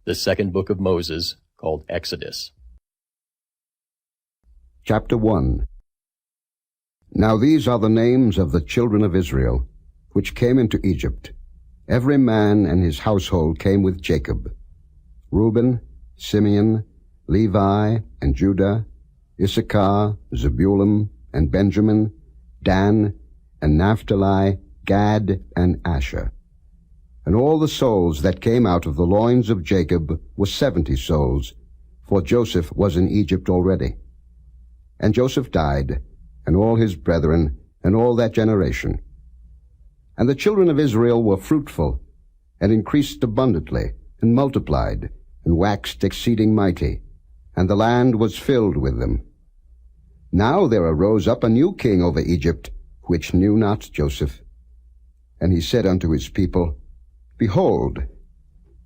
the second book of Moses, called Exodus. Chapter 1. Now these are the names of the children of Israel, which came into Egypt. Every man and his household came with Jacob: Reuben, Simeon, Levi, and Judah, Issachar, Zebulun, and Benjamin, Dan, and Naphtali, Gad, and Asher. And all the souls that came out of the loins of Jacob were 70 souls, for Joseph was in Egypt already. And Joseph died, and all his brethren, and all that generation. And the children of Israel were fruitful, and increased abundantly, and multiplied, and waxed exceeding mighty, and the land was filled with them. Now there arose up a new king over Egypt, which knew not Joseph. And he said unto his people, Behold,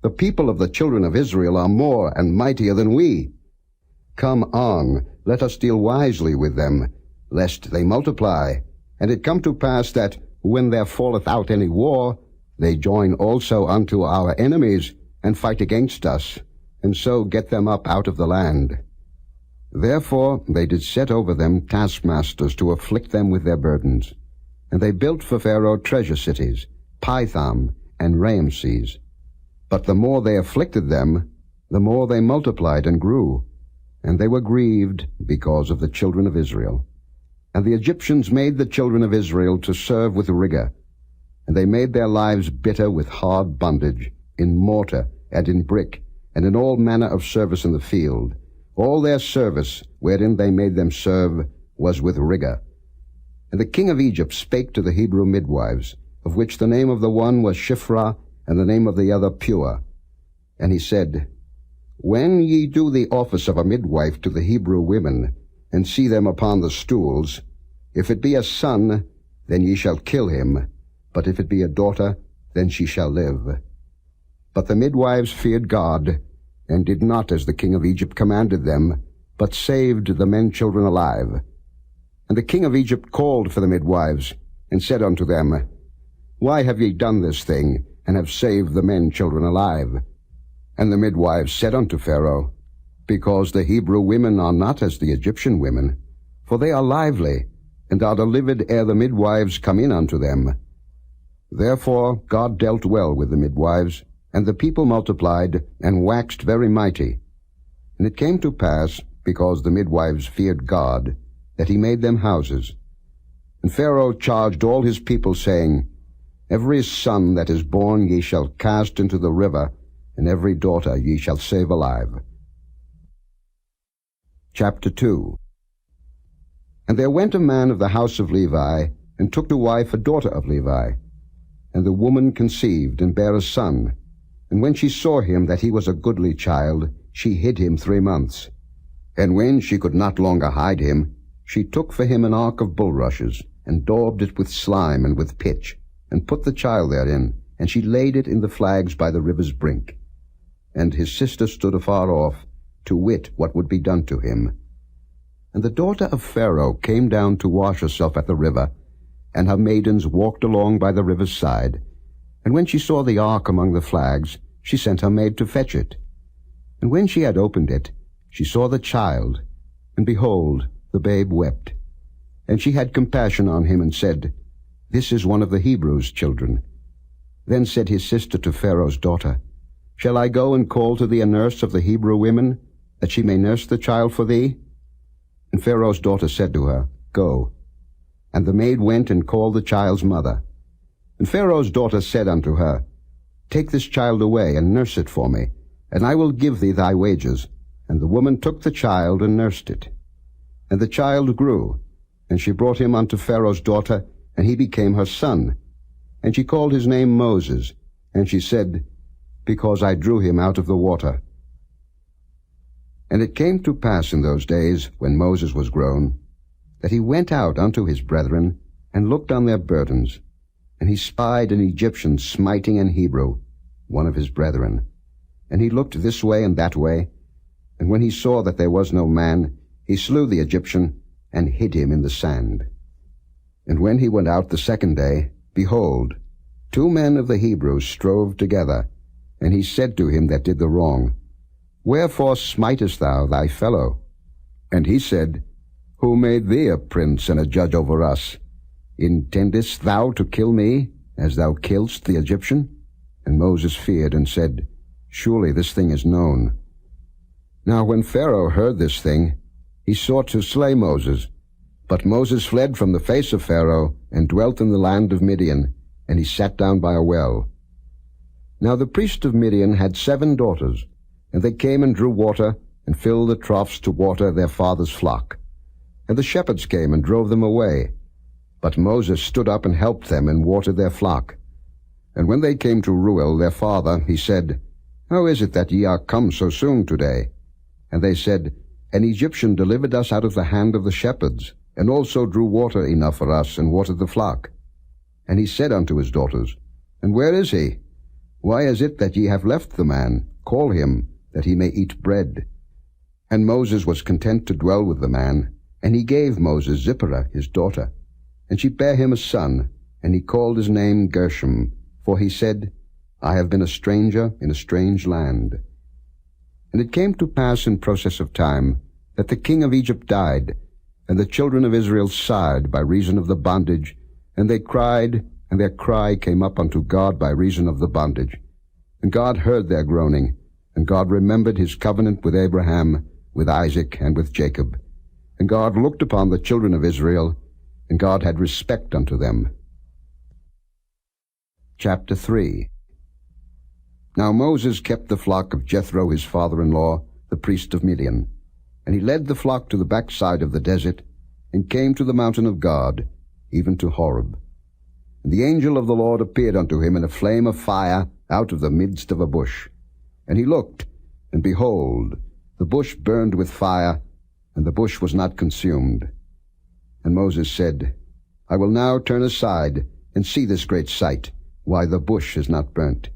the people of the children of Israel are more and mightier than we. Come on, let us deal wisely with them, lest they multiply. And it come to pass that, when there falleth out any war, they join also unto our enemies, and fight against us, and so get them up out of the land. Therefore they did set over them taskmasters to afflict them with their burdens. And they built for Pharaoh treasure cities, Pithom, and Raamses. But the more they afflicted them, the more they multiplied and grew, and they were grieved because of the children of Israel. And the Egyptians made the children of Israel to serve with rigor, and they made their lives bitter with hard bondage, in mortar, and in brick, and in all manner of service in the field. All their service, wherein they made them serve, was with rigor. And the king of Egypt spake to the Hebrew midwives, of which the name of the one was Shiphrah, and the name of the other Pua. And he said, When ye do the office of a midwife to the Hebrew women, and see them upon the stools, if it be a son, then ye shall kill him, but if it be a daughter, then she shall live. But the midwives feared God, and did not as the king of Egypt commanded them, but saved the men children alive. And the king of Egypt called for the midwives, and said unto them, Why have ye done this thing, and have saved the men children alive? And the midwives said unto Pharaoh, Because the Hebrew women are not as the Egyptian women, for they are lively, and are delivered ere the midwives come in unto them. Therefore God dealt well with the midwives, and the people multiplied, and waxed very mighty. And it came to pass, because the midwives feared God, that he made them houses. And Pharaoh charged all his people, saying, Every son that is born ye shall cast into the river, and every daughter ye shall save alive. Chapter 2. And there went a man of the house of Levi, and took to wife a daughter of Levi. And the woman conceived, and bare a son. And when she saw him that he was a goodly child, she hid him 3 months. And when she could not longer hide him, she took for him an ark of bulrushes, and daubed it with slime and with pitch, and put the child therein, and she laid it in the flags by the river's brink. And his sister stood afar off, to wit what would be done to him. And the daughter of Pharaoh came down to wash herself at the river, and her maidens walked along by the river's side. And when she saw the ark among the flags, she sent her maid to fetch it. And when she had opened it, she saw the child, and behold, the babe wept. And she had compassion on him, and said, This is one of the Hebrews' children. Then said his sister to Pharaoh's daughter, Shall I go and call to thee a nurse of the Hebrew women, that she may nurse the child for thee? And Pharaoh's daughter said to her, Go. And the maid went and called the child's mother. And Pharaoh's daughter said unto her, Take this child away, and nurse it for me, and I will give thee thy wages. And the woman took the child, and nursed it. And the child grew, and she brought him unto Pharaoh's daughter, and he became her son. And she called his name Moses, and she said, Because I drew him out of the water. And it came to pass in those days, when Moses was grown, that he went out unto his brethren, and looked on their burdens. And he spied an Egyptian smiting an Hebrew, one of his brethren. And he looked this way and that way, and when he saw that there was no man, he slew the Egyptian, and hid him in the sand. And when he went out the second day, behold, 2 men of the Hebrews strove together, And he said to him that did the wrong, Wherefore smitest thou thy fellow? And he said, Who made thee a prince and a judge over us? Intendest thou to kill me, as thou killedst the Egyptian? And Moses feared and said, Surely this thing is known. Now when Pharaoh heard this thing, he sought to slay Moses. But Moses fled from the face of Pharaoh, and dwelt in the land of Midian, and he sat down by a well. Now the priest of Midian had 7 daughters, and they came and drew water, and filled the troughs to water their father's flock. And the shepherds came and drove them away. But Moses stood up and helped them, and watered their flock. And when they came to Reuel their father, he said, How is it that ye are come so soon today? And they said, An Egyptian delivered us out of the hand of the shepherds, and also drew water enough for us, and watered the flock. And he said unto his daughters, And where is he? Why is it that ye have left the man? Call him, that he may eat bread. And Moses was content to dwell with the man, and he gave Moses Zipporah his daughter. And she bare him a son, and he called his name Gershom, for he said, I have been a stranger in a strange land. And it came to pass in process of time, that the king of Egypt died, and the children of Israel sighed by reason of the bondage, and they cried, and their cry came up unto God by reason of the bondage. And God heard their groaning, and God remembered his covenant with Abraham, with Isaac, and with Jacob. And God looked upon the children of Israel, and God had respect unto them. Chapter 3. Now Moses kept the flock of Jethro his father-in-law, the priest of Midian. And he led the flock to the backside of the desert, and came to the mountain of God, even to Horeb. And the angel of the Lord appeared unto him in a flame of fire out of the midst of a bush. And he looked, and behold, the bush burned with fire, and the bush was not consumed. And Moses said, I will now turn aside, and see this great sight, why the bush is not burnt.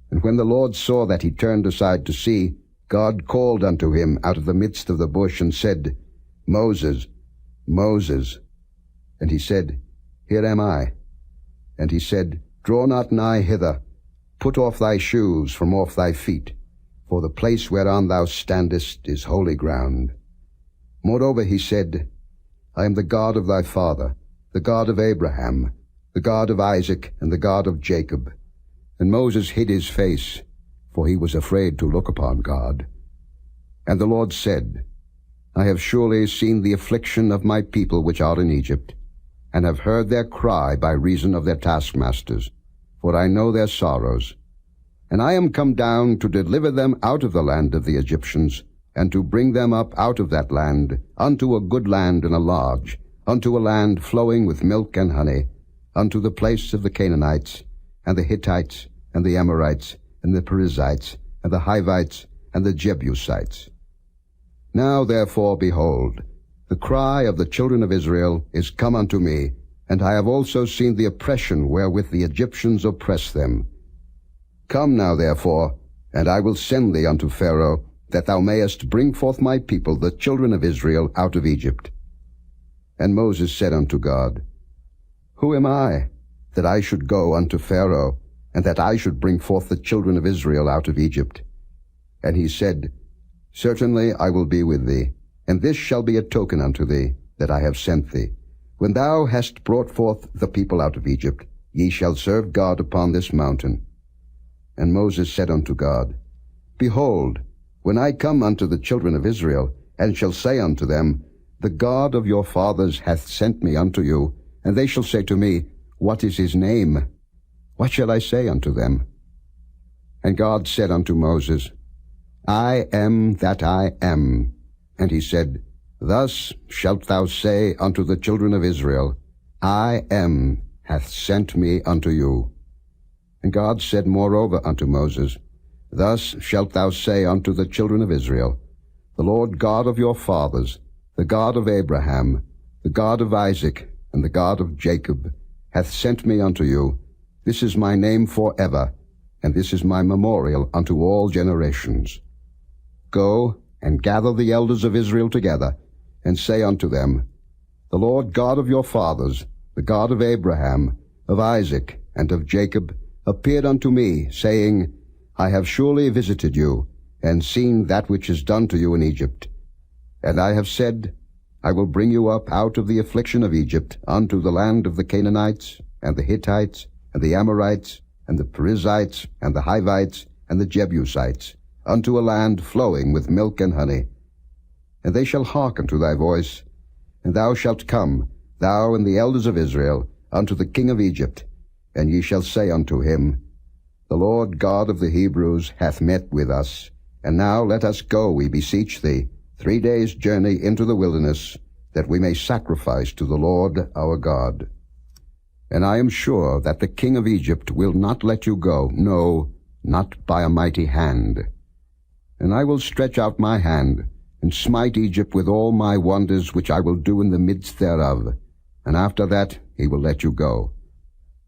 And when the Lord saw that he turned aside to see, God called unto him out of the midst of the bush, and said, Moses, Moses. And he said, Here am I. And he said, Draw not nigh hither. Put off thy shoes from off thy feet, for the place whereon thou standest is holy ground. Moreover he said, I am the God of thy father, the God of Abraham, the God of Isaac, and the God of Jacob. And Moses hid his face, for he was afraid to look upon God. And the Lord said, I have surely seen the affliction of my people which are in Egypt, and have heard their cry by reason of their taskmasters, for I know their sorrows. And I am come down to deliver them out of the land of the Egyptians, and to bring them up out of that land unto a good land and a large, unto a land flowing with milk and honey, unto the place of the Canaanites, and the Hittites, and the Amorites, and the Perizzites, and the Hivites, and the Jebusites. Now therefore, behold, the cry of the children of Israel is come unto me, and I have also seen the oppression wherewith the Egyptians oppress them. Come now therefore, and I will send thee unto Pharaoh, that thou mayest bring forth my people, the children of Israel, out of Egypt. And Moses said unto God, Who am I, that I should go unto Pharaoh, and that I should bring forth the children of Israel out of Egypt? And he said, Certainly I will be with thee, and this shall be a token unto thee, that I have sent thee. When thou hast brought forth the people out of Egypt, ye shall serve God upon this mountain. And Moses said unto God, Behold, when I come unto the children of Israel, and shall say unto them, The God of your fathers hath sent me unto you, and they shall say to me, What is his name? What shall I say unto them? And God said unto Moses, I am that I am. And he said, Thus shalt thou say unto the children of Israel, I am hath sent me unto you. And God said moreover unto Moses, Thus shalt thou say unto the children of Israel, The Lord God of your fathers, the God of Abraham, the God of Isaac, and the God of Jacob, hath sent me unto you. This is my name forever, and this is my memorial unto all generations. Go and gather the elders of Israel together, and say unto them, The Lord God of your fathers, the God of Abraham, of Isaac, and of Jacob, appeared unto me, saying, I have surely visited you, and seen that which is done to you in Egypt. And I have said, I will bring you up out of the affliction of Egypt unto the land of the Canaanites, and the Hittites, and the Amorites, and the Perizzites, and the Hivites, and the Jebusites, unto a land flowing with milk and honey. And they shall hearken to thy voice, and thou shalt come, thou and the elders of Israel, unto the king of Egypt, and ye shall say unto him, The Lord God of the Hebrews hath met with us, and now let us go, we beseech thee, 3 days' journey into the wilderness, that we may sacrifice to the Lord our God. And I am sure that the king of Egypt will not let you go, no, not by a mighty hand. And I will stretch out my hand, and smite Egypt with all my wonders which I will do in the midst thereof, and after that he will let you go.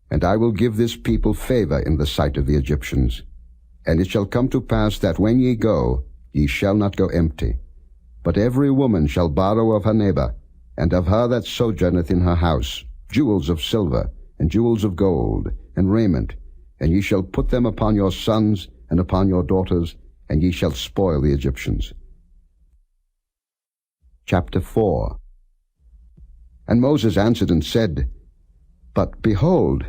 And I will give this people favor in the sight of the Egyptians. And it shall come to pass that when ye go, ye shall not go empty. But every woman shall borrow of her neighbor, and of her that sojourneth in her house, jewels of silver, and jewels of gold, and raiment, and ye shall put them upon your sons and upon your daughters, and ye shall spoil the Egyptians. Chapter 4. And Moses answered and said, But behold,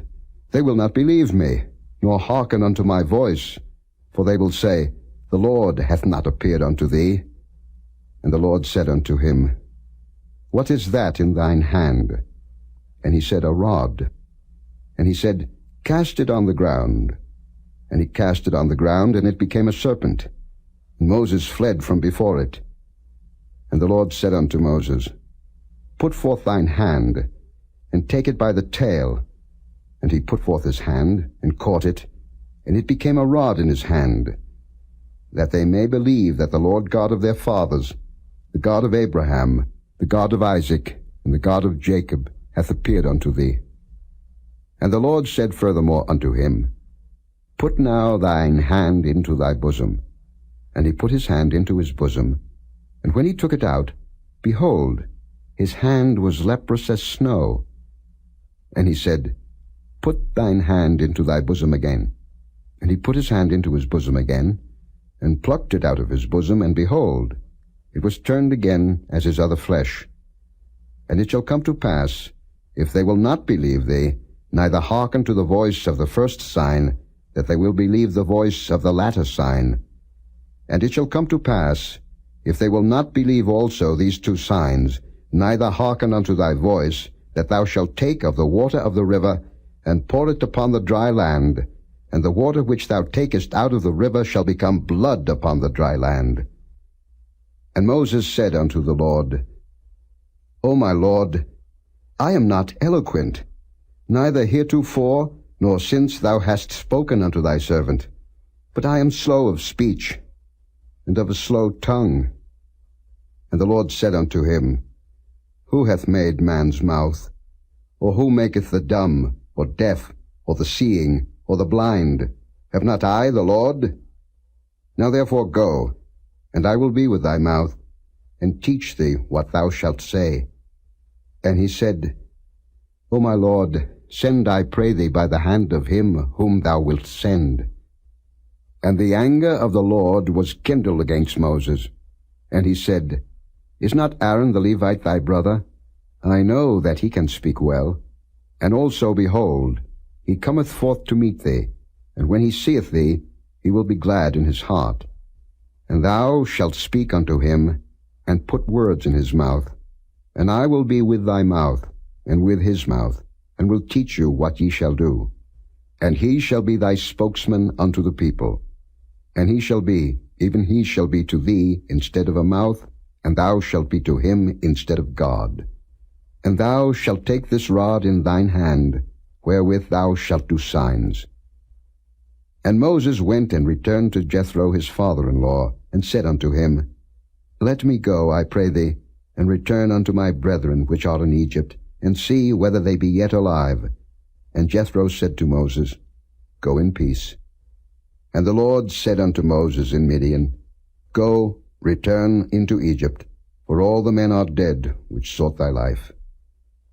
they will not believe me, nor hearken unto my voice, for they will say, The Lord hath not appeared unto thee. And the Lord said unto him, What is that in thine hand? And he said, A rod. And he said, Cast it on the ground. And he cast it on the ground, and it became a serpent. And Moses fled from before it. And the Lord said unto Moses, Put forth thine hand, and take it by the tail. And he put forth his hand, and caught it, and it became a rod in his hand, that they may believe that the Lord God of their fathers, the God of Abraham, the God of Isaac, and the God of Jacob, hath appeared unto thee. And the Lord said furthermore unto him, Put now thine hand into thy bosom. And he put his hand into his bosom, and when he took it out, behold, his hand was leprous as snow. And he said, Put thine hand into thy bosom again. And he put his hand into his bosom again, and plucked it out of his bosom, and behold, it was turned again as his other flesh. And it shall come to pass, if they will not believe thee, neither hearken to the voice of the first sign, that they will believe the voice of the latter sign. And it shall come to pass, if they will not believe also these 2 signs, neither hearken unto thy voice, that thou shalt take of the water of the river, and pour it upon the dry land, and the water which thou takest out of the river shall become blood upon the dry land. And Moses said unto the Lord, O my Lord, I am not eloquent, neither heretofore, nor since thou hast spoken unto thy servant, but I am slow of speech, and of a slow tongue. And the Lord said unto him, Who hath made man's mouth? Or who maketh the dumb, or deaf, or the seeing, or the blind? Have not I the Lord? Now therefore go, and I will be with thy mouth, and teach thee what thou shalt say. And he said, O my Lord, send, I pray thee, by the hand of him whom thou wilt send. And the anger of the Lord was kindled against Moses. And he said, Is not Aaron the Levite thy brother? I know that he can speak well. And also, behold, he cometh forth to meet thee, and when he seeth thee, he will be glad in his heart. And thou shalt speak unto him, and put words in his mouth. And I will be with thy mouth, and with his mouth, and will teach you what ye shall do. And he shall be thy spokesman unto the people. And he shall be, even he shall be to thee instead of a mouth, and thou shalt be to him instead of God. And thou shalt take this rod in thine hand, wherewith thou shalt do signs. And Moses went and returned to Jethro his father-in-law, and said unto him, Let me go, I pray thee, and return unto my brethren which are in Egypt, and see whether they be yet alive. And Jethro said to Moses, Go in peace. And the Lord said unto Moses in Midian, Go, return into Egypt, for all the men are dead which sought thy life.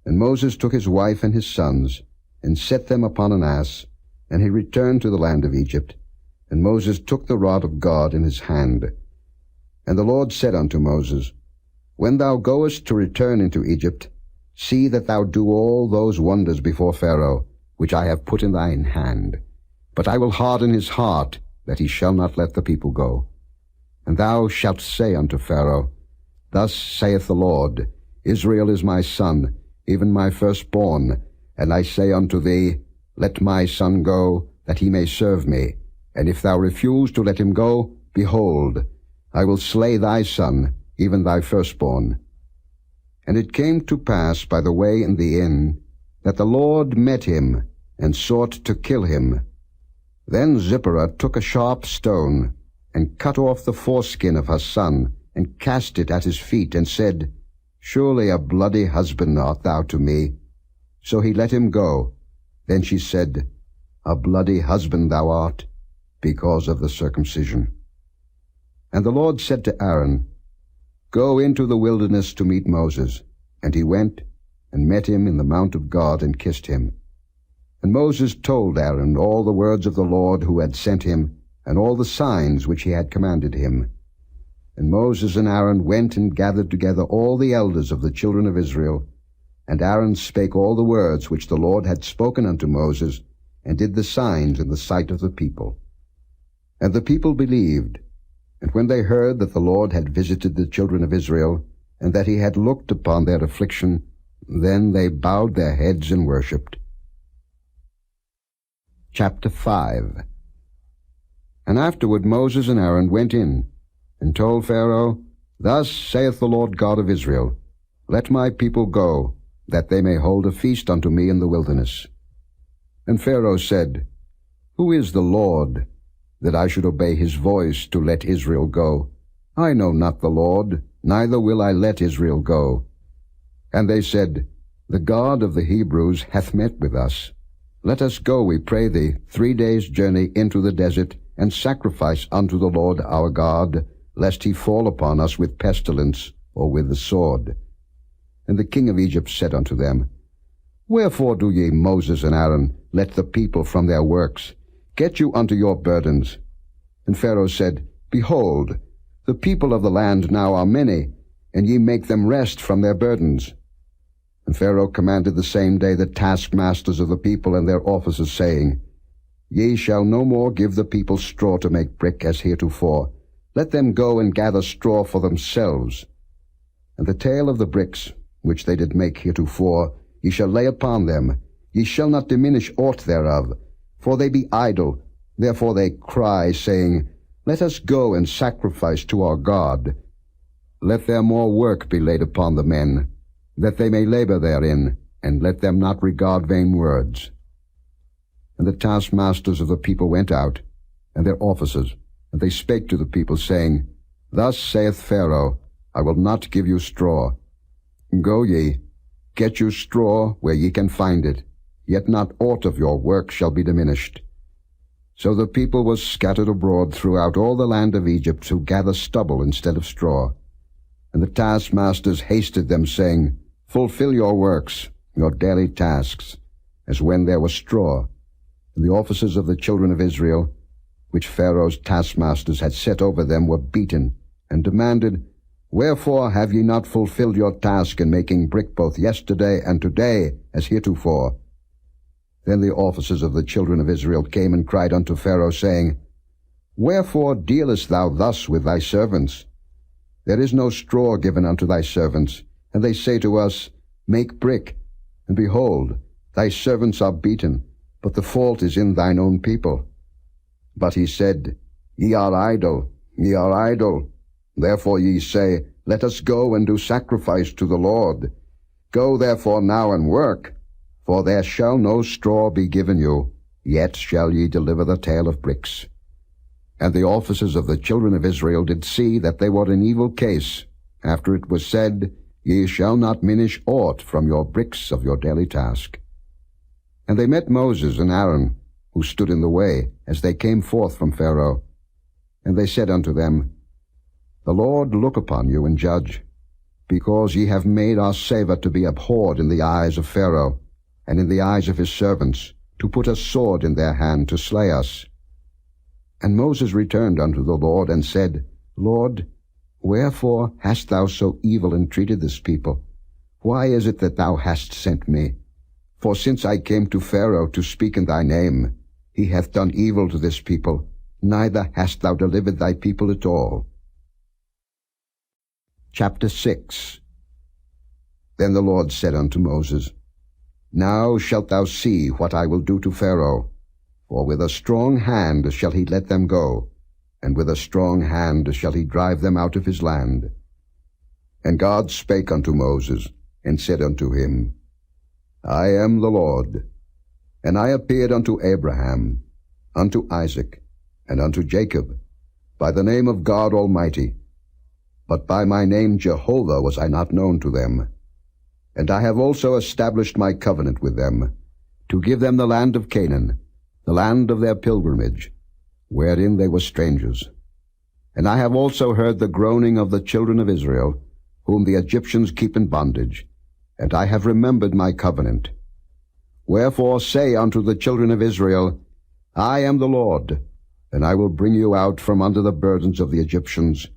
And Moses took his wife and his sons, and set them upon an ass, and he returned to the land of Egypt. And Moses took the rod of God in his hand. And the Lord said unto Moses, When thou goest to return into Egypt, see that thou do all those wonders before Pharaoh, which I have put in thine hand. But I will harden his heart, that he shall not let the people go. And thou shalt say unto Pharaoh, Thus saith the Lord, Israel is my son, even my firstborn. And I say unto thee, Let my son go, that he may serve me. And if thou refuse to let him go, behold, I will slay thy son, even thy firstborn. And it came to pass by the way in the inn, that the Lord met him, and sought to kill him. Then Zipporah took a sharp stone, and cut off the foreskin of her son, and cast it at his feet, and said, Surely a bloody husband art thou to me. So he let him go. Then she said, A bloody husband thou art, because of the circumcision. And the Lord said to Aaron, Go into the wilderness to meet Moses. And he went, and met him in the mount of God, and kissed him. And Moses told Aaron all the words of the Lord who had sent him, and all the signs which he had commanded him. And Moses and Aaron went and gathered together all the elders of the children of Israel. And Aaron spake all the words which the Lord had spoken unto Moses, and did the signs in the sight of the people. And the people believed. And when they heard that the Lord had visited the children of Israel, and that he had looked upon their affliction, then they bowed their heads and worshipped. Chapter 5. And afterward Moses and Aaron went in, and told Pharaoh, Thus saith the Lord God of Israel, Let my people go, that they may hold a feast unto me in the wilderness. And Pharaoh said, Who is the Lord, that I should obey his voice to let Israel go? I know not the Lord, neither will I let Israel go. And they said, The God of the Hebrews hath met with us. Let us go, we pray thee, 3 days' journey into the desert, and sacrifice unto the Lord our God, lest he fall upon us with pestilence, or with the sword. And the king of Egypt said unto them, Wherefore do ye, Moses and Aaron, let the people from their works? Get you unto your burdens. And Pharaoh said, Behold, the people of the land now are many, and ye make them rest from their burdens. And Pharaoh commanded the same day the taskmasters of the people and their officers, saying, Ye shall no more give the people straw to make brick as heretofore. Let them go and gather straw for themselves. And the tale of the bricks, which they did make heretofore, ye shall lay upon them. Ye shall not diminish aught thereof, for they be idle. Therefore they cry, saying, Let us go and sacrifice to our God. Let their more work be laid upon the men, that they may labor therein, and let them not regard vain words. And the taskmasters of the people went out, and their officers, and they spake to the people, saying, Thus saith Pharaoh, I will not give you straw. Go ye, get you straw where ye can find it, yet not aught of your work shall be diminished. So the people was scattered abroad throughout all the land of Egypt, to gather stubble instead of straw. And the taskmasters hasted them, saying, Fulfill your works, your daily tasks, as when there was straw. And the officers of the children of Israel, which Pharaoh's taskmasters had set over them, were beaten, and demanded, Wherefore have ye not fulfilled your task in making brick both yesterday and today, as heretofore? Then the officers of the children of Israel came and cried unto Pharaoh, saying, Wherefore dealest thou thus with thy servants? There is no straw given unto thy servants. And they say to us, Make brick. And behold, thy servants are beaten, but the fault is in thine own people. But he said, Ye are idle, ye are idle. Therefore ye say, Let us go and do sacrifice to the Lord. Go therefore now and work, for there shall no straw be given you, yet shall ye deliver the tale of bricks. And the officers of the children of Israel did see that they were in evil case, after it was said, Ye shall not minish aught from your bricks of your daily task. And they met Moses and Aaron, who stood in the way, as they came forth from Pharaoh. And they said unto them, The Lord look upon you and judge, because ye have made our savour to be abhorred in the eyes of Pharaoh, and in the eyes of his servants, to put a sword in their hand to slay us. And Moses returned unto the Lord, and said, Lord, wherefore hast thou so evil entreated this people? Why is it that thou hast sent me? For since I came to Pharaoh to speak in thy name, he hath done evil to this people, neither hast thou delivered thy people at all. Chapter 6. Then the Lord said unto Moses, Now shalt thou see what I will do to Pharaoh, for with a strong hand shall he let them go, and with a strong hand shall he drive them out of his land. And God spake unto Moses, and said unto him, I am the Lord. And I appeared unto Abraham, unto Isaac, and unto Jacob, by the name of God Almighty. But by my name Jehovah was I not known to them. And I have also established my covenant with them, to give them the land of Canaan, the land of their pilgrimage, wherein they were strangers. And I have also heard the groaning of the children of Israel, whom the Egyptians keep in bondage, and I have remembered my covenant. Wherefore say unto the children of Israel, I am the Lord, and I will bring you out from under the burdens of the Egyptians,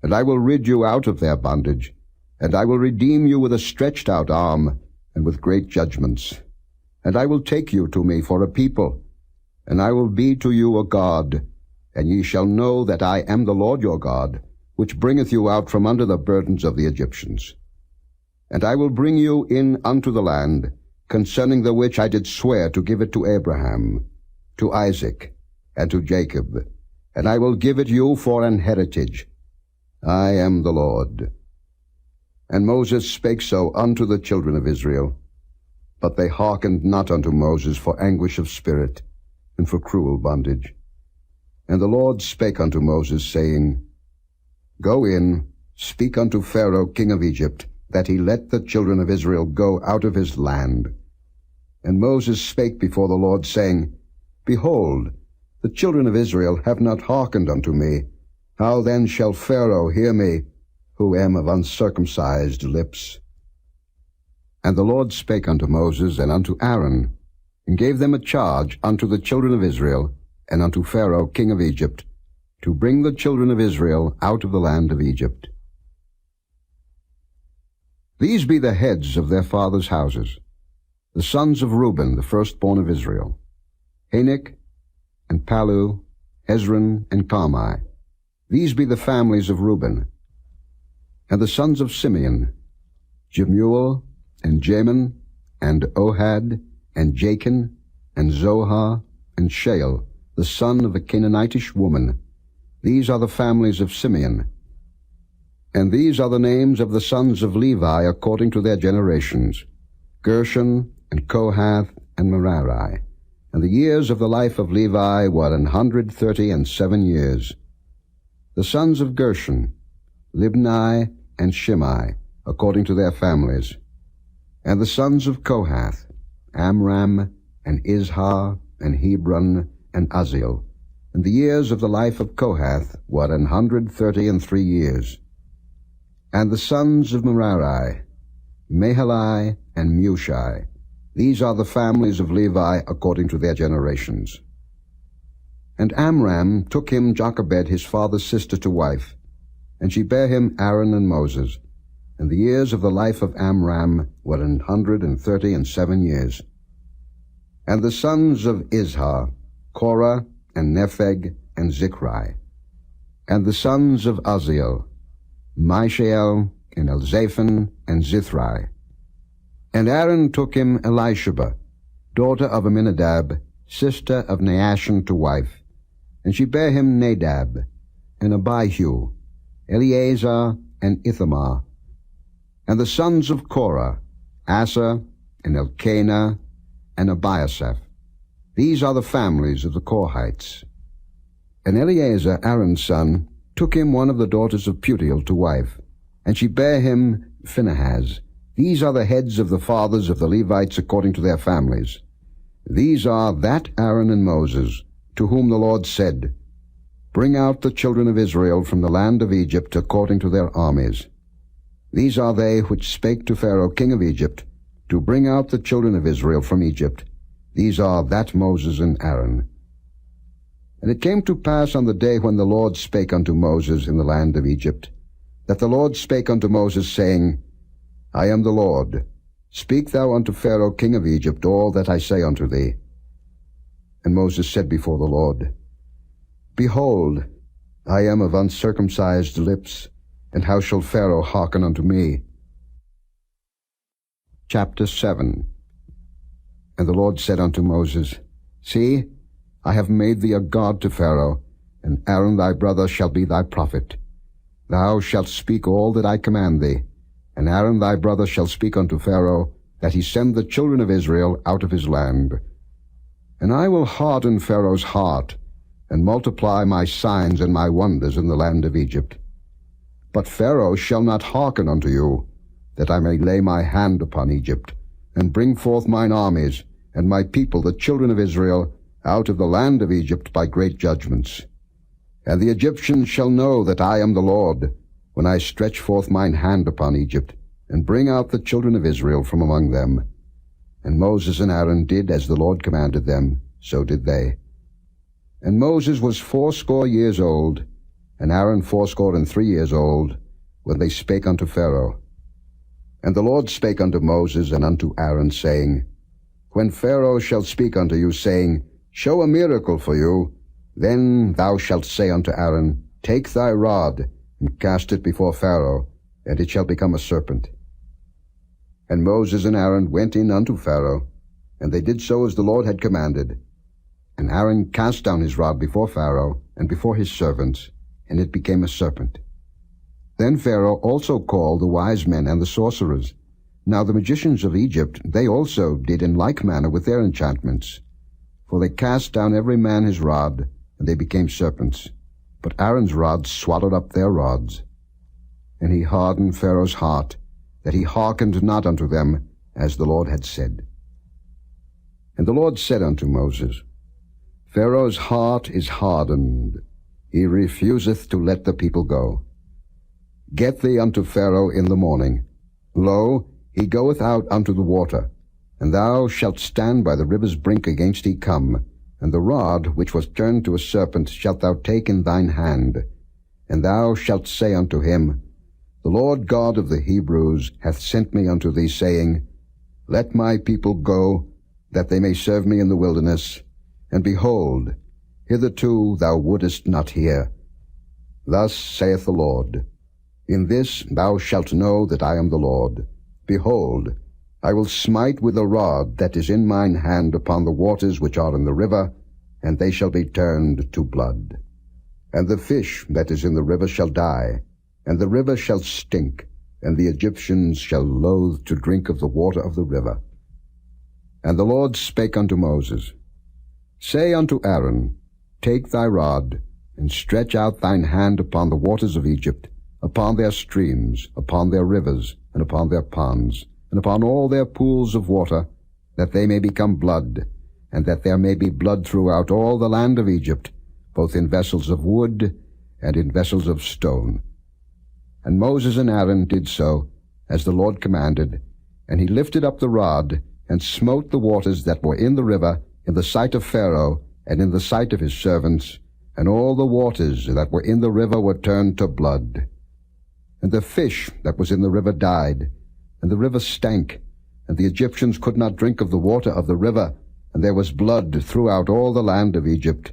and I will rid you out of their bondage, and I will redeem you with a stretched out arm, and with great judgments. And I will take you to me for a people, and I will be to you a God, and ye shall know that I am the Lord your God, which bringeth you out from under the burdens of the Egyptians. And I will bring you in unto the land, concerning the which I did swear to give it to Abraham, to Isaac, and to Jacob, and I will give it you for an heritage. I am the Lord. And Moses spake so unto the children of Israel, but they hearkened not unto Moses for anguish of spirit, and for cruel bondage. And the Lord spake unto Moses, saying, Go in, speak unto Pharaoh king of Egypt, that he let the children of Israel go out of his land. And Moses spake before the Lord, saying, Behold, the children of Israel have not hearkened unto me. How then shall Pharaoh hear me, who am of uncircumcised lips? And the Lord spake unto Moses and unto Aaron, and gave them a charge unto the children of Israel, and unto Pharaoh king of Egypt, to bring the children of Israel out of the land of Egypt. These be the heads of their fathers' houses, the sons of Reuben, the firstborn of Israel, Hanok, and Palu, Hezron, and Carmi. These be the families of Reuben. And the sons of Simeon, Jemuel, and Jamin, and Ohad, and Jachin, and Zohar, and Shael, the son of a Canaanitish woman. These are the families of Simeon. And these are the names of the sons of Levi according to their generations, Gershon, and Kohath, and Merari. And the years of the life of Levi were 137 years. The sons of Gershon, Libni, and Shimei, according to their families. And the sons of Kohath, Amram, and Izhar, and Hebron, and Uzziel. And the years of the life of Kohath were 133 years. And the sons of Merari, Mahali, and Mushi. These are the families of Levi according to their generations. And Amram took him Jochebed his father's sister to wife, and she bare him Aaron and Moses. And the years of the life of Amram were 137 years. And the sons of Izhar, Korah, and Nepheg, and Zichri. And the sons of Uzziel, Mishael, and Elzaphan, and Zithri. And Aaron took him Elisheba, daughter of Aminadab, sister of Naashon, to wife. And she bare him Nadab, and Abihu, Eleazar, and Ithamar. And the sons of Korah, Asa, and Elkanah, and Abiasaph. These are the families of the Korhites. And Eleazar, Aaron's son, took him one of the daughters of Putiel to wife, and she bare him Phinehas. These are the heads of the fathers of the Levites according to their families. These are that Aaron and Moses, to whom the Lord said, Bring out the children of Israel from the land of Egypt according to their armies. These are they which spake to Pharaoh king of Egypt, to bring out the children of Israel from Egypt. These are that Moses and Aaron. And it came to pass on the day when the Lord spake unto Moses in the land of Egypt, that the Lord spake unto Moses, saying, I am the Lord. Speak thou unto Pharaoh king of Egypt all that I say unto thee. And Moses said before the Lord, Behold, I am of uncircumcised lips, and how shall Pharaoh hearken unto me? Chapter 7. And the Lord said unto Moses, See, I have made thee a god to Pharaoh, and Aaron thy brother shall be thy prophet. Thou shalt speak all that I command thee, and Aaron thy brother shall speak unto Pharaoh, that he send the children of Israel out of his land. And I will harden Pharaoh's heart, and multiply my signs and my wonders in the land of Egypt. But Pharaoh shall not hearken unto you, that I may lay my hand upon Egypt, and bring forth mine armies, and my people the children of Israel, out of the land of Egypt by great judgments. And the Egyptians shall know that I am the Lord, when I stretch forth mine hand upon Egypt, and bring out the children of Israel from among them. And Moses and Aaron did as the Lord commanded them, so did they. And Moses was 80 years old, and Aaron 83 years old, when they spake unto Pharaoh. And the Lord spake unto Moses and unto Aaron, saying, When Pharaoh shall speak unto you, saying, Show a miracle for you, then thou shalt say unto Aaron, Take thy rod, and cast it before Pharaoh, and it shall become a serpent. And Moses and Aaron went in unto Pharaoh, and they did so as the Lord had commanded. And Aaron cast down his rod before Pharaoh, and before his servants, and it became a serpent. Then Pharaoh also called the wise men and the sorcerers. Now the magicians of Egypt, they also did in like manner with their enchantments. For they cast down every man his rod, and they became serpents. But Aaron's rod swallowed up their rods. And he hardened Pharaoh's heart, that he hearkened not unto them, as the Lord had said. And the Lord said unto Moses, Pharaoh's heart is hardened. He refuseth to let the people go. Get thee unto Pharaoh in the morning. Lo, he goeth out unto the water, and thou shalt stand by the river's brink against he come, and the rod which was turned to a serpent shalt thou take in thine hand. And thou shalt say unto him, The Lord God of the Hebrews hath sent me unto thee, saying, Let my people go, that they may serve me in the wilderness. And behold, hitherto thou wouldest not hear. Thus saith the Lord, In this thou shalt know that I am the Lord. Behold, I will smite with a rod that is in mine hand upon the waters which are in the river, and they shall be turned to blood. And the fish that is in the river shall die, and the river shall stink, and the Egyptians shall loathe to drink of the water of the river. And the Lord spake unto Moses, Say unto Aaron, Take thy rod, and stretch out thine hand upon the waters of Egypt, upon their streams, upon their rivers, and upon their ponds, and upon all their pools of water, that they may become blood, and that there may be blood throughout all the land of Egypt, both in vessels of wood and in vessels of stone. And Moses and Aaron did so, as the Lord commanded, and he lifted up the rod, and smote the waters that were in the river, in the sight of Pharaoh, and in the sight of his servants, and all the waters that were in the river were turned to blood. And the fish that was in the river died, and the river stank, and the Egyptians could not drink of the water of the river, and there was blood throughout all the land of Egypt.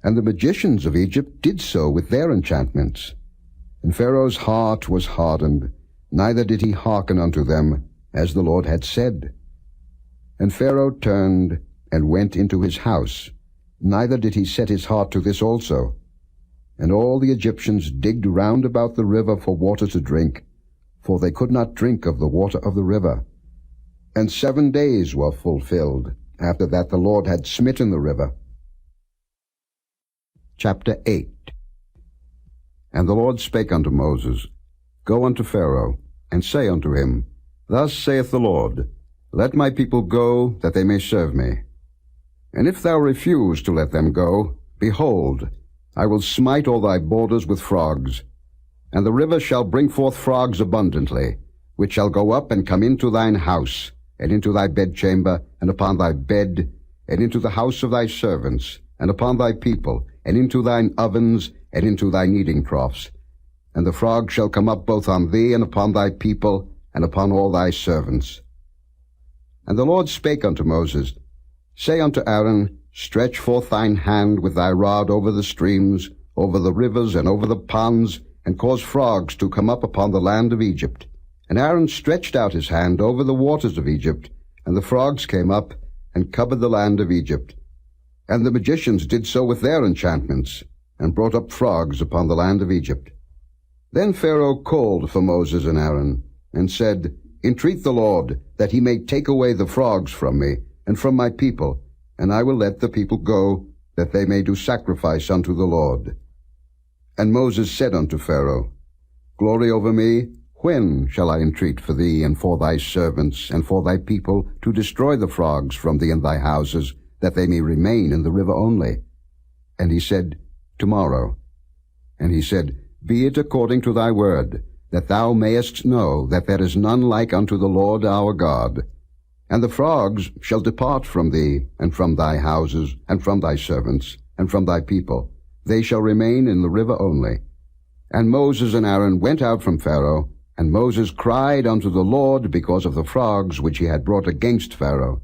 And the magicians of Egypt did so with their enchantments. And Pharaoh's heart was hardened, neither did he hearken unto them, as the Lord had said. And Pharaoh turned and went into his house, neither did he set his heart to this also. And all the Egyptians digged round about the river for water to drink, for they could not drink of the water of the river. And 7 days were fulfilled, after that the Lord had smitten the river. Chapter 8. And the Lord spake unto Moses, Go unto Pharaoh, and say unto him, Thus saith the Lord, Let my people go, that they may serve me. And if thou refuse to let them go, behold, I will smite all thy borders with frogs. And the river shall bring forth frogs abundantly, which shall go up and come into thine house, and into thy bedchamber, and upon thy bed, and into the house of thy servants, and upon thy people, and into thine ovens, and into thy kneading troughs. And the frog shall come up both on thee, and upon thy people, and upon all thy servants. And the Lord spake unto Moses, Say unto Aaron, Stretch forth thine hand with thy rod over the streams, over the rivers, and over the ponds, and cause frogs to come up upon the land of Egypt. And Aaron stretched out his hand over the waters of Egypt, and the frogs came up, and covered the land of Egypt. And the magicians did so with their enchantments, and brought up frogs upon the land of Egypt. Then Pharaoh called for Moses and Aaron, and said, Entreat the Lord, that he may take away the frogs from me, and from my people, and I will let the people go, that they may do sacrifice unto the Lord. And Moses said unto Pharaoh, Glory over me, when shall I entreat for thee, and for thy servants, and for thy people, to destroy the frogs from thee and thy houses, that they may remain in the river only? And he said, Tomorrow. And he said, Be it according to thy word, that thou mayest know that there is none like unto the Lord our God. And the frogs shall depart from thee, and from thy houses, and from thy servants, and from thy people. They shall remain in the river only. And Moses and Aaron went out from Pharaoh, and Moses cried unto the Lord because of the frogs which he had brought against Pharaoh.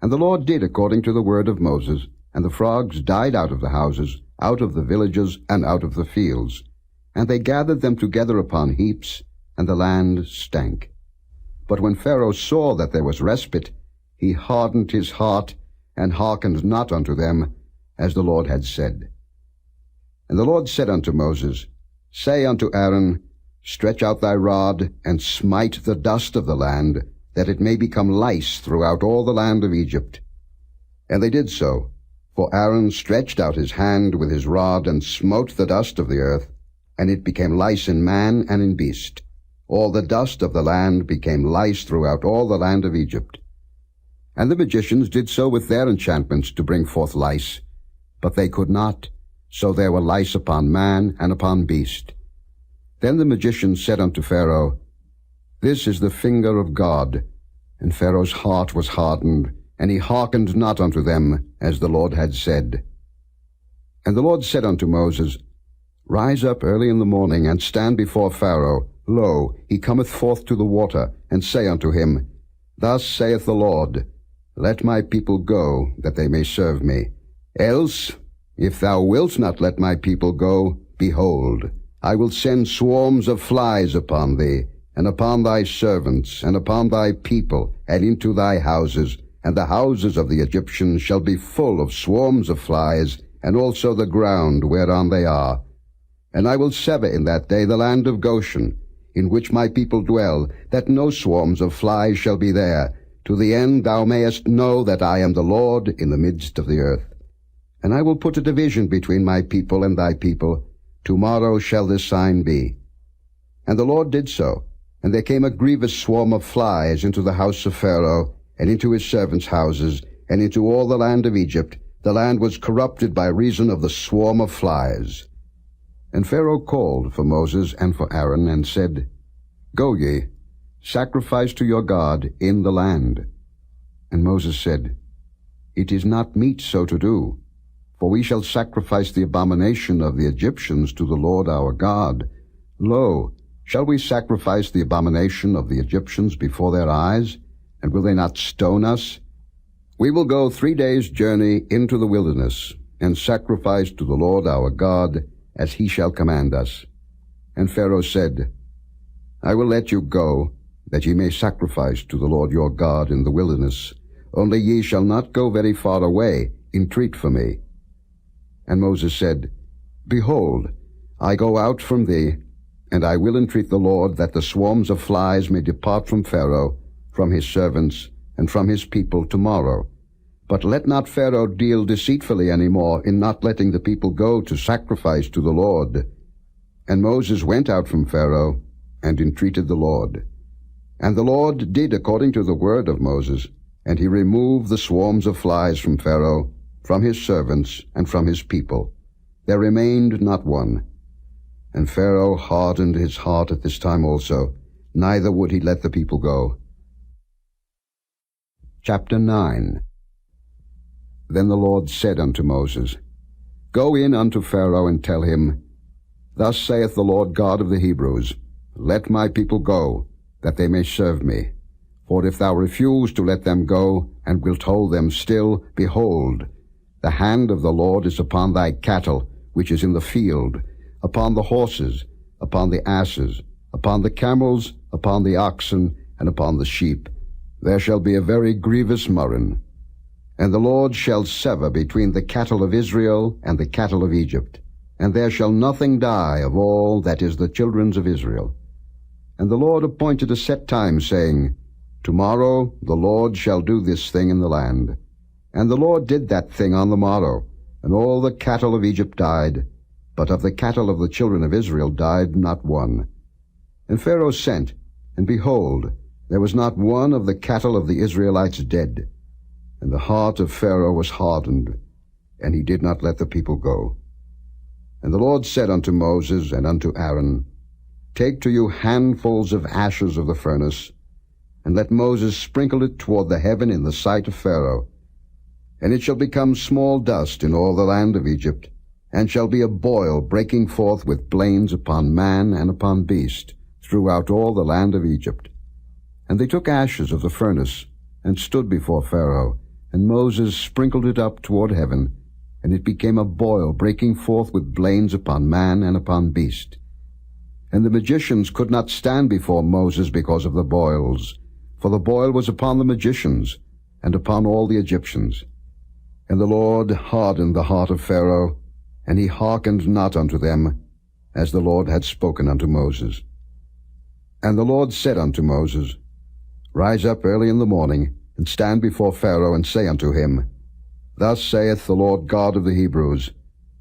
And the Lord did according to the word of Moses, and the frogs died out of the houses, out of the villages, and out of the fields. And they gathered them together upon heaps, and the land stank. But when Pharaoh saw that there was respite, he hardened his heart, and hearkened not unto them, as the Lord had said. And the Lord said unto Moses, Say unto Aaron, Stretch out thy rod, and smite the dust of the land, that it may become lice throughout all the land of Egypt. And they did so, for Aaron stretched out his hand with his rod, and smote the dust of the earth, and it became lice in man and in beast. All the dust of the land became lice throughout all the land of Egypt. And the magicians did so with their enchantments to bring forth lice, but they could not, so there were lice upon man and upon beast. Then the magicians said unto Pharaoh, This is the finger of God. And Pharaoh's heart was hardened, and he hearkened not unto them, as the Lord had said. And the Lord said unto Moses, Rise up early in the morning, and stand before Pharaoh. Lo, he cometh forth to the water, and say unto him, Thus saith the Lord, Let my people go, that they may serve me. Else, if thou wilt not let my people go, behold, I will send swarms of flies upon thee, and upon thy servants, and upon thy people, and into thy houses, and the houses of the Egyptians shall be full of swarms of flies, and also the ground whereon they are. And I will sever in that day the land of Goshen, in which my people dwell, that no swarms of flies shall be there, to the end thou mayest know that I am the Lord in the midst of the earth. And I will put a division between my people and thy people. Tomorrow shall this sign be. And the Lord did so, and there came a grievous swarm of flies into the house of Pharaoh, and into his servants' houses, and into all the land of Egypt. The land was corrupted by reason of the swarm of flies. And Pharaoh called for Moses and for Aaron, and said, Go ye, sacrifice to your God in the land. And Moses said, It is not meet so to do, for we shall sacrifice the abomination of the Egyptians to the Lord our God. Lo, shall we sacrifice the abomination of the Egyptians before their eyes? And will they not stone us? We will go 3 days' journey into the wilderness, and sacrifice to the Lord our God, as he shall command us. And Pharaoh said, I will let you go, that ye may sacrifice to the Lord your God in the wilderness. Only ye shall not go very far away. Entreat for me. And Moses said, Behold, I go out from thee, and I will entreat the Lord that the swarms of flies may depart from Pharaoh, from his servants, and from his people tomorrow. But let not Pharaoh deal deceitfully any more in not letting the people go to sacrifice to the Lord. And Moses went out from Pharaoh, and entreated the Lord. And the Lord did according to the word of Moses, and he removed the swarms of flies from Pharaoh, from his servants, and from his people. There remained not one. And Pharaoh hardened his heart at this time also, neither would he let the people go. Chapter 9. Then the Lord said unto Moses, Go in unto Pharaoh, and tell him, Thus saith the Lord God of the Hebrews, Let my people go, that they may serve me. For if thou refuse to let them go, and wilt hold them still, behold, the hand of the Lord is upon thy cattle, which is in the field, upon the horses, upon the asses, upon the camels, upon the oxen, and upon the sheep. There shall be a very grievous murrain. And the Lord shall sever between the cattle of Israel and the cattle of Egypt, and there shall nothing die of all that is the children's of Israel. And the Lord appointed a set time, saying, Tomorrow the Lord shall do this thing in the land. And the Lord did that thing on the morrow, and all the cattle of Egypt died, but of the cattle of the children of Israel died not one. And Pharaoh sent, and behold, there was not one of the cattle of the Israelites dead. And the heart of Pharaoh was hardened, and he did not let the people go. And the Lord said unto Moses and unto Aaron, Take to you handfuls of ashes of the furnace, and let Moses sprinkle it toward the heaven in the sight of Pharaoh. And it shall become small dust in all the land of Egypt, and shall be a boil breaking forth with blains upon man and upon beast, throughout all the land of Egypt. And they took ashes of the furnace, and stood before Pharaoh, and Moses sprinkled it up toward heaven, and it became a boil breaking forth with blains upon man and upon beast. And the magicians could not stand before Moses because of the boils, for the boil was upon the magicians, and upon all the Egyptians. And the Lord hardened the heart of Pharaoh, and he hearkened not unto them, as the Lord had spoken unto Moses. And the Lord said unto Moses, Rise up early in the morning, and stand before Pharaoh, and say unto him, Thus saith the Lord God of the Hebrews,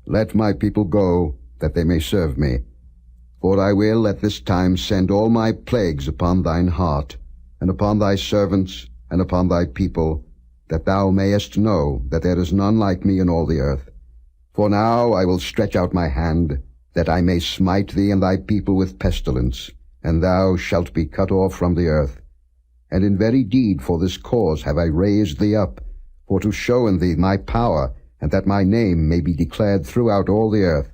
Let my people go, that they may serve me. For I will at this time send all my plagues upon thine heart, and upon thy servants, and upon thy people, that thou mayest know that there is none like me in all the earth. For now I will stretch out my hand, that I may smite thee and thy people with pestilence, and thou shalt be cut off from the earth. And in very deed for this cause have I raised thee up, for to show in thee my power, and that my name may be declared throughout all the earth.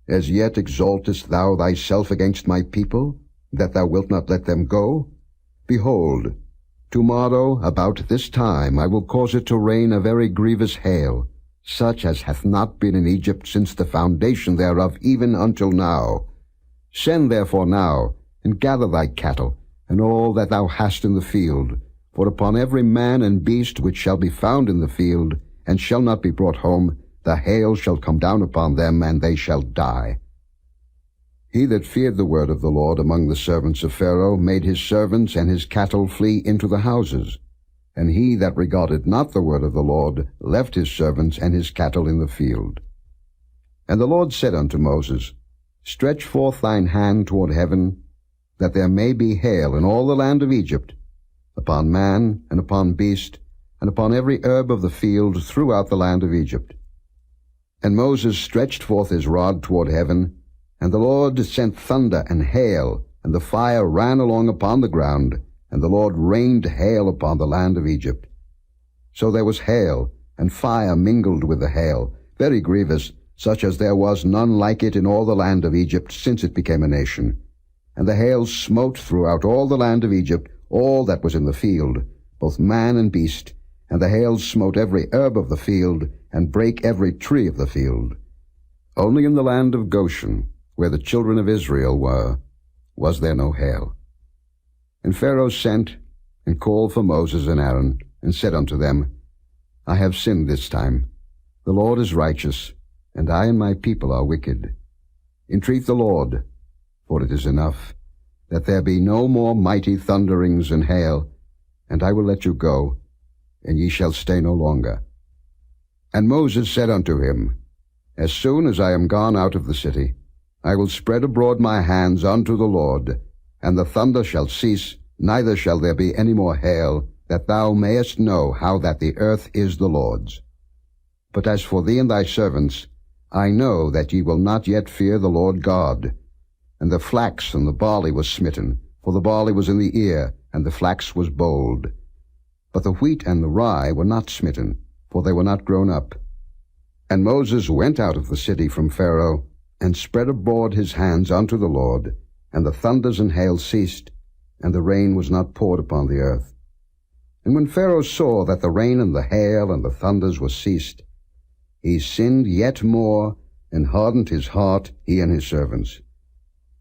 As yet exaltest thou thyself against my people, that thou wilt not let them go? Behold, tomorrow about this time I will cause it to rain a very grievous hail, such as hath not been in Egypt since the foundation thereof even until now. Send therefore now, and gather thy cattle, and all that thou hast in the field, for upon every man and beast which shall be found in the field, and shall not be brought home, the hail shall come down upon them, and they shall die. He that feared the word of the Lord among the servants of Pharaoh made his servants and his cattle flee into the houses. And he that regarded not the word of the Lord left his servants and his cattle in the field. And the Lord said unto Moses, Stretch forth thine hand toward heaven, that there may be hail in all the land of Egypt, upon man, and upon beast, and upon every herb of the field throughout the land of Egypt. And Moses stretched forth his rod toward heaven, and the Lord sent thunder and hail, and the fire ran along upon the ground, and the Lord rained hail upon the land of Egypt. So there was hail, and fire mingled with the hail, very grievous, such as there was none like it in all the land of Egypt since it became a nation. And the hail smote throughout all the land of Egypt all that was in the field, both man and beast, and the hail smote every herb of the field, and brake every tree of the field. Only in the land of Goshen, where the children of Israel were, was there no hail. And Pharaoh sent, and called for Moses and Aaron, and said unto them, I have sinned this time. The Lord is righteous, and I and my people are wicked. Entreat the Lord, for it is enough, that there be no more mighty thunderings and hail, and I will let you go, and ye shall stay no longer. And Moses said unto him, As soon as I am gone out of the city, I will spread abroad my hands unto the Lord, and the thunder shall cease, neither shall there be any more hail, that thou mayest know how that the earth is the Lord's. But as for thee and thy servants, I know that ye will not yet fear the Lord God. And the flax and the barley was smitten, for the barley was in the ear, and the flax was bold. But the wheat and the rye were not smitten, for they were not grown up. And Moses went out of the city from Pharaoh, and spread abroad his hands unto the Lord, and the thunders and hail ceased, and the rain was not poured upon the earth. And when Pharaoh saw that the rain and the hail and the thunders were ceased, he sinned yet more, and hardened his heart, he and his servants.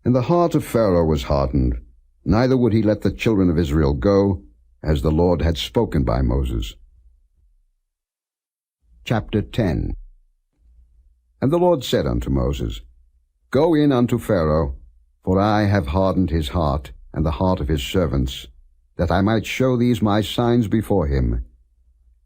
And the heart of Pharaoh was hardened, neither would he let the children of Israel go, as the Lord had spoken by Moses. Chapter 10. And the Lord said unto Moses, Go in unto Pharaoh, for I have hardened his heart, and the heart of his servants, that I might show these my signs before him,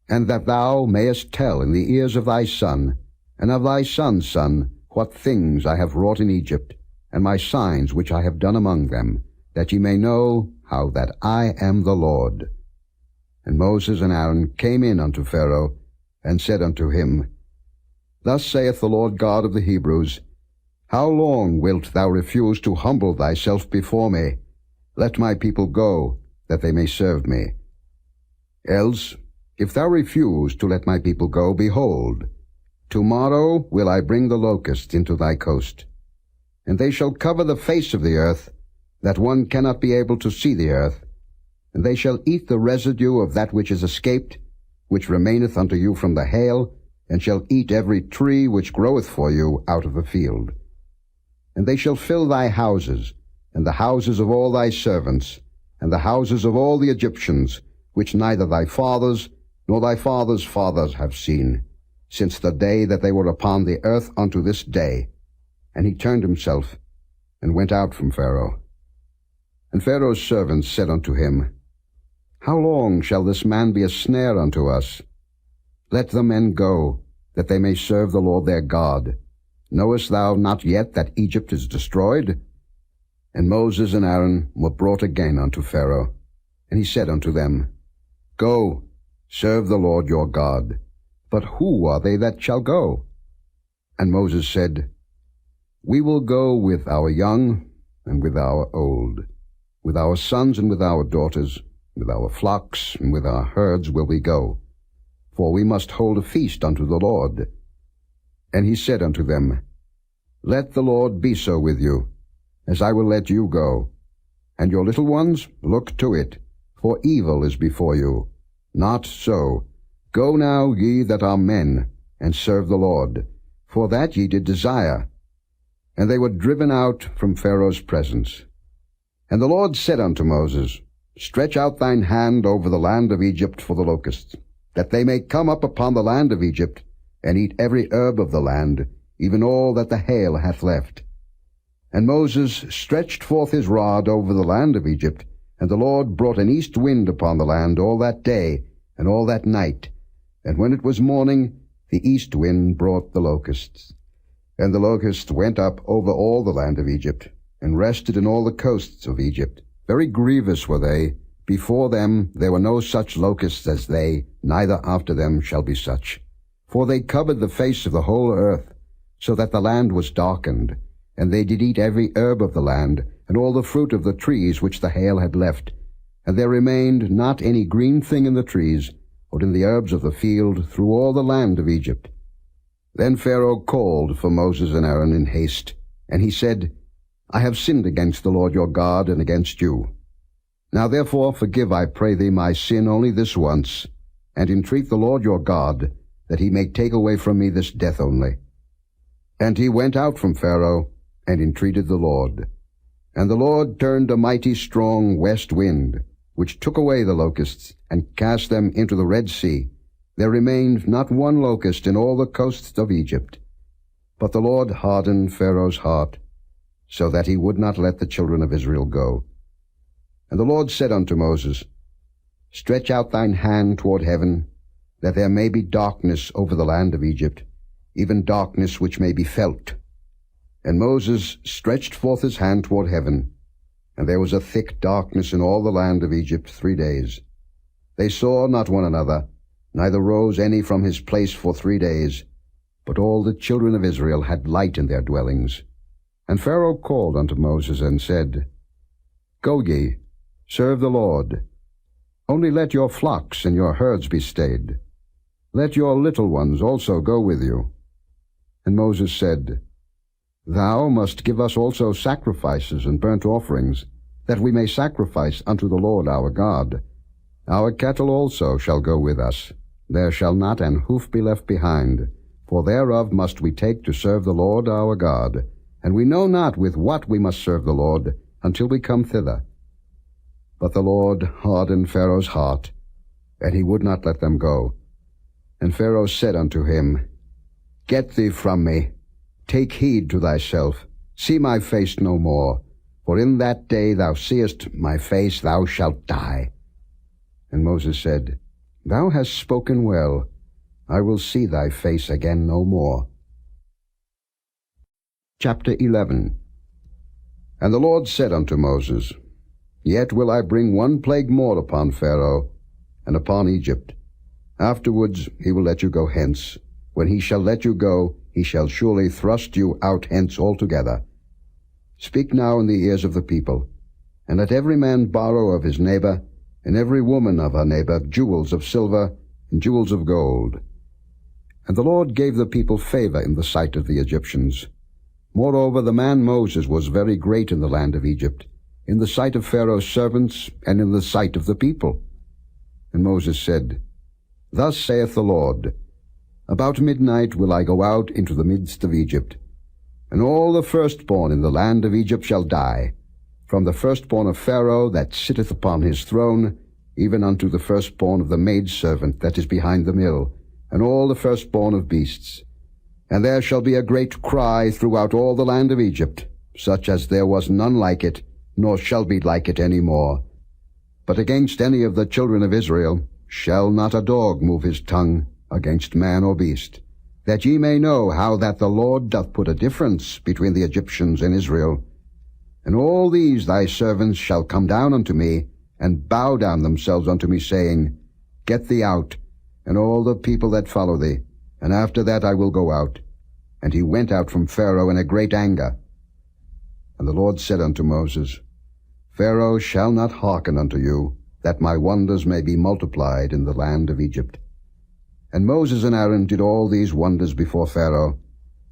and that thou mayest tell in the ears of thy son, and of thy son's son, what things I have wrought in Egypt, and my signs which I have done among them, that ye may know how that I am the Lord. And Moses and Aaron came in unto Pharaoh, and said unto him, Thus saith the Lord God of the Hebrews, How long wilt thou refuse to humble thyself before me? Let my people go, that they may serve me. Else, if thou refuse to let my people go, behold, tomorrow will I bring the locusts into thy coast, and they shall cover the face of the earth, that one cannot be able to see the earth, and they shall eat the residue of that which is escaped, which remaineth unto you from the hail, and shall eat every tree which groweth for you out of the field. And they shall fill thy houses, and the houses of all thy servants, and the houses of all the Egyptians, which neither thy fathers nor thy fathers' fathers have seen, since the day that they were upon the earth unto this day. And he turned himself, and went out from Pharaoh. And Pharaoh's servants said unto him, How long shall this man be a snare unto us? Let the men go, that they may serve the Lord their God. Knowest thou not yet that Egypt is destroyed? And Moses and Aaron were brought again unto Pharaoh. And he said unto them, Go, serve the Lord your God. But who are they that shall go? And Moses said, We will go with our young and with our old, with our sons and with our daughters, with our flocks and with our herds will we go, for we must hold a feast unto the Lord. And he said unto them, Let the Lord be so with you, as I will let you go. And your little ones, look to it, for evil is before you. Not so. Go now, ye that are men, and serve the Lord, for that ye did desire. And they were driven out from Pharaoh's presence. And the Lord said unto Moses, Stretch out thine hand over the land of Egypt for the locusts, that they may come up upon the land of Egypt, and eat every herb of the land, even all that the hail hath left. And Moses stretched forth his rod over the land of Egypt, and the Lord brought an east wind upon the land all that day and all that night. And when it was morning, the east wind brought the locusts. And the locusts went up over all the land of Egypt, and rested in all the coasts of Egypt. Very grievous were they. Before them there were no such locusts as they, neither after them shall be such. For they covered the face of the whole earth, so that the land was darkened. And they did eat every herb of the land, and all the fruit of the trees which the hail had left. And there remained not any green thing in the trees, or in the herbs of the field, through all the land of Egypt. Then Pharaoh called for Moses and Aaron in haste, and he said, I have sinned against the Lord your God, and against you. Now therefore forgive, I pray thee, my sin only this once, and entreat the Lord your God, that he may take away from me this death only. And he went out from Pharaoh, and entreated the Lord. And the Lord turned a mighty strong west wind, which took away the locusts, and cast them into the Red Sea. There remained not one locust in all the coasts of Egypt. But the Lord hardened Pharaoh's heart, so that he would not let the children of Israel go. And the Lord said unto Moses, Stretch out thine hand toward heaven, that there may be darkness over the land of Egypt, even darkness which may be felt. And Moses stretched forth his hand toward heaven, and there was a thick darkness in all the land of Egypt 3 days. They saw not one another, neither rose any from his place for 3 days, but all the children of Israel had light in their dwellings. And Pharaoh called unto Moses, and said, Go ye, serve the Lord. Only let your flocks and your herds be stayed. Let your little ones also go with you. And Moses said, Thou must give us also sacrifices and burnt offerings, that we may sacrifice unto the Lord our God. Our cattle also shall go with us. There shall not an hoof be left behind, for thereof must we take to serve the Lord our God. And we know not with what we must serve the Lord, until we come thither. But the Lord hardened Pharaoh's heart, and he would not let them go. And Pharaoh said unto him, Get thee from me, take heed to thyself, see my face no more, for in that day thou seest my face thou shalt die. And Moses said, Thou hast spoken well, I will see thy face again no more. Chapter 11. And the Lord said unto Moses, Yet will I bring one plague more upon Pharaoh, and upon Egypt. Afterwards he will let you go hence. When he shall let you go, he shall surely thrust you out hence altogether. Speak now in the ears of the people, and let every man borrow of his neighbor, and every woman of her neighbor, jewels of silver and jewels of gold. And the Lord gave the people favor in the sight of the Egyptians. Moreover, the man Moses was very great in the land of Egypt, in the sight of Pharaoh's servants, and in the sight of the people. And Moses said, Thus saith the Lord, About midnight will I go out into the midst of Egypt, and all the firstborn in the land of Egypt shall die, from the firstborn of Pharaoh that sitteth upon his throne, even unto the firstborn of the maidservant that is behind the mill, and all the firstborn of beasts. And there shall be a great cry throughout all the land of Egypt, such as there was none like it, nor shall be like it any more. But against any of the children of Israel shall not a dog move his tongue against man or beast, that ye may know how that the Lord doth put a difference between the Egyptians and Israel. And all these thy servants shall come down unto me, and bow down themselves unto me, saying, Get thee out, and all the people that follow thee, and after that I will go out. And he went out from Pharaoh in a great anger. And the Lord said unto Moses, Pharaoh shall not hearken unto you, that my wonders may be multiplied in the land of Egypt. And Moses and Aaron did all these wonders before Pharaoh,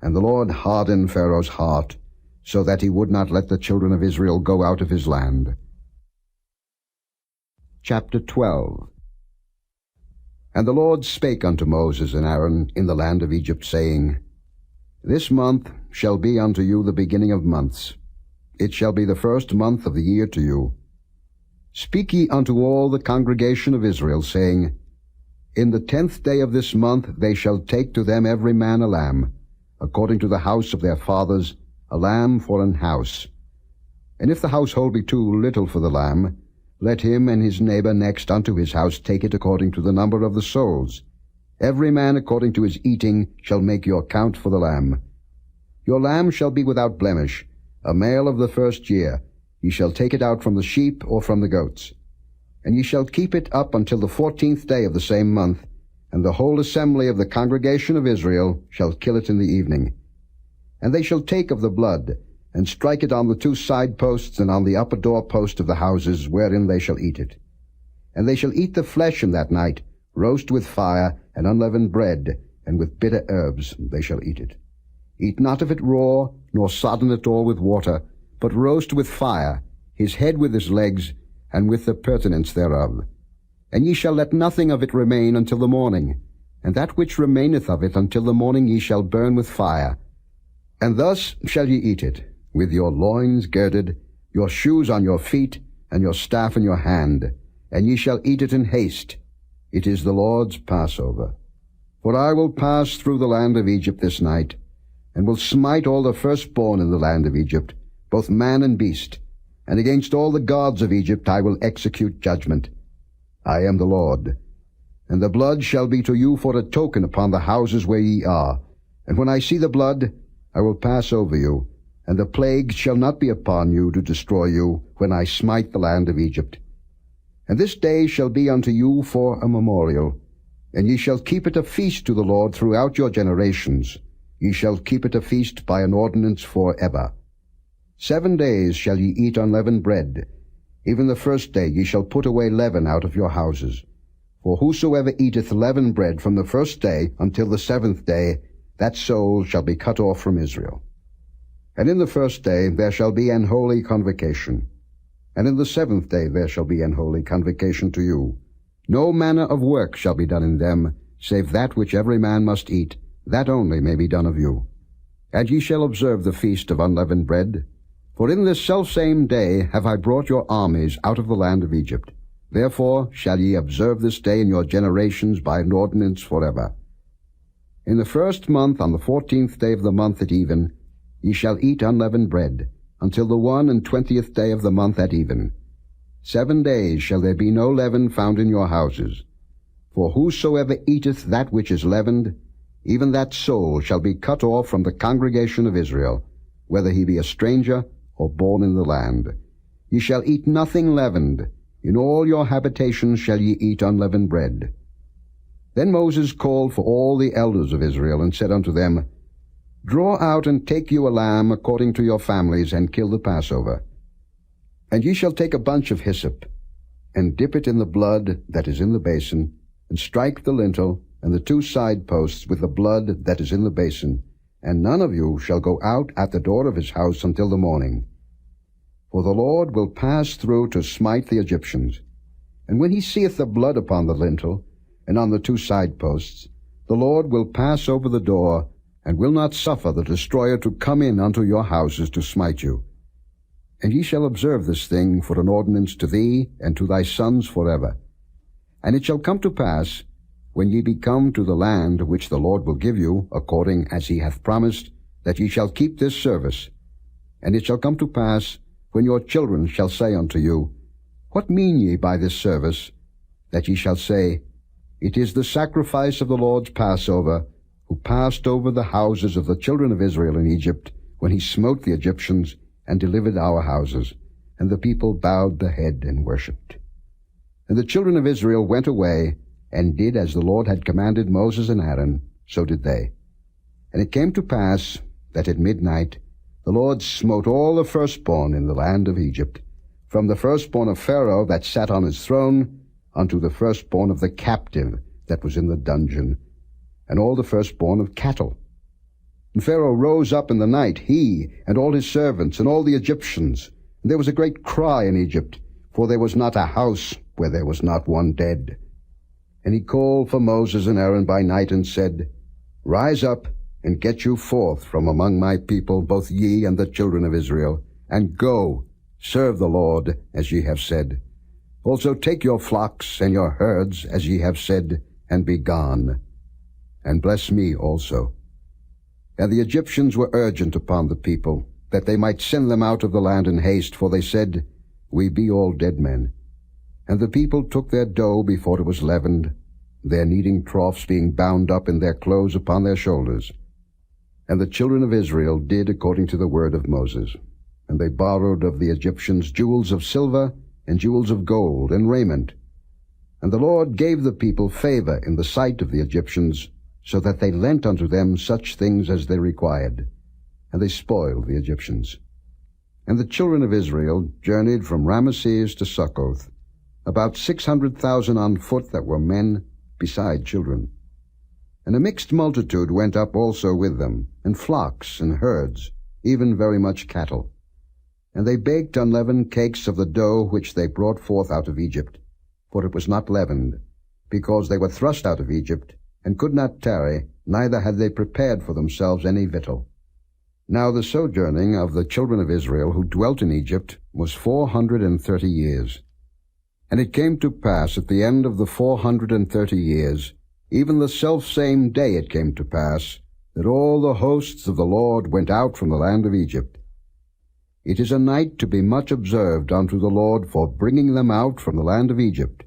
and the Lord hardened Pharaoh's heart, so that he would not let the children of Israel go out of his land. Chapter 12. And the Lord spake unto Moses and Aaron in the land of Egypt, saying, This month shall be unto you the beginning of months. It shall be the first month of the year to you. Speak ye unto all the congregation of Israel, saying, In the 10th day of this month they shall take to them every man a lamb, according to the house of their fathers, a lamb for an house. And if the household be too little for the lamb, let him and his neighbor next unto his house take it according to the number of the souls. Every man according to his eating shall make your count for the lamb. Your lamb shall be without blemish, a male of the first year. Ye shall take it out from the sheep or from the goats. And ye shall keep it up until the 14th day of the same month, and the whole assembly of the congregation of Israel shall kill it in the evening. And they shall take of the blood, and strike it on the 2 side posts and on the upper door post of the houses wherein they shall eat it. And they shall eat the flesh in that night, roast with fire, and unleavened bread, and with bitter herbs they shall eat it. Eat not of it raw, nor sodden it all with water, but roast with fire, his head with his legs, and with the purtenance thereof. And ye shall let nothing of it remain until the morning, and that which remaineth of it until the morning ye shall burn with fire. And thus shall ye eat it, with your loins girded, your shoes on your feet, and your staff in your hand, and ye shall eat it in haste. It is the Lord's Passover. For I will pass through the land of Egypt this night, and will smite all the firstborn in the land of Egypt, both man and beast, and against all the gods of Egypt I will execute judgment. I am the Lord. And the blood shall be to you for a token upon the houses where ye are. And when I see the blood, I will pass over you, and the plague shall not be upon you to destroy you, when I smite the land of Egypt. And this day shall be unto you for a memorial, and ye shall keep it a feast to the Lord throughout your generations. Ye shall keep it a feast by an ordinance for ever. 7 days shall ye eat unleavened bread. Even the first day ye shall put away leaven out of your houses. For whosoever eateth leavened bread from the first day until the 7th day, that soul shall be cut off from Israel. And in the first day there shall be an holy convocation, and in the 7th day there shall be an holy convocation to you. No manner of work shall be done in them, save that which every man must eat, that only may be done of you. And ye shall observe the feast of unleavened bread. For in this selfsame day have I brought your armies out of the land of Egypt. Therefore shall ye observe this day in your generations by an ordinance forever. In the 1st month, on the 14th day of the month at even, ye shall eat unleavened bread, until the 21st day of the month at even. 7 days shall there be no leaven found in your houses. For whosoever eateth that which is leavened, even that soul shall be cut off from the congregation of Israel, whether he be a stranger or born in the land. Ye shall eat nothing leavened. In all your habitations shall ye eat unleavened bread. Then Moses called for all the elders of Israel, and said unto them, Draw out and take you a lamb according to your families, and kill the Passover. And ye shall take a bunch of hyssop, and dip it in the blood that is in the basin, and strike the lintel and the 2 side posts with the blood that is in the basin, and none of you shall go out at the door of his house until the morning. For the Lord will pass through to smite the Egyptians. And when he seeth the blood upon the lintel, and on the 2 side posts, the Lord will pass over the door, and will not suffer the destroyer to come in unto your houses to smite you. And ye shall observe this thing for an ordinance to thee and to thy sons forever. And it shall come to pass, when ye be come to the land which the Lord will give you, according as he hath promised, that ye shall keep this service. And it shall come to pass, when your children shall say unto you, What mean ye by this service? That ye shall say, It is the sacrifice of the Lord's Passover, who passed over the houses of the children of Israel in Egypt, when he smote the Egyptians, and delivered our houses. And the people bowed the head and worshipped. And the children of Israel went away, and did as the Lord had commanded Moses and Aaron, so did they. And it came to pass, that at midnight the Lord smote all the firstborn in the land of Egypt, from the firstborn of Pharaoh that sat on his throne, unto the firstborn of the captive that was in the dungeon, and all the firstborn of cattle. And Pharaoh rose up in the night, he, and all his servants, and all the Egyptians. And there was a great cry in Egypt, for there was not a house where there was not one dead. And he called for Moses and Aaron by night, and said, Rise up, and get you forth from among my people, both ye and the children of Israel, and go, serve the Lord, as ye have said. Also take your flocks and your herds, as ye have said, and be gone. And bless me also. And the Egyptians were urgent upon the people, that they might send them out of the land in haste, for they said, We be all dead men. And the people took their dough before it was leavened, their kneading troughs being bound up in their clothes upon their shoulders. And the children of Israel did according to the word of Moses. And they borrowed of the Egyptians jewels of silver, and jewels of gold, and raiment. And the Lord gave the people favor in the sight of the Egyptians, so that they lent unto them such things as they required. And they spoiled the Egyptians. And the children of Israel journeyed from Ramesses to Succoth, about 600,000 on foot that were men, beside children. And a mixed multitude went up also with them, and flocks and herds, even very much cattle. And they baked unleavened cakes of the dough which they brought forth out of Egypt, for it was not leavened, because they were thrust out of Egypt, and could not tarry, neither had they prepared for themselves any victual. Now the sojourning of the children of Israel who dwelt in Egypt was 430 years. And it came to pass at the end of the 430 years, even the selfsame day it came to pass, that all the hosts of the Lord went out from the land of Egypt. It is a night to be much observed unto the Lord for bringing them out from the land of Egypt.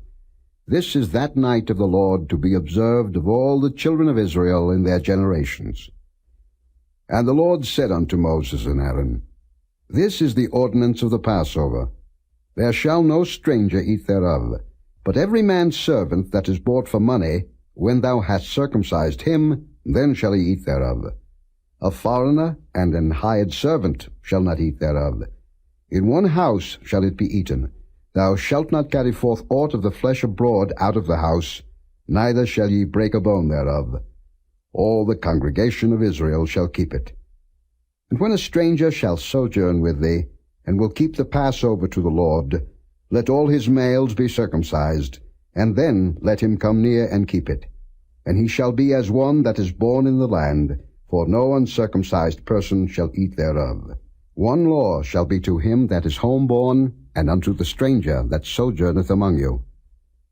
This is that night of the Lord to be observed of all the children of Israel in their generations. And the Lord said unto Moses and Aaron, This is the ordinance of the Passover. There shall no stranger eat thereof, but every man's servant that is bought for money, when thou hast circumcised him, then shall he eat thereof. A foreigner and an hired servant shall not eat thereof. In one house shall it be eaten. Thou shalt not carry forth aught of the flesh abroad out of the house, neither shall ye break a bone thereof. All the congregation of Israel shall keep it. And when a stranger shall sojourn with thee, and will keep the Passover to the Lord, let all his males be circumcised, and then let him come near and keep it. And he shall be as one that is born in the land, for no uncircumcised person shall eat thereof. One law shall be to him that is homeborn, and unto the stranger that sojourneth among you.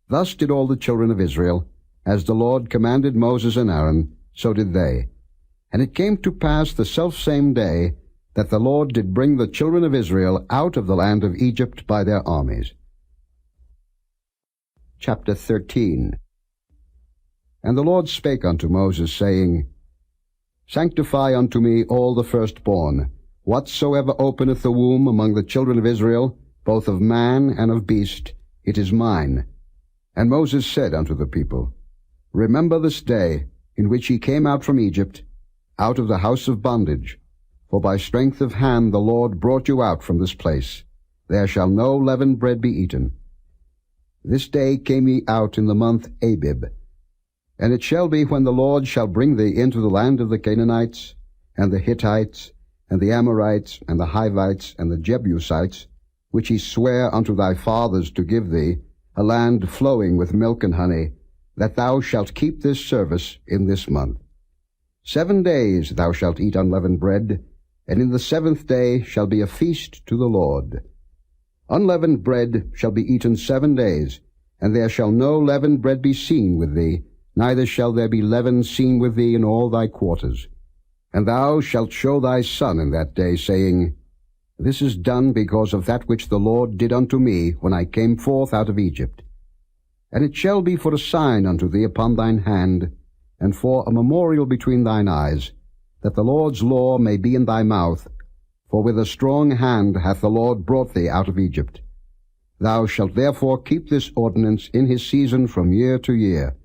Thus did all the children of Israel, as the Lord commanded Moses and Aaron, so did they. And it came to pass the selfsame day, that the Lord did bring the children of Israel out of the land of Egypt by their armies. Chapter 13. And the Lord spake unto Moses, saying, Sanctify unto me all the firstborn, whatsoever openeth the womb among the children of Israel, both of man and of beast, it is mine. And Moses said unto the people, Remember this day, in which ye came out from Egypt, out of the house of bondage. For by strength of hand the Lord brought you out from this place. There shall no leavened bread be eaten. This day came ye out in the month Abib. And it shall be, when the Lord shall bring thee into the land of the Canaanites, and the Hittites, and the Amorites, and the Hivites, and the Jebusites, which he sware unto thy fathers to give thee, a land flowing with milk and honey, that thou shalt keep this service in this month. 7 days thou shalt eat unleavened bread, and in the 7th day shall be a feast to the Lord. Unleavened bread shall be eaten 7 days, and there shall no leavened bread be seen with thee, neither shall there be leaven seen with thee in all thy quarters. And thou shalt show thy son in that day, saying, This is done because of that which the Lord did unto me when I came forth out of Egypt. And it shall be for a sign unto thee upon thine hand, and for a memorial between thine eyes, that the Lord's law may be in thy mouth, for with a strong hand hath the Lord brought thee out of Egypt. Thou shalt therefore keep this ordinance in his season from year to year.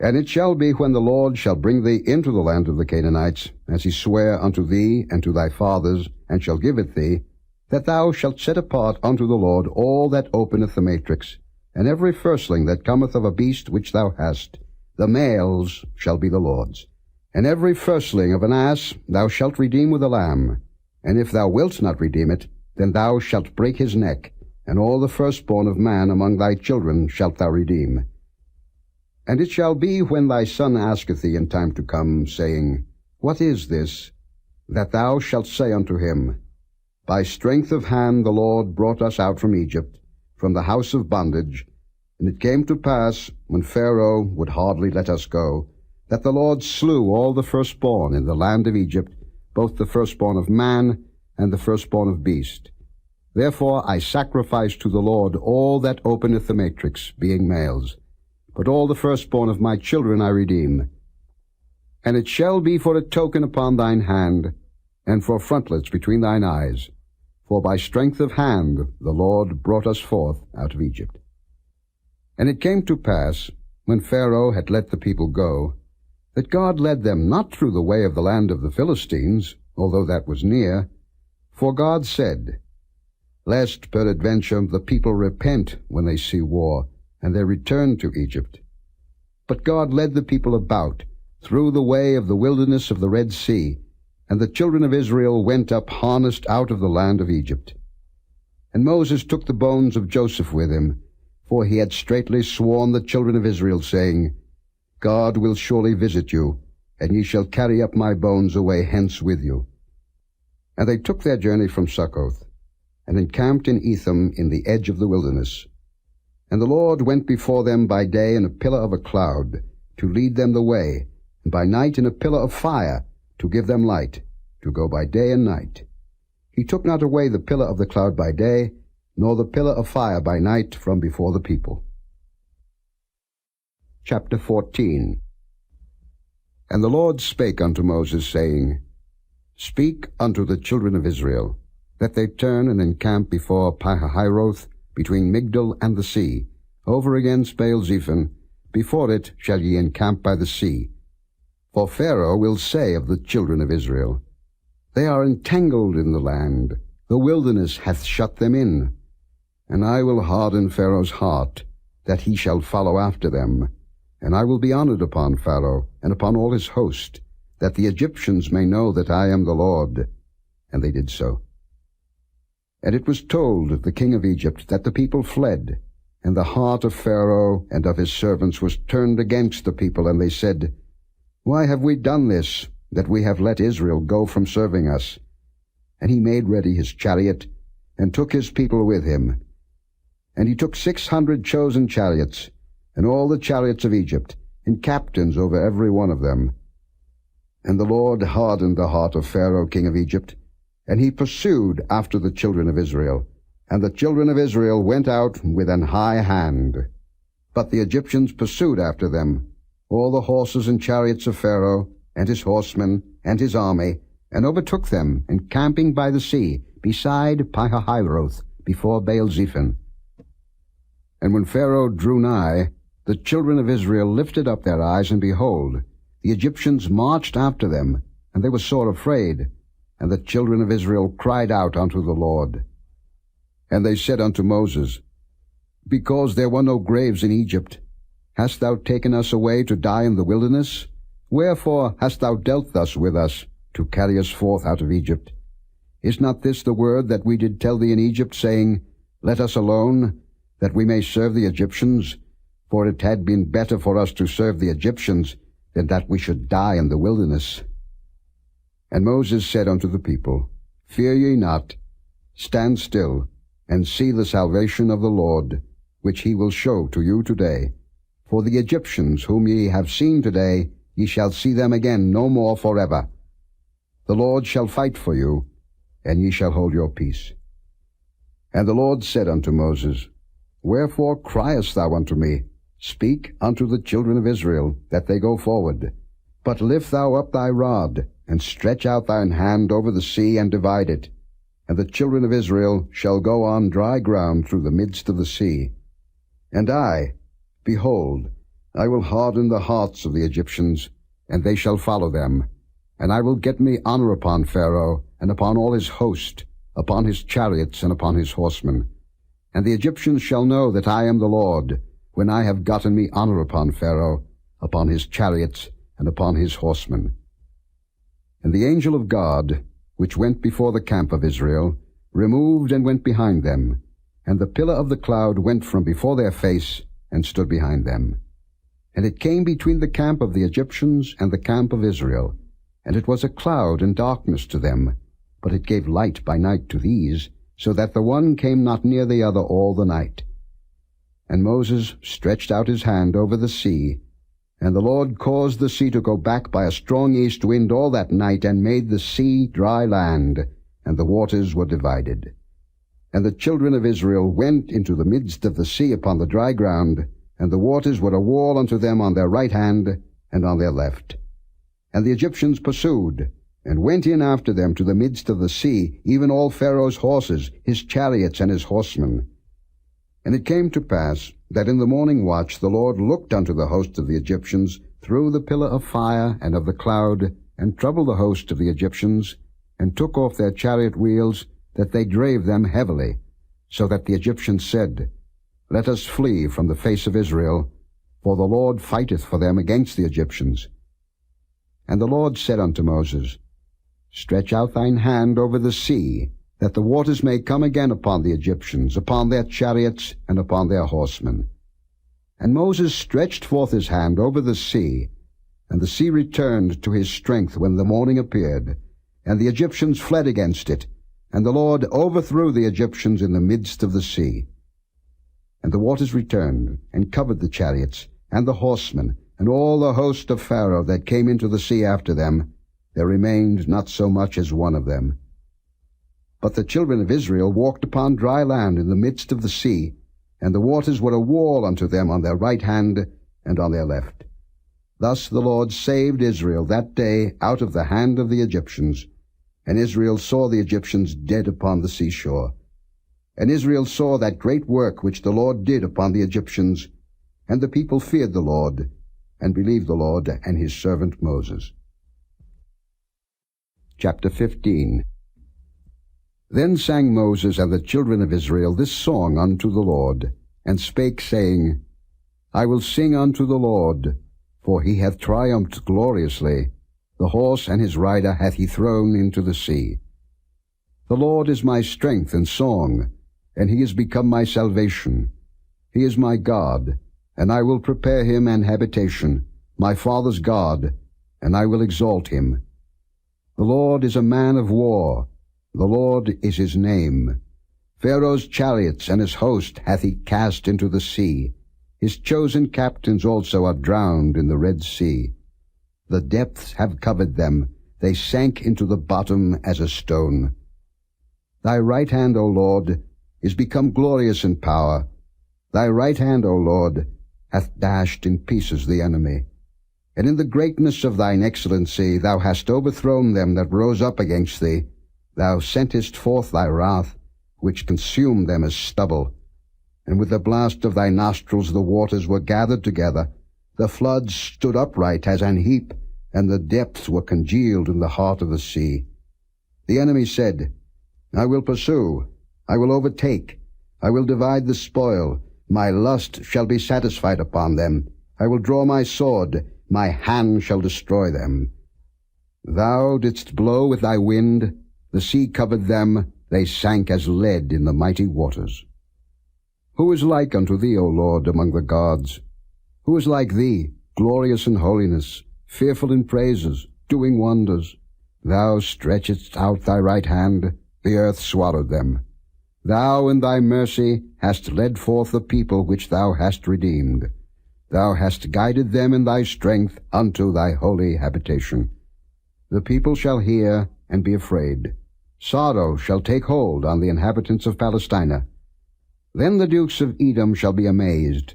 And it shall be, when the Lord shall bring thee into the land of the Canaanites, as he sware unto thee and to thy fathers, and shall give it thee, that thou shalt set apart unto the Lord all that openeth the matrix, and every firstling that cometh of a beast which thou hast, the males shall be the Lord's. And every firstling of an ass thou shalt redeem with a lamb. And if thou wilt not redeem it, then thou shalt break his neck, and all the firstborn of man among thy children shalt thou redeem. And it shall be, when thy son asketh thee in time to come, saying, What is this? That thou shalt say unto him, By strength of hand the Lord brought us out from Egypt, from the house of bondage. And it came to pass, when Pharaoh would hardly let us go, that the Lord slew all the firstborn in the land of Egypt, both the firstborn of man and the firstborn of beast. Therefore I sacrifice to the Lord all that openeth the matrix, being males. But all the firstborn of my children I redeem. And it shall be for a token upon thine hand, and for frontlets between thine eyes. For by strength of hand the Lord brought us forth out of Egypt. And it came to pass, when Pharaoh had let the people go, that God led them not through the way of the land of the Philistines, although that was near. For God said, Lest peradventure the people repent when they see war, and they return to Egypt. But God led the people about through the way of the wilderness of the Red Sea, and the children of Israel went up harnessed out of the land of Egypt. And Moses took the bones of Joseph with him, for he had straitly sworn the children of Israel, saying, God will surely visit you, and ye shall carry up my bones away hence with you. And they took their journey from Succoth, and encamped in Etham in the edge of the wilderness. And the Lord went before them by day in a pillar of a cloud, to lead them the way, and by night in a pillar of fire, to give them light, to go by day and night. He took not away the pillar of the cloud by day, nor the pillar of fire by night from before the people. Chapter 14. And the Lord spake unto Moses, saying, Speak unto the children of Israel, that they turn and encamp before Pihahiroth, between Migdol and the sea, over against Baal-zephon. Before it shall ye encamp by the sea. For Pharaoh will say of the children of Israel, They are entangled in the land, the wilderness hath shut them in. And I will harden Pharaoh's heart, that he shall follow after them, and I will be honored upon Pharaoh and upon all his host, that the Egyptians may know that I am the Lord. And they did so. And it was told the king of Egypt that the people fled, and the heart of Pharaoh and of his servants was turned against the people, and they said, Why have we done this, that we have let Israel go from serving us? And he made ready his chariot, and took his people with him. And he took 600 chosen chariots, and all the chariots of Egypt, and captains over every one of them. And the Lord hardened the heart of Pharaoh king of Egypt, and he pursued after the children of Israel. And the children of Israel went out with an high hand. But the Egyptians pursued after them, all the horses and chariots of Pharaoh, and his horsemen, and his army, and overtook them, encamping by the sea, beside Pihahiroth, before Baal-zephon. And when Pharaoh drew nigh, the children of Israel lifted up their eyes, and behold, the Egyptians marched after them, and they were sore afraid. And the children of Israel cried out unto the Lord. And they said unto Moses, Because there were no graves in Egypt, hast thou taken us away to die in the wilderness? Wherefore hast thou dealt thus with us, to carry us forth out of Egypt? Is not this the word that we did tell thee in Egypt, saying, Let us alone, that we may serve the Egyptians? For it had been better for us to serve the Egyptians, than that we should die in the wilderness. And Moses said unto the people, Fear ye not, stand still, and see the salvation of the Lord, which he will show to you today. For the Egyptians whom ye have seen today, ye shall see them again no more forever. The Lord shall fight for you, and ye shall hold your peace. And the Lord said unto Moses, Wherefore criest thou unto me? Speak unto the children of Israel, that they go forward. But lift thou up thy rod, and stretch out thine hand over the sea, and divide it. And the children of Israel shall go on dry ground through the midst of the sea. And I, behold, I will harden the hearts of the Egyptians, and they shall follow them. And I will get me honor upon Pharaoh, and upon all his host, upon his chariots, and upon his horsemen. And the Egyptians shall know that I am the Lord, when I have gotten me honor upon Pharaoh, upon his chariots, and upon his horsemen. And the angel of God, which went before the camp of Israel, removed and went behind them, and the pillar of the cloud went from before their face, and stood behind them. And it came between the camp of the Egyptians and the camp of Israel, and it was a cloud and darkness to them, but it gave light by night to these, so that the one came not near the other all the night. And Moses stretched out his hand over the sea, and the Lord caused the sea to go back by a strong east wind all that night, and made the sea dry land, and the waters were divided. And the children of Israel went into the midst of the sea upon the dry ground, and the waters were a wall unto them on their right hand and on their left. And the Egyptians pursued, and went in after them to the midst of the sea, even all Pharaoh's horses, his chariots, and his horsemen. And it came to pass that in the morning watch the Lord looked unto the host of the Egyptians through the pillar of fire and of the cloud, and troubled the host of the Egyptians, and took off their chariot wheels, that they drave them heavily, so that the Egyptians said, Let us flee from the face of Israel, for the Lord fighteth for them against the Egyptians. And the Lord said unto Moses, Stretch out thine hand over the sea, that the waters may come again upon the Egyptians, upon their chariots, and upon their horsemen. And Moses stretched forth his hand over the sea, and the sea returned to his strength when the morning appeared, and the Egyptians fled against it, and the Lord overthrew the Egyptians in the midst of the sea. And the waters returned, and covered the chariots, and the horsemen, and all the host of Pharaoh that came into the sea after them. There remained not so much as one of them. But the children of Israel walked upon dry land in the midst of the sea, and the waters were a wall unto them on their right hand and on their left. Thus the Lord saved Israel that day out of the hand of the Egyptians. And Israel saw the Egyptians dead upon the seashore. And Israel saw that great work which the Lord did upon the Egyptians, and the people feared the Lord, and believed the Lord and his servant Moses. Chapter 15. Then sang Moses and the children of Israel this song unto the Lord, and spake, saying, I will sing unto the Lord, for he hath triumphed gloriously. The horse and his rider hath he thrown into the sea. The Lord is my strength and song, and he is become my salvation. He is my God, and I will prepare him an habitation, my father's God, and I will exalt him. The Lord is a man of war, the Lord is his name. Pharaoh's chariots and his host hath he cast into the sea. His chosen captains also are drowned in the Red Sea. The depths have covered them, they sank into the bottom as a stone. Thy right hand, O Lord, is become glorious in power. Thy right hand, O Lord, hath dashed in pieces the enemy. And in the greatness of thine excellency thou hast overthrown them that rose up against thee. Thou sentest forth thy wrath, which consumed them as stubble. And with the blast of thy nostrils the waters were gathered together. The floods stood upright as an heap, and the depths were congealed in the heart of the sea. The enemy said, I will pursue, I will overtake, I will divide the spoil, my lust shall be satisfied upon them. I will draw my sword, my hand shall destroy them. Thou didst blow with thy wind, the sea covered them, they sank as lead in the mighty waters. Who is like unto thee, O Lord, among the gods? Who is like thee, glorious in holiness, fearful in praises, doing wonders? Thou stretchedst out thy right hand, the earth swallowed them. Thou in thy mercy hast led forth the people which thou hast redeemed. Thou hast guided them in thy strength unto thy holy habitation. The people shall hear and be afraid. Sorrow shall take hold on the inhabitants of Palestina. Then the dukes of Edom shall be amazed.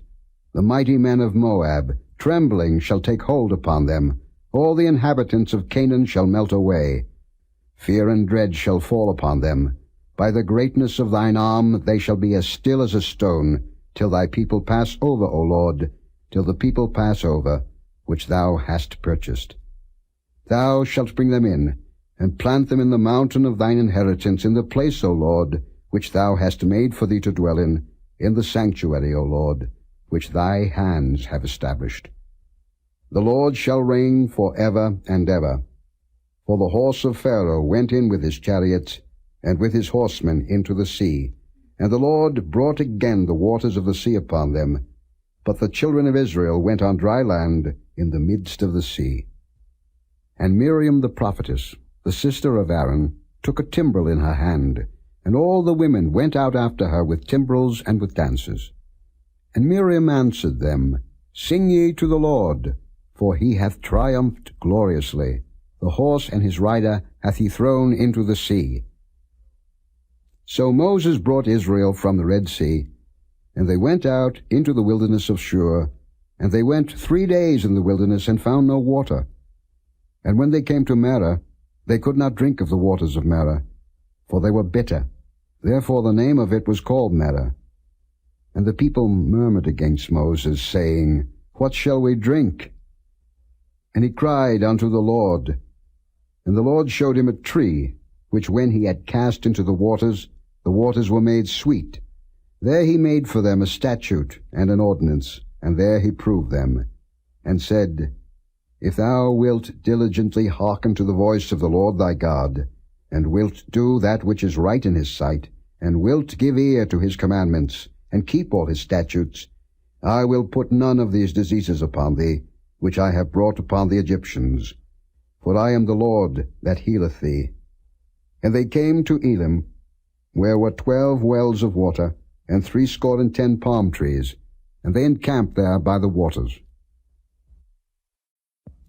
The mighty men of Moab, trembling, shall take hold upon them. All the inhabitants of Canaan shall melt away. Fear and dread shall fall upon them. By the greatness of thine arm they shall be as still as a stone, till thy people pass over, O Lord, till the people pass over, which thou hast purchased. Thou shalt bring them in, and plant them in the mountain of thine inheritance, in the place, O Lord, which thou hast made for thee to dwell in the sanctuary, O Lord, which thy hands have established. The Lord shall reign for ever and ever. For the horse of Pharaoh went in with his chariots, and with his horsemen into the sea, and the Lord brought again the waters of the sea upon them. But the children of Israel went on dry land in the midst of the sea. And Miriam the prophetess, the sister of Aaron, took a timbrel in her hand, and all the women went out after her with timbrels and with dances. And Miriam answered them, Sing ye to the Lord, for he hath triumphed gloriously. The horse and his rider hath he thrown into the sea. So Moses brought Israel from the Red Sea, and they went out into the wilderness of Shur, and they went 3 days in the wilderness and found no water. And when they came to Marah, they could not drink of the waters of Marah, for they were bitter. Therefore the name of it was called Marah. And the people murmured against Moses, saying, What shall we drink? And he cried unto the Lord. And the Lord showed him a tree, which when he had cast into the waters were made sweet. There he made for them a statute and an ordinance, and there he proved them, and said, If thou wilt diligently hearken to the voice of the Lord thy God, and wilt do that which is right in his sight, and wilt give ear to his commandments, and keep all his statutes, I will put none of these diseases upon thee, which I have brought upon the Egyptians. For I am the Lord that healeth thee. And they came to Elim, where were 12 wells of water, and 70 palm trees, and they encamped there by the waters.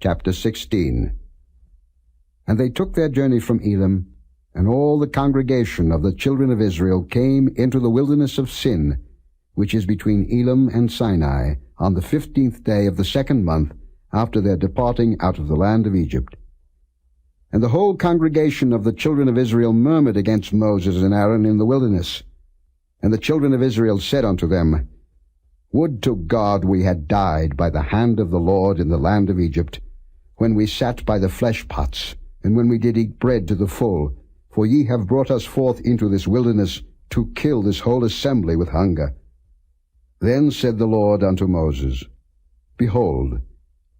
Chapter 16. And they took their journey from Elim, and all the congregation of the children of Israel came into the wilderness of Sin, which is between Elim and Sinai, on the 15th day of the 2nd month, after their departing out of the land of Egypt. And the whole congregation of the children of Israel murmured against Moses and Aaron in the wilderness. And the children of Israel said unto them, Would to God we had died by the hand of the Lord in the land of Egypt, when we sat by the flesh pots, and when we did eat bread to the full, for ye have brought us forth into this wilderness to kill this whole assembly with hunger. Then said the Lord unto Moses, Behold,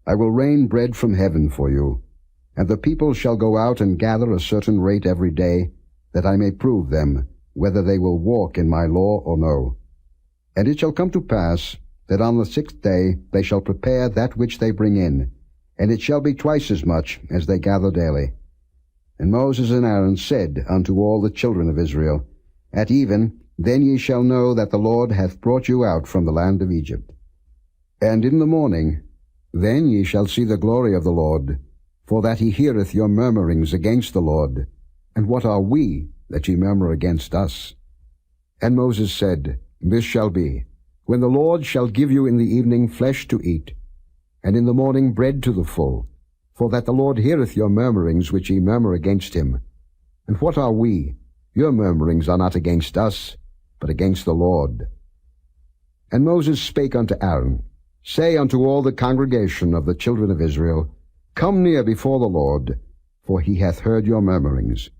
I will rain bread from heaven for you, and the people shall go out and gather a certain rate every day, that I may prove them, whether they will walk in my law or no. And it shall come to pass, that on the 6th day they shall prepare that which they bring in, and it shall be twice as much as they gather daily. And Moses and Aaron said unto all the children of Israel, At even, then ye shall know that the Lord hath brought you out from the land of Egypt. And in the morning, then ye shall see the glory of the Lord, for that he heareth your murmurings against the Lord. And what are we, that ye murmur against us? And Moses said, This shall be, when the Lord shall give you in the evening flesh to eat, and in the morning bread to the full, for that the Lord heareth your murmurings which ye murmur against him. And what are we? Your murmurings are not against us, but against the Lord. And Moses spake unto Aaron, Say unto all the congregation of the children of Israel, Come near before the Lord, for he hath heard your murmurings.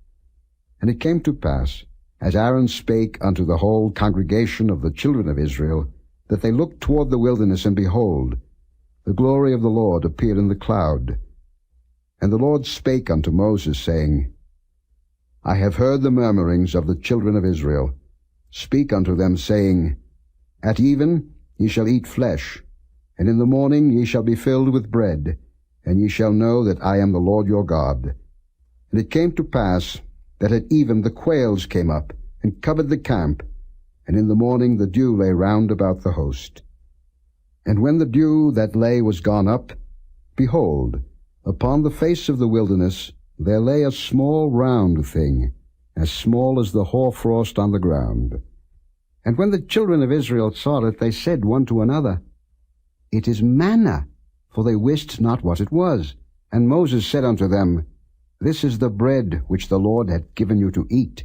And it came to pass, as Aaron spake unto the whole congregation of the children of Israel, that they looked toward the wilderness, and behold, the glory of the Lord appeared in the cloud. And the Lord spake unto Moses, saying, I have heard the murmurings of the children of Israel. Speak unto them, saying, At even ye shall eat flesh, and in the morning ye shall be filled with bread, and ye shall know that I am the Lord your God. And it came to pass, that at even the quails came up, and covered the camp, and in the morning the dew lay round about the host. And when the dew that lay was gone up, behold, upon the face of the wilderness there lay a small round thing, as small as the hoarfrost on the ground. And when the children of Israel saw it, they said one to another, It is manna, for they wist not what it was. And Moses said unto them, This is the bread which the Lord hath given you to eat.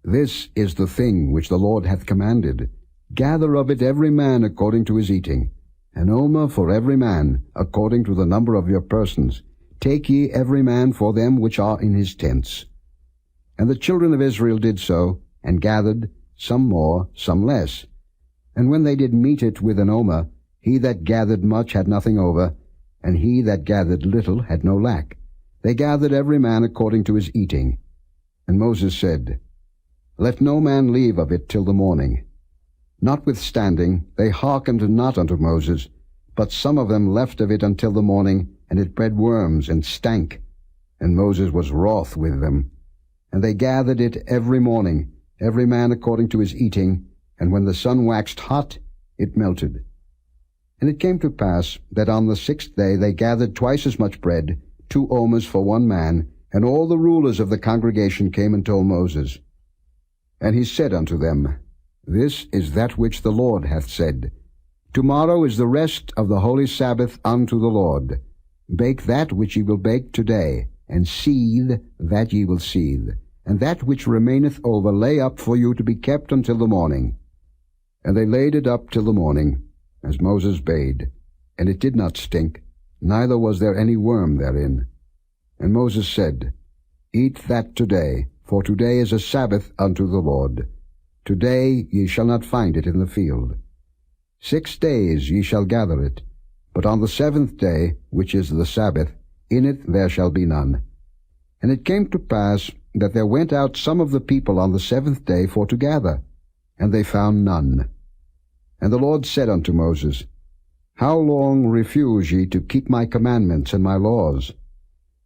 This is the thing which the Lord hath commanded. Gather of it every man according to his eating, an omer for every man, according to the number of your persons. Take ye every man for them which are in his tents. And the children of Israel did so, and gathered, some more, some less. And when they did meet it with an omer, he that gathered much had nothing over, and he that gathered little had no lack. They gathered every man according to his eating. And Moses said, Let no man leave of it till the morning. Notwithstanding, they hearkened not unto Moses, but some of them left of it until the morning, and it bred worms, and stank. And Moses was wroth with them. And they gathered it every morning, every man according to his eating, and when the sun waxed hot, it melted. And it came to pass that on the 6th day they gathered twice as much bread, 2 omers for one man, and all the rulers of the congregation came and told Moses. And he said unto them, This is that which the Lord hath said, Tomorrow is the rest of the holy Sabbath unto the Lord. Bake that which ye will bake today, and seethe that ye will seethe, and that which remaineth over lay up for you to be kept until the morning. And they laid it up till the morning, as Moses bade, and it did not stink, neither was there any worm therein. And Moses said, Eat that today, for today is a Sabbath unto the Lord. Today ye shall not find it in the field. 6 days ye shall gather it, but on the 7th day, which is the Sabbath, in it there shall be none. And it came to pass that there went out some of the people on the 7th day for to gather, and they found none. And the Lord said unto Moses, How long refuse ye to keep my commandments and my laws?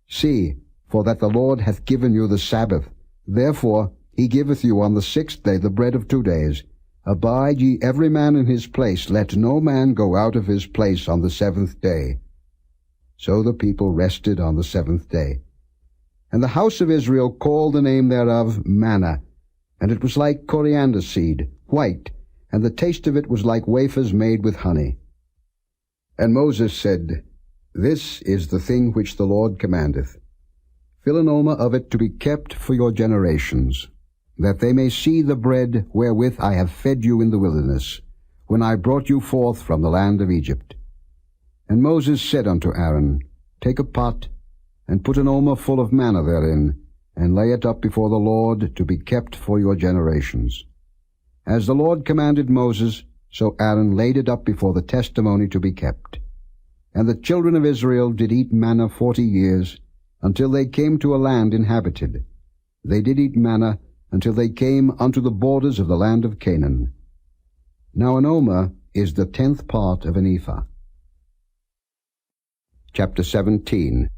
See, for that the Lord hath given you the Sabbath, therefore he giveth you on the 6th day the bread of 2 days. Abide ye every man in his place, let no man go out of his place on the 7th day. So the people rested on the 7th day. And the house of Israel called the name thereof manna, and it was like coriander seed, white, and the taste of it was like wafers made with honey. And Moses said, This is the thing which the Lord commandeth. Fill an omer of it to be kept for your generations, that they may see the bread wherewith I have fed you in the wilderness, when I brought you forth from the land of Egypt. And Moses said unto Aaron, Take a pot, and put an omer full of manna therein, and lay it up before the Lord to be kept for your generations. As the Lord commanded Moses, So Aaron laid it up before the testimony to be kept. And the children of Israel did eat manna 40 years, until they came to a land inhabited. They did eat manna until they came unto the borders of the land of Canaan. Now an omer is the 10th part of an ephah. Chapter 17.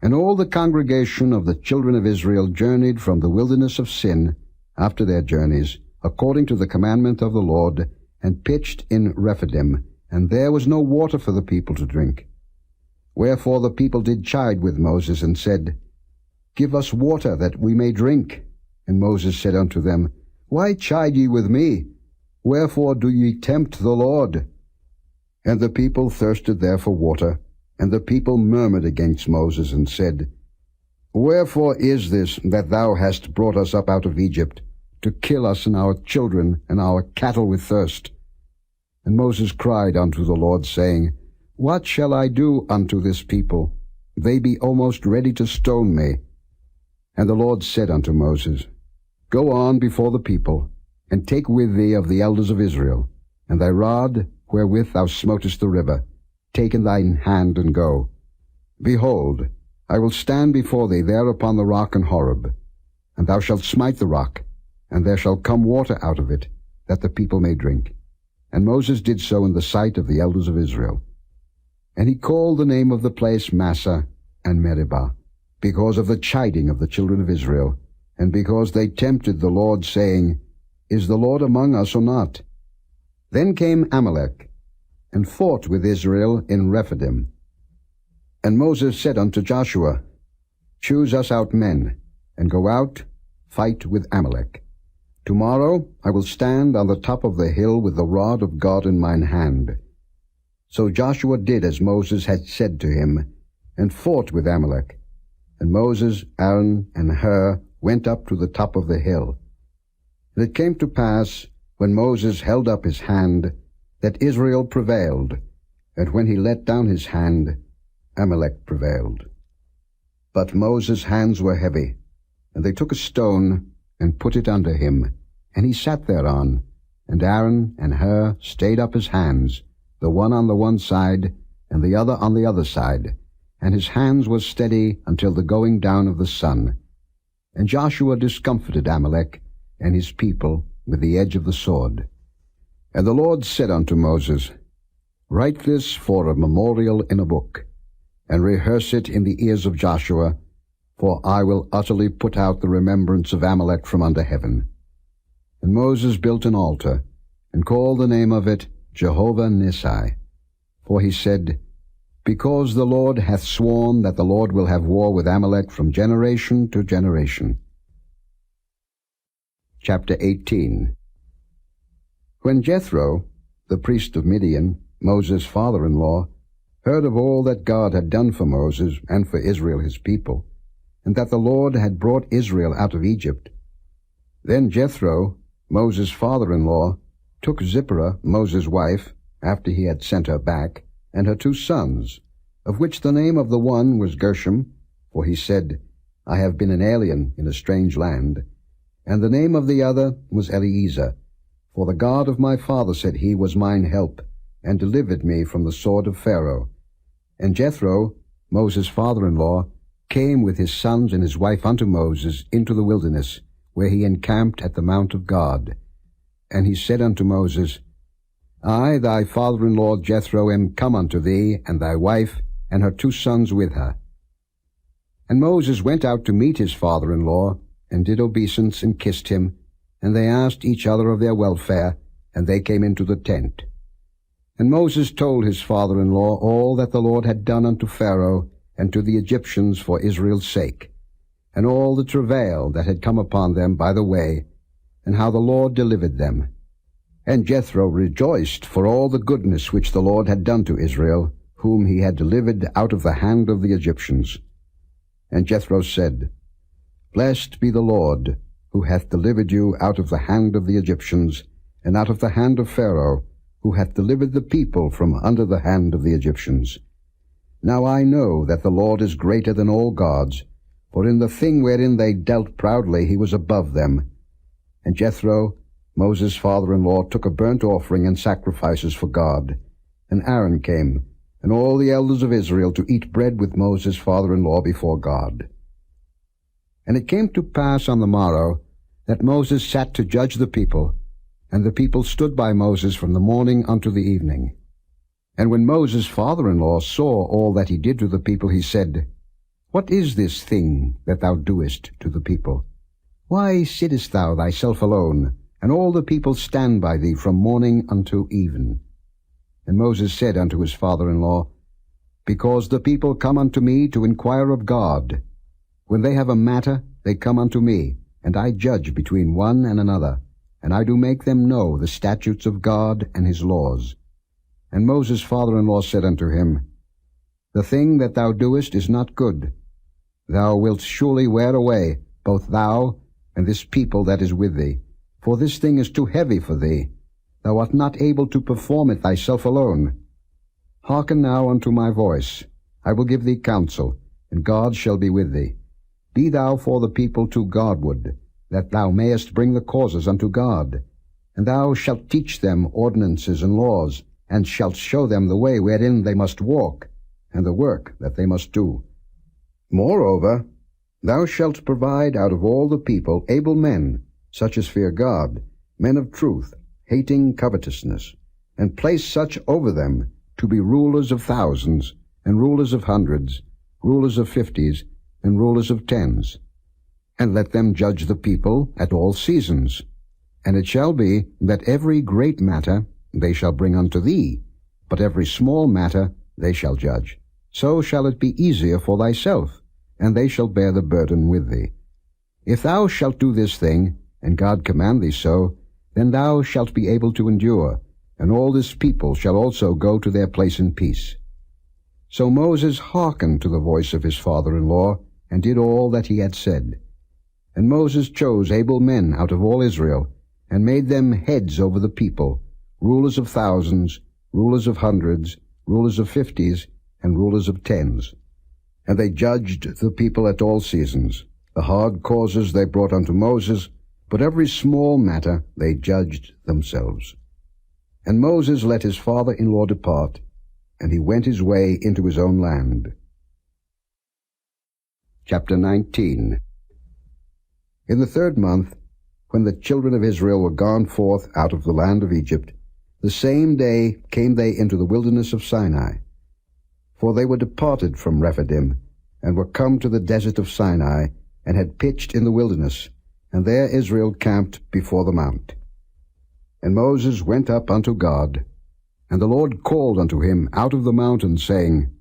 And all the congregation of the children of Israel journeyed from the wilderness of Sin after their journeys, according to the commandment of the Lord, and pitched in Rephidim, and there was no water for the people to drink. Wherefore the people did chide with Moses, and said, Give us water, that we may drink. And Moses said unto them, Why chide ye with me? Wherefore do ye tempt the Lord? And the people thirsted there for water, and the people murmured against Moses, and said, Wherefore is this that thou hast brought us up out of Egypt, to kill us and our children and our cattle with thirst? And Moses cried unto the Lord, saying, What shall I do unto this people? They be almost ready to stone me. And the Lord said unto Moses, Go on before the people, and take with thee of the elders of Israel, and thy rod wherewith thou smotest the river, take in thine hand, and go. Behold, I will stand before thee there upon the rock in Horeb, and thou shalt smite the rock, and there shall come water out of it, that the people may drink. And Moses did so in the sight of the elders of Israel. And he called the name of the place Massah and Meribah, because of the chiding of the children of Israel, and because they tempted the Lord, saying, Is the Lord among us or not? Then came Amalek, and fought with Israel in Rephidim. And Moses said unto Joshua, Choose us out men, and go out, fight with Amalek. Tomorrow I will stand on the top of the hill with the rod of God in mine hand. So Joshua did as Moses had said to him, and fought with Amalek. And Moses, Aaron, and Hur went up to the top of the hill. And it came to pass, when Moses held up his hand, that Israel prevailed, and when he let down his hand, Amalek prevailed. But Moses' hands were heavy, and they took a stone, and put it under him, and he sat thereon, and Aaron and Hur stayed up his hands, the one on the one side, and the other on the other side, and his hands were steady until the going down of the sun. And Joshua discomfited Amalek and his people with the edge of the sword. And the Lord said unto Moses, Write this for a memorial in a book, and rehearse it in the ears of Joshua, for I will utterly put out the remembrance of Amalek from under heaven. And Moses built an altar, and called the name of it Jehovah Nissi. For he said, Because the Lord hath sworn that the Lord will have war with Amalek from generation to generation. Chapter 18. When Jethro, the priest of Midian, Moses' father-in-law, heard of all that God had done for Moses and for Israel his people, and that the Lord had brought Israel out of Egypt, then Jethro, Moses' father-in-law, took Zipporah, Moses' wife, after he had sent her back, and her 2 sons, of which the name of the one was Gershom, for he said, I have been an alien in a strange land, and the name of the other was Eliezer, for the God of my father, said he, was mine help, and delivered me from the sword of Pharaoh. And Jethro, Moses' father-in-law, came with his sons and his wife unto Moses into the wilderness, where he encamped at the mount of God. And he said unto Moses, I, thy father-in-law Jethro, am come unto thee, and thy wife, and her 2 sons with her. And Moses went out to meet his father-in-law, and did obeisance, and kissed him, and they asked each other of their welfare, and they came into the tent. And Moses told his father-in-law all that the Lord had done unto Pharaoh and to the Egyptians for Israel's sake, and all the travail that had come upon them by the way, and how the Lord delivered them. And Jethro rejoiced for all the goodness which the Lord had done to Israel, whom he had delivered out of the hand of the Egyptians. And Jethro said, Blessed be the Lord, who hath delivered you out of the hand of the Egyptians, and out of the hand of Pharaoh, who hath delivered the people from under the hand of the Egyptians. Now I know that the Lord is greater than all gods, for in the thing wherein they dealt proudly he was above them. And Jethro, Moses' father-in-law took a burnt offering and sacrifices for God. And Aaron came, and all the elders of Israel, to eat bread with Moses' father-in-law before God. And it came to pass on the morrow that Moses sat to judge the people, and the people stood by Moses from the morning unto the evening. And when Moses' father-in-law saw all that he did to the people, he said, What is this thing that thou doest to the people? Why sittest thou thyself alone, and all the people stand by thee from morning unto even? And Moses said unto his father-in-law, Because the people come unto me to inquire of God. When they have a matter, they come unto me, and I judge between one and another, and I do make them know the statutes of God and his laws. And Moses' father-in-law said unto him, The thing that thou doest is not good. Thou wilt surely wear away, both thou and this people that is with thee, for this thing is too heavy for thee. Thou art not able to perform it thyself alone. Hearken now unto my voice. I will give thee counsel, and God shall be with thee. Be thou for the people too Godward, that thou mayest bring the causes unto God. And thou shalt teach them ordinances and laws, and shalt show them the way wherein they must walk, and the work that they must do. Moreover, thou shalt provide out of all the people able men, such as fear God, men of truth, hating covetousness, and place such over them to be rulers of thousands, and rulers of hundreds, rulers of 50s, and rulers of 10s. And let them judge the people at all seasons. And it shall be that every great matter they shall bring unto thee, but every small matter they shall judge. So shall it be easier for thyself, and they shall bear the burden with thee. If thou shalt do this thing, and God command thee so, then thou shalt be able to endure, and all this people shall also go to their place in peace. So Moses hearkened to the voice of his father-in-law, and did all that he had said. And Moses chose able men out of all Israel, and made them heads over the people, rulers of thousands, rulers of hundreds, rulers of 50s, and rulers of 10s. And they judged the people at all seasons. The hard causes they brought unto Moses, but every small matter they judged themselves. And Moses let his father-in-law depart, and he went his way into his own land. Chapter 19. In the 3rd month, when the children of Israel were gone forth out of the land of Egypt, the same day came they into the wilderness of Sinai. For they were departed from Rephidim, and were come to the desert of Sinai, and had pitched in the wilderness, and there Israel camped before the mount. And Moses went up unto God, and the Lord called unto him out of the mountain, saying,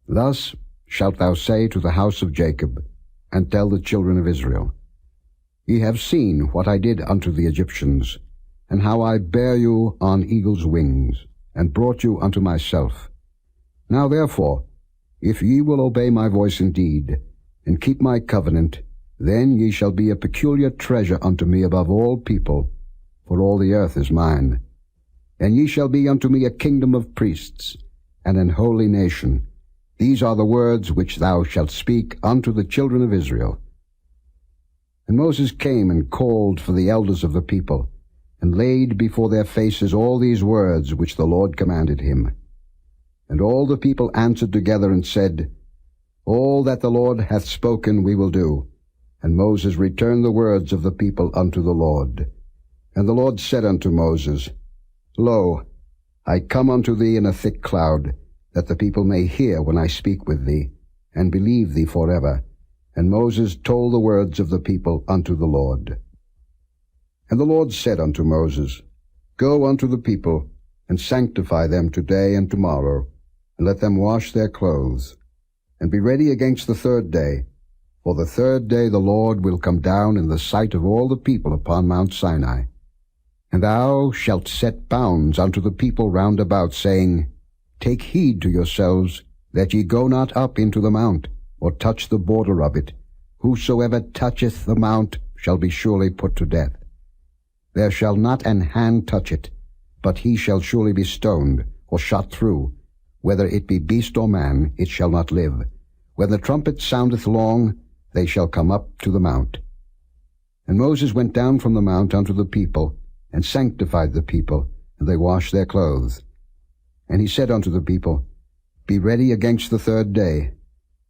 Thus shalt thou say to the house of Jacob, and tell the children of Israel, Ye have seen what I did unto the Egyptians, and how I bare you on eagle's wings, and brought you unto myself. Now therefore, if ye will obey my voice indeed, and keep my covenant, then ye shall be a peculiar treasure unto me above all people, for all the earth is mine. And ye shall be unto me a kingdom of priests, and an holy nation. These are the words which thou shalt speak unto the children of Israel. And Moses came and called for the elders of the people, and laid before their faces all these words which the Lord commanded him. And all the people answered together and said, All that the Lord hath spoken we will do. And Moses returned the words of the people unto the Lord. And the Lord said unto Moses, Lo, I come unto thee in a thick cloud, that the people may hear when I speak with thee, and believe thee forever. And Moses told the words of the people unto the Lord. And the Lord said unto Moses, Go unto the people, and sanctify them today and tomorrow, and let them wash their clothes, and be ready against the 3rd day. For the 3rd day the Lord will come down in the sight of all the people upon Mount Sinai. And thou shalt set bounds unto the people round about, saying, Take heed to yourselves, that ye go not up into the mount, or touch the border of it. Whosoever toucheth the mount shall be surely put to death. There shall not an hand touch it, but he shall surely be stoned, or shot through. Whether it be beast or man, it shall not live. When the trumpet soundeth long, they shall come up to the mount. And Moses went down from the mount unto the people, and sanctified the people, and they washed their clothes. And he said unto the people, Be ready against the third day.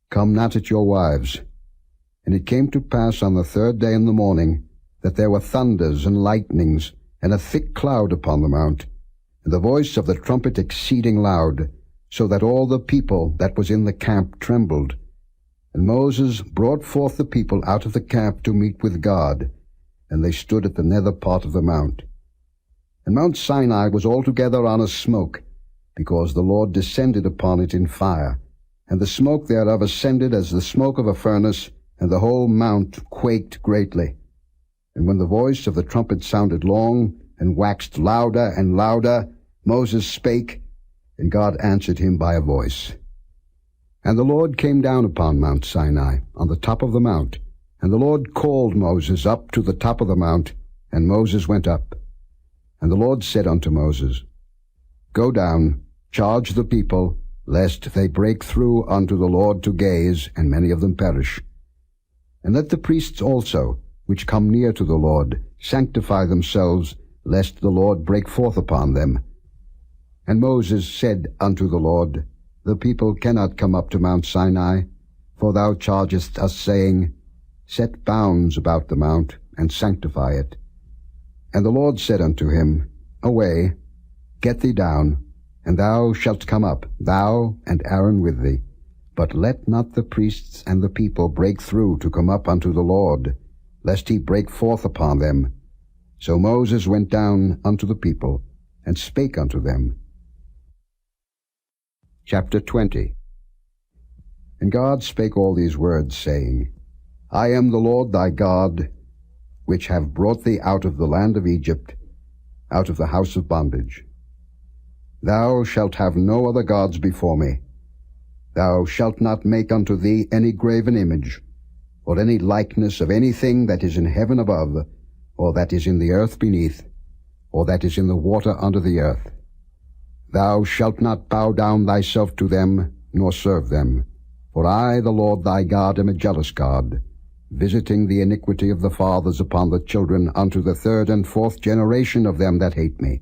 Come not at your wives. And it came to pass on the third day in the morning, that there were thunders and lightnings, and a thick cloud upon the mount, and the voice of the trumpet exceeding loud, so that all the people that was in the camp trembled. And Moses brought forth the people out of the camp to meet with God, and they stood at the nether part of the mount. And Mount Sinai was altogether on a smoke, because the Lord descended upon it in fire, and the smoke thereof ascended as the smoke of a furnace, and the whole mount quaked greatly. And when the voice of the trumpet sounded long, and waxed louder and louder, Moses spake, and God answered him by a voice. And the Lord came down upon Mount Sinai, on the top of the mount, and the Lord called Moses up to the top of the mount, and Moses went up. And the Lord said unto Moses, Go down, charge the people, lest they break through unto the Lord to gaze, and many of them perish. And let the priests also, which come near to the Lord, sanctify themselves, lest the Lord break forth upon them. And Moses said unto the Lord, The people cannot come up to Mount Sinai, for thou chargest us, saying, Set bounds about the mount, and sanctify it. And the Lord said unto him, Away, get thee down, and thou shalt come up, thou and Aaron with thee. But let not the priests and the people break through to come up unto the Lord, lest he break forth upon them. So Moses went down unto the people, and spake unto them. Chapter 20. And God spake all these words, saying, I am the Lord thy God, which have brought thee out of the land of Egypt, out of the house of bondage. Thou shalt have no other gods before me. Thou shalt not make unto thee any graven image, or any likeness of anything that is in heaven above, or that is in the earth beneath, or that is in the water under the earth. Thou shalt not bow down thyself to them, nor serve them. For I, the Lord thy God, am a jealous God, visiting the iniquity of the fathers upon the children unto the third and fourth generation of them that hate me,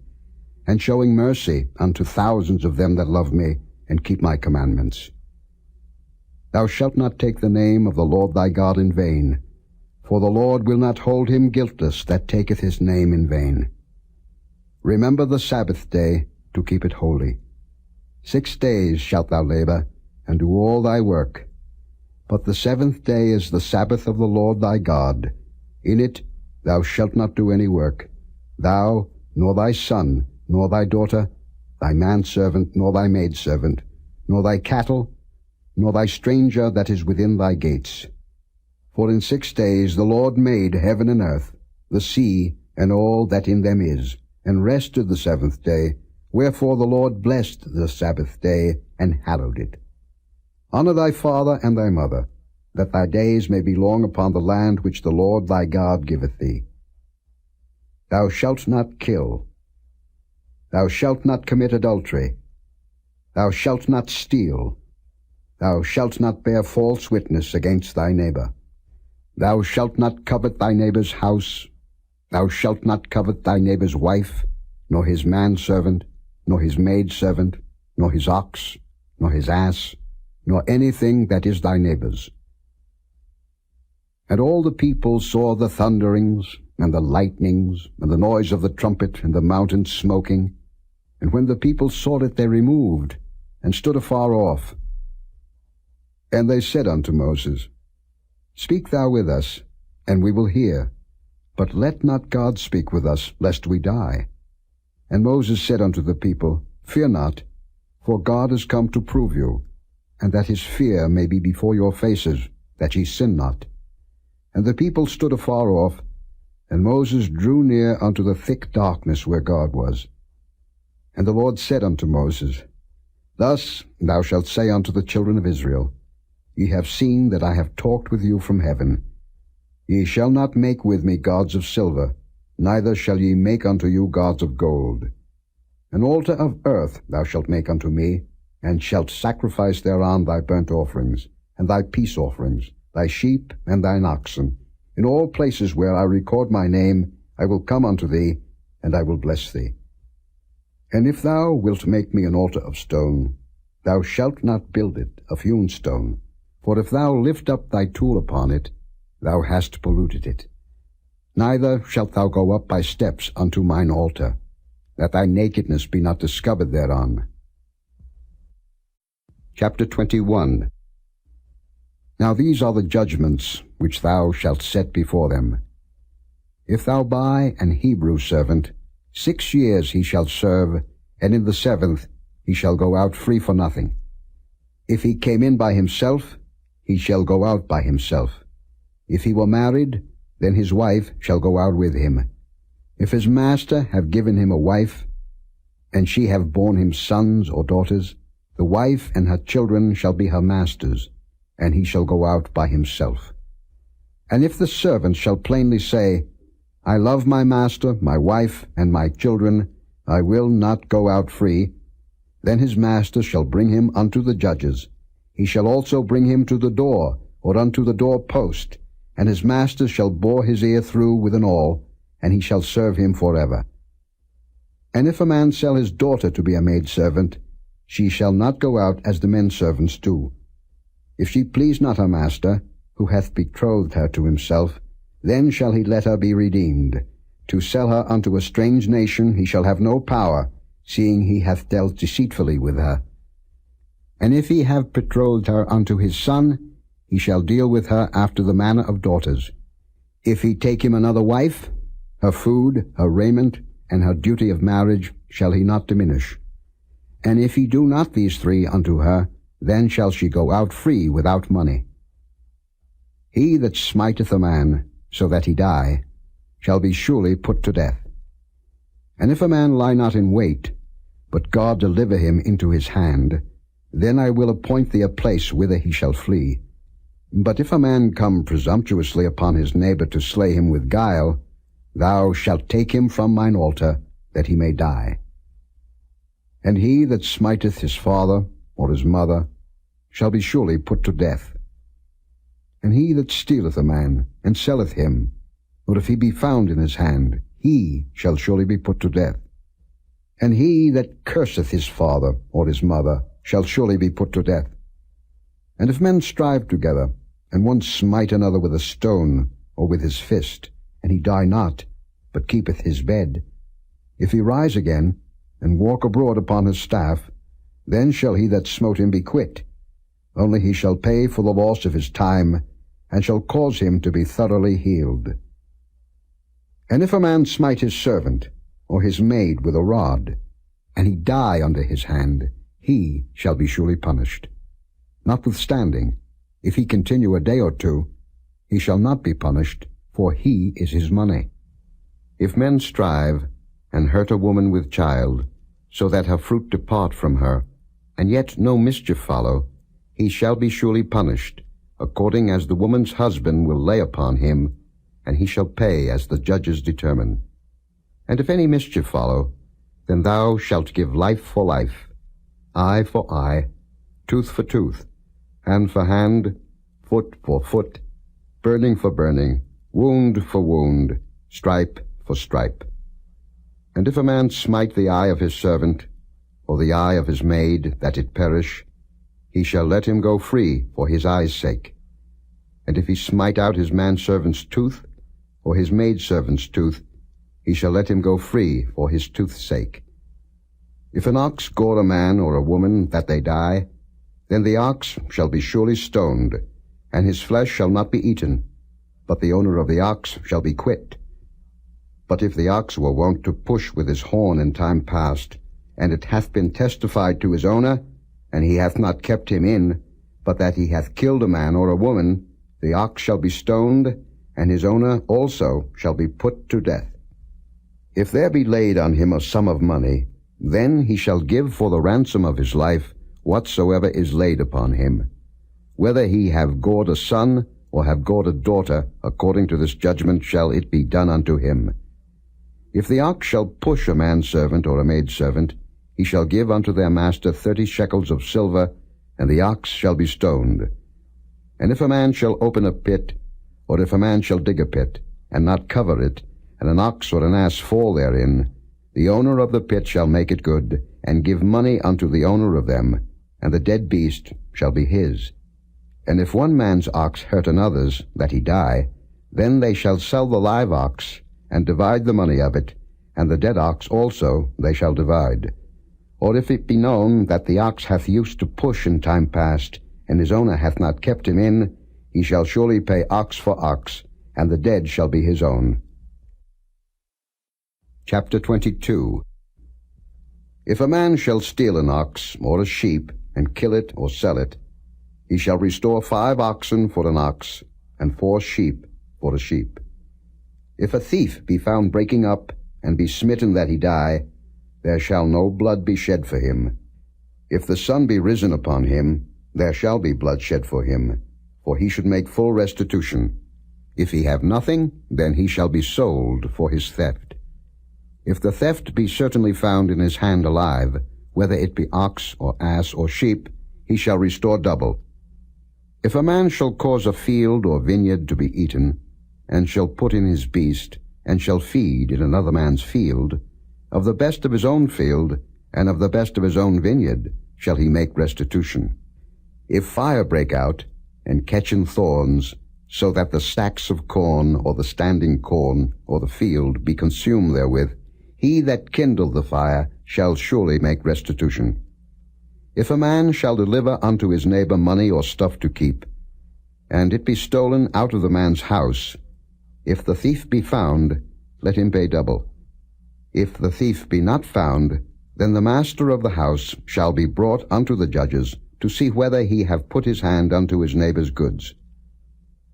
and showing mercy unto thousands of them that love me, and keep my commandments. Thou shalt not take the name of the Lord thy God in vain, for the Lord will not hold him guiltless that taketh his name in vain. Remember the Sabbath day, to keep it holy. 6 days shalt thou labor, and do all thy work. But the seventh day is the Sabbath of the Lord thy God. In it thou shalt not do any work, thou, nor thy son, nor thy daughter, thy manservant, nor thy maidservant, nor thy cattle, nor thy stranger that is within thy gates. For in 6 days the Lord made heaven and earth, the sea, and all that in them is, and rested the seventh day. Wherefore the Lord blessed the Sabbath day, and hallowed it. Honor thy father and thy mother, that thy days may be long upon the land which the Lord thy God giveth thee. Thou shalt not kill. Thou shalt not commit adultery. Thou shalt not steal. Thou shalt not bear false witness against thy neighbor. Thou shalt not covet thy neighbor's house. Thou shalt not covet thy neighbor's wife, nor his manservant, nor his maidservant, nor his ox, nor his ass, nor anything that is thy neighbor's. And all the people saw the thunderings, and the lightnings, and the noise of the trumpet, and the mountain smoking. And when the people saw it, they removed, and stood afar off. And they said unto Moses, Speak thou with us, and we will hear. But let not God speak with us, lest we die. And Moses said unto the people, Fear not, for God is come to prove you, and that his fear may be before your faces, that ye sin not. And the people stood afar off, and Moses drew near unto the thick darkness where God was. And the Lord said unto Moses, Thus thou shalt say unto the children of Israel, Ye have seen that I have talked with you from heaven. Ye shall not make with me gods of silver, neither shall ye make unto you gods of gold. An altar of earth thou shalt make unto me, and shalt sacrifice thereon thy burnt offerings, and thy peace offerings, thy sheep and thine oxen. In all places where I record my name I will come unto thee, and I will bless thee. And if thou wilt make me an altar of stone, thou shalt not build it of hewn stone, for if thou lift up thy tool upon it, thou hast polluted it. Neither shalt thou go up by steps unto mine altar, that thy nakedness be not discovered thereon. Chapter 21. Now these are the judgments which thou shalt set before them. If thou buy an Hebrew servant, 6 years he shall serve, and in the 7th he shall go out free for nothing. If he came in by himself, he shall go out by himself. If he were married, then his wife shall go out with him. If his master have given him a wife, and she have borne him sons or daughters, the wife and her children shall be her master's, and he shall go out by himself. And if the servant shall plainly say, I love my master, my wife, and my children, I will not go out free, then his master shall bring him unto the judges. He shall also bring him to the door, or unto the door post, and his master shall bore his ear through with an awl, and he shall serve him forever. And if a man sell his daughter to be a maidservant, she shall not go out as the men servants do. If she please not her master, who hath betrothed her to himself, then shall he let her be redeemed. To sell her unto a strange nation he shall have no power, seeing he hath dealt deceitfully with her. And if he have betrothed her unto his son, he shall deal with her after the manner of daughters. If he take him another wife, her food, her raiment, and her duty of marriage shall he not diminish. And if he do not these 3 unto her, then shall she go out free without money. He that smiteth a man, so that he die, shall be surely put to death. And if a man lie not in wait, but God deliver him into his hand, then I will appoint thee a place whither he shall flee. But if a man come presumptuously upon his neighbor to slay him with guile, thou shalt take him from mine altar, that he may die. And he that smiteth his father or his mother shall be surely put to death. And he that stealeth a man, and selleth him, or if he be found in his hand, he shall surely be put to death. And he that curseth his father or his mother shall surely be put to death. And if men strive together, and one smite another with a stone, or with his fist, and he die not, but keepeth his bed, if he rise again, and walk abroad upon his staff, then shall he that smote him be quit. Only he shall pay for the loss of his time, and shall cause him to be thoroughly healed. And if a man smite his servant, or his maid with a rod, and he die under his hand, he shall be surely punished. Notwithstanding, if he continue a day or 2, he shall not be punished, for he is his money. If men strive, and hurt a woman with child, so that her fruit depart from her, and yet no mischief follow, he shall be surely punished, according as the woman's husband will lay upon him, and he shall pay as the judges determine. And if any mischief follow, then thou shalt give life for life, eye for eye, tooth for tooth, hand for hand, foot for foot, burning for burning, wound for wound, stripe for stripe. And if a man smite the eye of his servant, or the eye of his maid, that it perish, he shall let him go free for his eye's sake. And if he smite out his manservant's tooth, or his maidservant's tooth, he shall let him go free for his tooth's sake. If an ox gore a man or a woman, that they die, then the ox shall be surely stoned, and his flesh shall not be eaten, but the owner of the ox shall be quit. But if the ox were wont to push with his horn in time past, and it hath been testified to his owner, and he hath not kept him in, but that he hath killed a man or a woman, the ox shall be stoned, and his owner also shall be put to death. If there be laid on him a sum of money, then he shall give for the ransom of his life whatsoever is laid upon him. Whether he have gored a son, or have gored a daughter, according to this judgment shall it be done unto him. If the ox shall push a manservant or a maidservant, he shall give unto their master 30 shekels of silver, and the ox shall be stoned. And if a man shall open a pit, or if a man shall dig a pit, and not cover it, and an ox or an ass fall therein, the owner of the pit shall make it good, and give money unto the owner of them, and the dead beast shall be his. And if one man's ox hurt another's, that he die, then they shall sell the live ox, and divide the money of it, and the dead ox also they shall divide. Or if it be known that the ox hath used to push in time past, and his owner hath not kept him in, he shall surely pay ox for ox, and the dead shall be his own. Chapter 22. If a man shall steal an ox or a sheep, and kill it or sell it, he shall restore 5 oxen for an ox, and 4 sheep for a sheep. If a thief be found breaking up, and be smitten that he die, there shall no blood be shed for him. If the sun be risen upon him, there shall be blood shed for him, for he should make full restitution. If he have nothing, then he shall be sold for his theft. If the theft be certainly found in his hand alive, whether it be ox or ass or sheep, he shall restore double. If a man shall cause a field or vineyard to be eaten, and shall put in his beast, and shall feed in another man's field, of the best of his own field, and of the best of his own vineyard, shall he make restitution. If fire break out, and catch in thorns, so that the stacks of corn, or the standing corn, or the field, be consumed therewith, he that kindled the fire shall surely make restitution. If a man shall deliver unto his neighbor money or stuff to keep, and it be stolen out of the man's house, if the thief be found, let him pay double. If the thief be not found, then the master of the house shall be brought unto the judges, to see whether he have put his hand unto his neighbor's goods.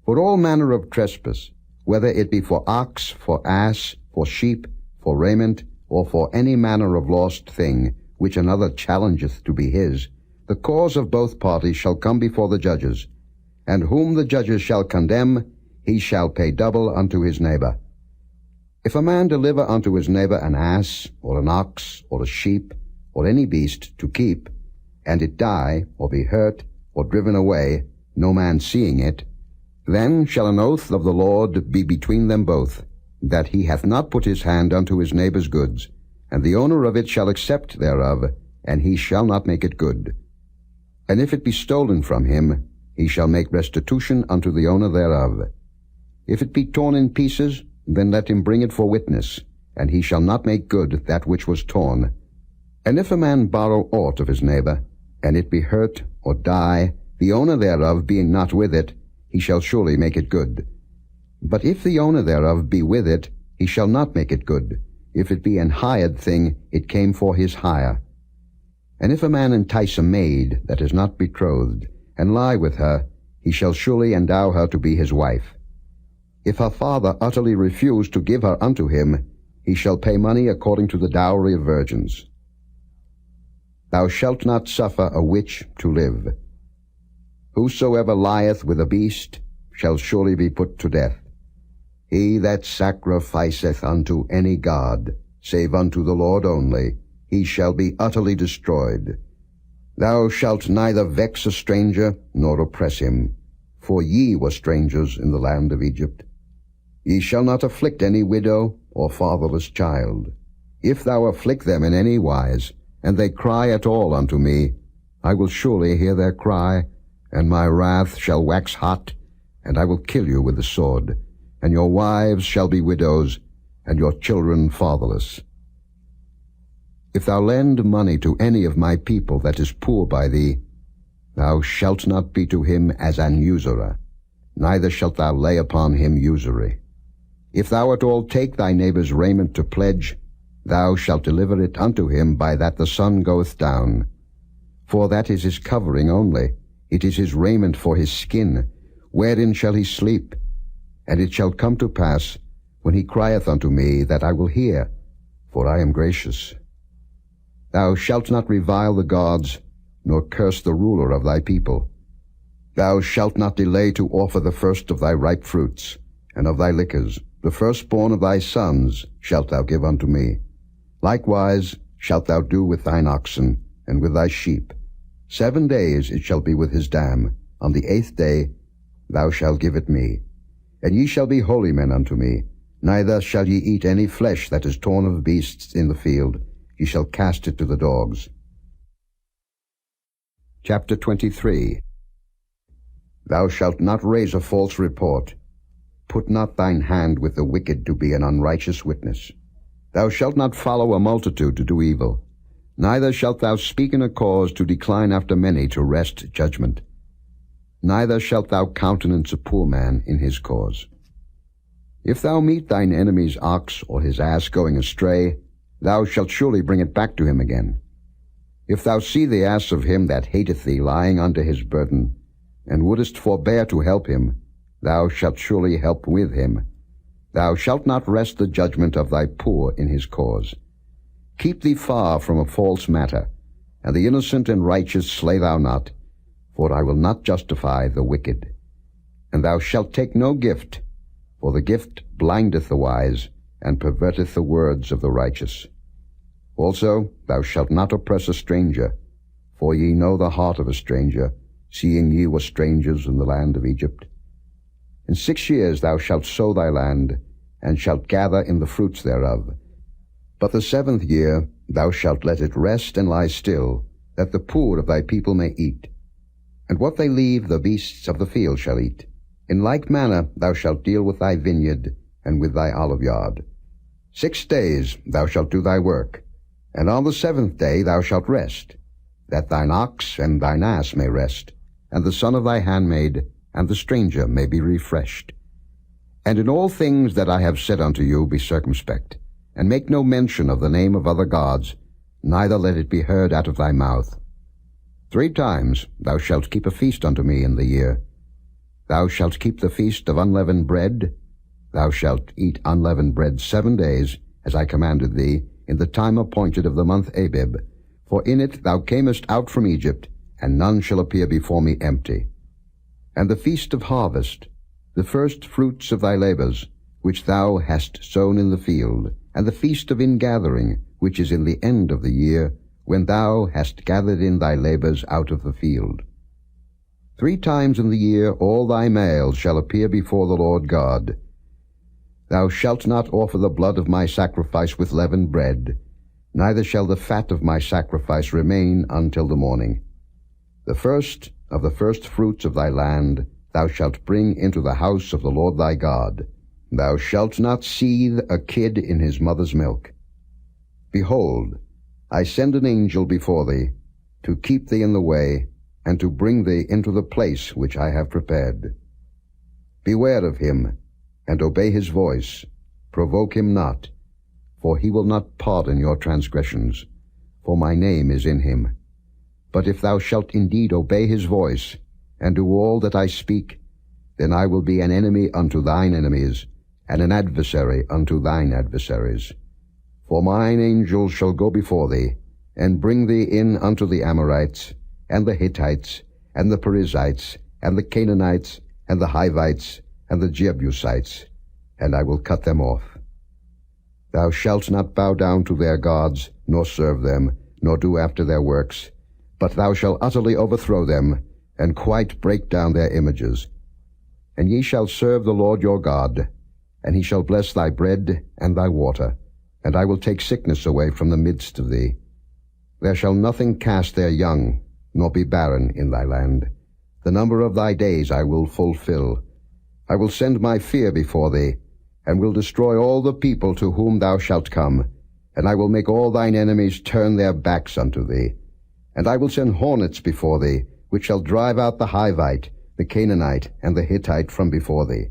For all manner of trespass, whether it be for ox, for ass, for sheep, for raiment, or for any manner of lost thing, which another challengeth to be his, the cause of both parties shall come before the judges, and whom the judges shall condemn, he shall pay double unto his neighbor. If a man deliver unto his neighbor an ass, or an ox, or a sheep, or any beast to keep, and it die, or be hurt, or driven away, no man seeing it, then shall an oath of the Lord be between them both, that he hath not put his hand unto his neighbor's goods, and the owner of it shall accept thereof, and he shall not make it good. And if it be stolen from him, he shall make restitution unto the owner thereof. If it be torn in pieces, then let him bring it for witness, and he shall not make good that which was torn. And if a man borrow aught of his neighbor, and it be hurt or die, the owner thereof being not with it, he shall surely make it good. But if the owner thereof be with it, he shall not make it good. If it be an hired thing, it came for his hire. And if a man entice a maid that is not betrothed, and lie with her, he shall surely endow her to be his wife. If her father utterly refuse to give her unto him, he shall pay money according to the dowry of virgins. Thou shalt not suffer a witch to live. Whosoever lieth with a beast shall surely be put to death. He that sacrificeth unto any god, save unto the Lord only, he shall be utterly destroyed. Thou shalt neither vex a stranger, nor oppress him, for ye were strangers in the land of Egypt. Ye shall not afflict any widow or fatherless child. If thou afflict them in any wise, and they cry at all unto me, I will surely hear their cry, and my wrath shall wax hot, and I will kill you with the sword, and your wives shall be widows, and your children fatherless. If thou lend money to any of my people that is poor by thee, thou shalt not be to him as an usurer, neither shalt thou lay upon him usury. If thou at all take thy neighbor's raiment to pledge, thou shalt deliver it unto him by that the sun goeth down. For that is his covering only, it is his raiment for his skin, wherein shall he sleep? And it shall come to pass, when he crieth unto me, that I will hear, for I am gracious. Thou shalt not revile the gods, nor curse the ruler of thy people. Thou shalt not delay to offer the first of thy ripe fruits, and of thy liquors, the firstborn of thy sons shalt thou give unto me. Likewise shalt thou do with thine oxen, and with thy sheep. 7 days it shall be with his dam. On the 8th day thou shalt give it me. And ye shall be holy men unto me. Neither shall ye eat any flesh that is torn of beasts in the field. Ye shall cast it to the dogs. Chapter 23. Thou shalt not raise a false report. Put not thine hand with the wicked to be an unrighteous witness. Thou shalt not follow a multitude to do evil. Neither shalt thou speak in a cause to decline after many to wrest judgment. Neither shalt thou countenance a poor man in his cause. If thou meet thine enemy's ox or his ass going astray, thou shalt surely bring it back to him again. If thou see the ass of him that hateth thee lying under his burden, and wouldest forbear to help him, thou shalt surely help with him. Thou shalt not wrest the judgment of thy poor in his cause. Keep thee far from a false matter, and the innocent and righteous slay thou not, for I will not justify the wicked. And thou shalt take no gift, for the gift blindeth the wise, and perverteth the words of the righteous. Also thou shalt not oppress a stranger, for ye know the heart of a stranger, seeing ye were strangers in the land of Egypt. In 6 years thou shalt sow thy land, and shalt gather in the fruits thereof. But the 7th year thou shalt let it rest and lie still, that the poor of thy people may eat. And what they leave the beasts of the field shall eat. In like manner thou shalt deal with thy vineyard and with thy oliveyard. 6 days thou shalt do thy work, and on the 7th day thou shalt rest, that thine ox and thine ass may rest, and the son of thy handmaid and the stranger may be refreshed. And in all things that I have said unto you be circumspect, and make no mention of the name of other gods, neither let it be heard out of thy mouth. 3 times thou shalt keep a feast unto me in the year. Thou shalt keep the feast of unleavened bread. Thou shalt eat unleavened bread 7 days, as I commanded thee, in the time appointed of the month Abib. For in it thou camest out from Egypt, and none shall appear before me empty. And the feast of harvest, the first fruits of thy labors, which thou hast sown in the field, and the feast of ingathering, which is in the end of the year, when thou hast gathered in thy labors out of the field. 3 times in the year all thy males shall appear before the Lord God. Thou shalt not offer the blood of my sacrifice with leavened bread, neither shall the fat of my sacrifice remain until the morning. The first of the first fruits of thy land thou shalt bring into the house of the Lord thy God. Thou shalt not seethe a kid in his mother's milk. Behold, I send an angel before thee, to keep thee in the way, and to bring thee into the place which I have prepared. Beware of him, and obey his voice. Provoke him not, for he will not pardon your transgressions, for my name is in him. But if thou shalt indeed obey his voice, and do all that I speak, then I will be an enemy unto thine enemies, and an adversary unto thine adversaries. For mine angel shall go before thee, and bring thee in unto the Amorites, and the Hittites, and the Perizzites, and the Canaanites, and the Hivites, and the Jebusites, and I will cut them off. Thou shalt not bow down to their gods, nor serve them, nor do after their works, but thou shalt utterly overthrow them, and quite break down their images. And ye shall serve the Lord your God, and he shall bless thy bread and thy water, and I will take sickness away from the midst of thee. There shall nothing cast their young, nor be barren in thy land. The number of thy days I will fulfill. I will send my fear before thee, and will destroy all the people to whom thou shalt come, and I will make all thine enemies turn their backs unto thee. And I will send hornets before thee, which shall drive out the Hivite, the Canaanite, and the Hittite from before thee.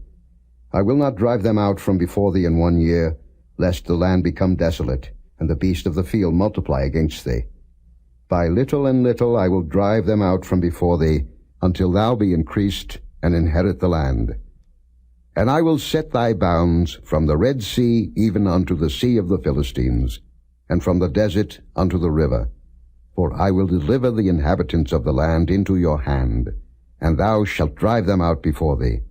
I will not drive them out from before thee in 1 year, lest the land become desolate, and the beast of the field multiply against thee. By little and little I will drive them out from before thee, until thou be increased, and inherit the land. And I will set thy bounds from the Red Sea even unto the sea of the Philistines, and from the desert unto the river. For I will deliver the inhabitants of the land into your hand, and thou shalt drive them out before thee.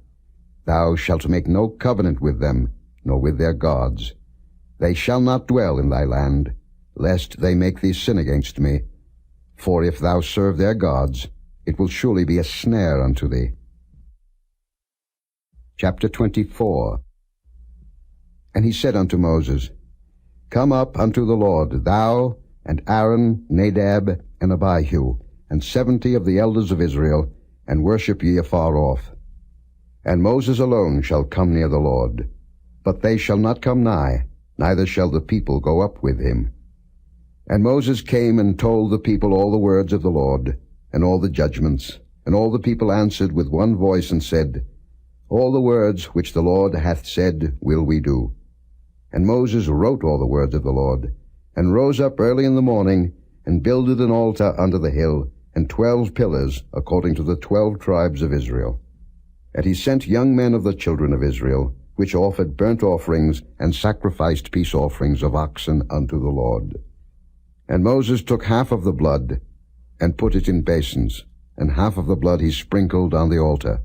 Thou shalt make no covenant with them, nor with their gods. They shall not dwell in thy land, lest they make thee sin against me. For if thou serve their gods, it will surely be a snare unto thee. Chapter 24. And he said unto Moses, Come up unto the Lord, thou, and Aaron, Nadab, and Abihu, and 70 of the elders of Israel, and worship ye afar off. And Moses alone shall come near the Lord, but they shall not come nigh, neither shall the people go up with him. And Moses came and told the people all the words of the Lord, and all the judgments. And all the people answered with one voice, and said, All the words which the Lord hath said will we do. And Moses wrote all the words of the Lord, and rose up early in the morning, and builded an altar under the hill, and 12 pillars, according to the 12 tribes of Israel. And he sent young men of the children of Israel, which offered burnt offerings, and sacrificed peace offerings of oxen unto the Lord. And Moses took half of the blood, and put it in basins, and half of the blood he sprinkled on the altar.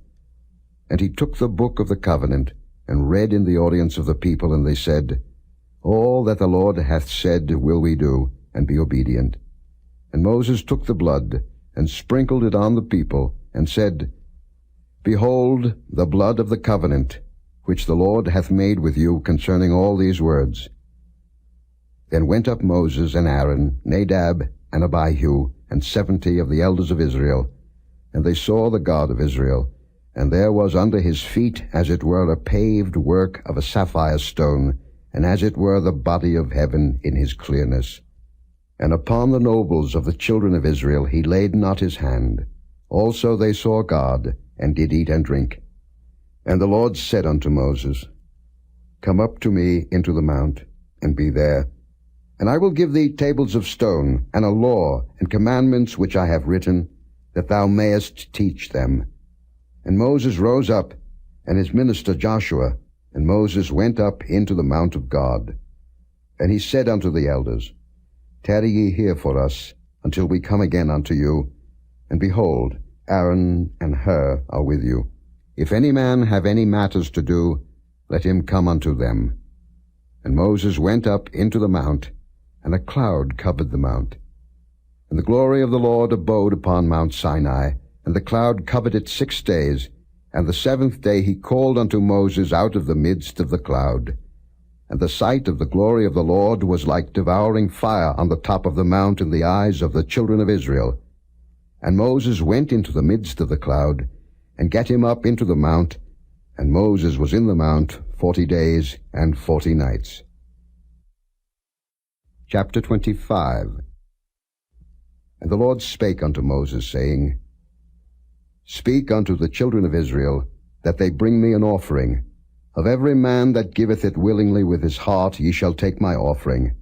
And he took the book of the covenant, and read in the audience of the people, and they said, All that the Lord hath said will we do, and be obedient. And Moses took the blood, and sprinkled it on the people, and said, Behold the blood of the covenant, which the Lord hath made with you concerning all these words. Then went up Moses and Aaron, Nadab, and Abihu, and 70 of the elders of Israel, and they saw the God of Israel, and there was under his feet as it were a paved work of a sapphire stone, and as it were the body of heaven in his clearness. And upon the nobles of the children of Israel he laid not his hand. Also they saw God, and did eat and drink. And the Lord said unto Moses, Come up to me into the mount, and be there. And I will give thee tables of stone, and a law, and commandments which I have written, that thou mayest teach them. And Moses rose up, and his minister Joshua, and Moses went up into the mount of God. And he said unto the elders, Tarry ye here for us, until we come again unto you. And behold, Aaron and Hur are with you. If any man have any matters to do, let him come unto them. And Moses went up into the mount, and a cloud covered the mount. And the glory of the Lord abode upon Mount Sinai, and the cloud covered it 6 days. And the 7th day he called unto Moses out of the midst of the cloud. And the sight of the glory of the Lord was like devouring fire on the top of the mount in the eyes of the children of Israel. And Moses went into the midst of the cloud, and gat him up into the mount, and Moses was in the mount 40 days and 40 nights. Chapter 25. And the Lord spake unto Moses, saying, Speak unto the children of Israel, that they bring me an offering. Of every man that giveth it willingly with his heart ye shall take my offering.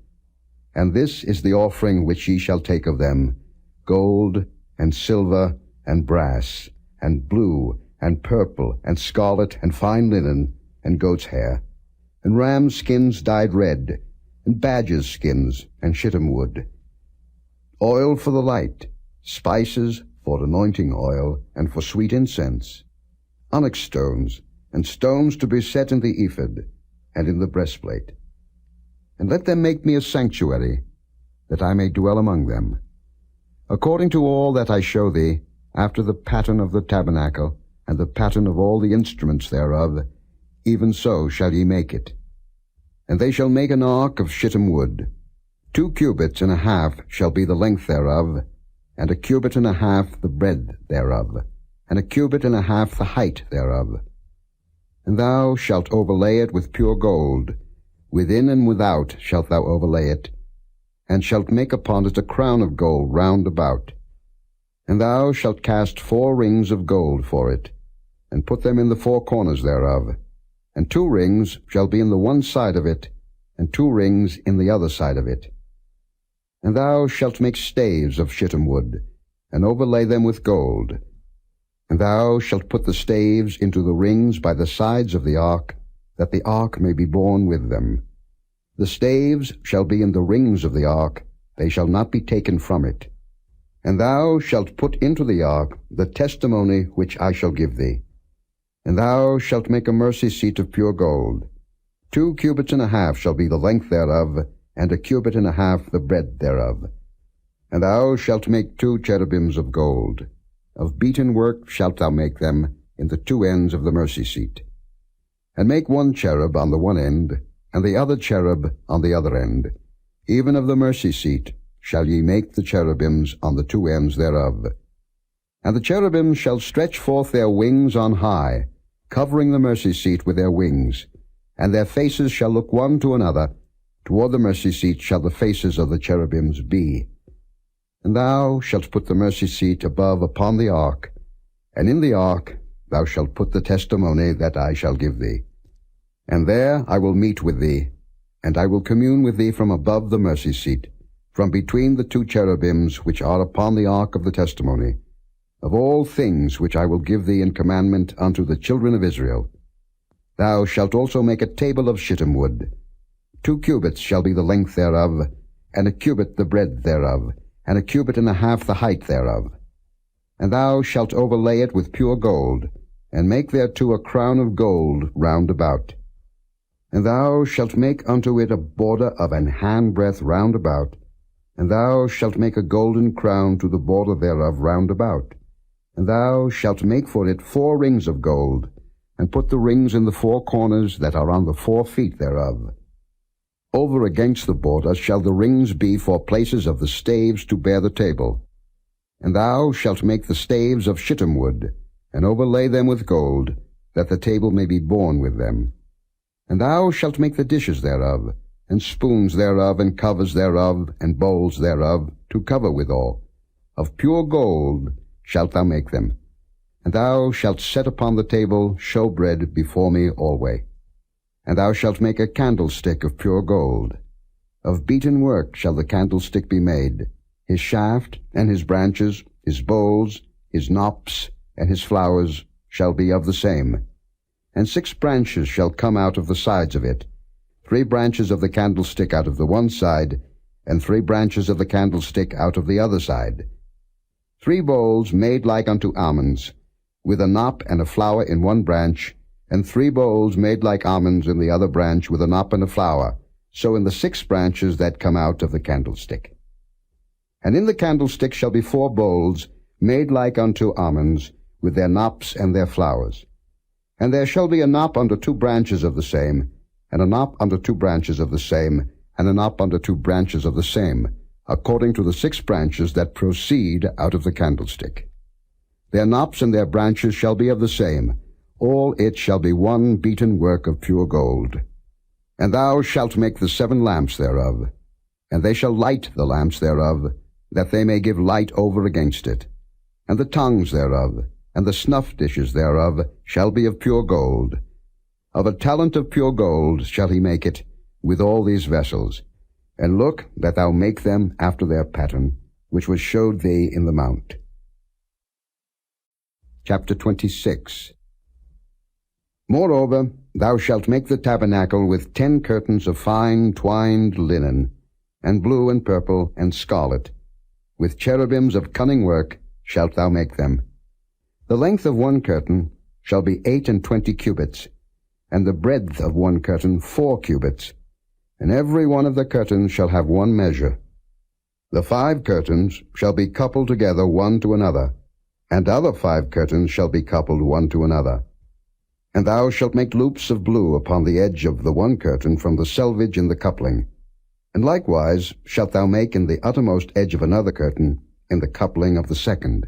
And this is the offering which ye shall take of them, gold, and silver, and brass, and blue, and purple, and scarlet, and fine linen, and goat's hair, and rams' skins dyed red, and badgers' skins, and shittim wood, oil for the light, spices for anointing oil, and for sweet incense, onyx stones, and stones to be set in the ephod, and in the breastplate. And let them make me a sanctuary, that I may dwell among them. According to all that I show thee, after the pattern of the tabernacle, and the pattern of all the instruments thereof, even so shall ye make it. And they shall make an ark of shittim wood. 2 cubits and a half shall be the length thereof, and 1 cubit and a half the breadth thereof, and 1 cubit and a half the height thereof. And thou shalt overlay it with pure gold. Within and without shalt thou overlay it, and shalt make upon it a crown of gold round about. And thou shalt cast 4 rings of gold for it, and put them in the 4 corners thereof. And 2 rings shall be in the one side of it, and 2 rings in the other side of it. And thou shalt make staves of shittim wood, and overlay them with gold. And thou shalt put the staves into the rings by the sides of the ark, that the ark may be borne with them. The staves shall be in the rings of the ark, they shall not be taken from it. And thou shalt put into the ark the testimony which I shall give thee. And thou shalt make a mercy seat of pure gold. 2 cubits and a half shall be the length thereof, and 1 cubit and a half the breadth thereof. And thou shalt make 2 cherubims of gold. Of beaten work shalt thou make them in the 2 ends of the mercy seat. And make 1 cherub on the one end, and the other cherub on the other end. Even of the mercy seat shall ye make the cherubims on the two ends thereof. And the cherubims shall stretch forth their wings on high, covering the mercy seat with their wings, and their faces shall look one to another. Toward the mercy seat shall the faces of the cherubims be. And thou shalt put the mercy seat above upon the ark, and in the ark thou shalt put the testimony that I shall give thee. And there I will meet with thee, and I will commune with thee from above the mercy seat, from between the two cherubims which are upon the ark of the testimony, of all things which I will give thee in commandment unto the children of Israel. Thou shalt also make a table of shittim wood. 2 cubits shall be the length thereof, and a cubit the breadth thereof, and a cubit and a half the height thereof. And thou shalt overlay it with pure gold, and make thereto a crown of gold round about. And thou shalt make unto it a border of an handbreadth round about, and thou shalt make a golden crown to the border thereof round about. And thou shalt make for it 4 rings of gold, and put the rings in the 4 corners that are on the 4 feet thereof. Over against the border shall the rings be for places of the staves to bear the table. And thou shalt make the staves of shittim wood, and overlay them with gold, that the table may be borne with them. And thou shalt make the dishes thereof, and spoons thereof, and covers thereof, and bowls thereof, to cover withal. Of pure gold shalt thou make them. And thou shalt set upon the table showbread before me alway. And thou shalt make a candlestick of pure gold. Of beaten work shall the candlestick be made, his shaft, and his branches, his bowls, his knops, and his flowers shall be of the same. And 6 branches shall come out of the sides of it, 3 branches of the candlestick out of the one side, and 3 branches of the candlestick out of the other side. 3 bowls made like unto almonds, with a knop and a flower in one branch, and 3 bowls made like almonds in the other branch, with a knop and a flower, so in the 6 branches that come out of the candlestick. And in the candlestick shall be 4 bowls, made like unto almonds, with their knops and their flowers. And there shall be a knop under 2 branches of the same, and a knop under 2 branches of the same, and a knop under 2 branches of the same, according to the 6 branches that proceed out of the candlestick. Their knops and their branches shall be of the same. All it shall be one beaten work of pure gold. And thou shalt make the 7 lamps thereof, and they shall light the lamps thereof, that they may give light over against it. And the tongues thereof, and the snuff dishes thereof, shall be of pure gold. Of a talent of pure gold shall he make it, with all these vessels. And look that thou make them after their pattern, which was showed thee in the mount. Chapter 26. Moreover, thou shalt make the tabernacle with 10 curtains of fine twined linen, and blue and purple and scarlet. With cherubims of cunning work shalt thou make them. The length of one curtain shall be 28 cubits, and the breadth of one curtain 4 cubits, and every one of the curtains shall have one measure. The 5 curtains shall be coupled together one to another, and other 5 curtains shall be coupled one to another. And thou shalt make loops of blue upon the edge of the one curtain from the selvage in the coupling. And likewise shalt thou make in the uttermost edge of another curtain in the coupling of the second.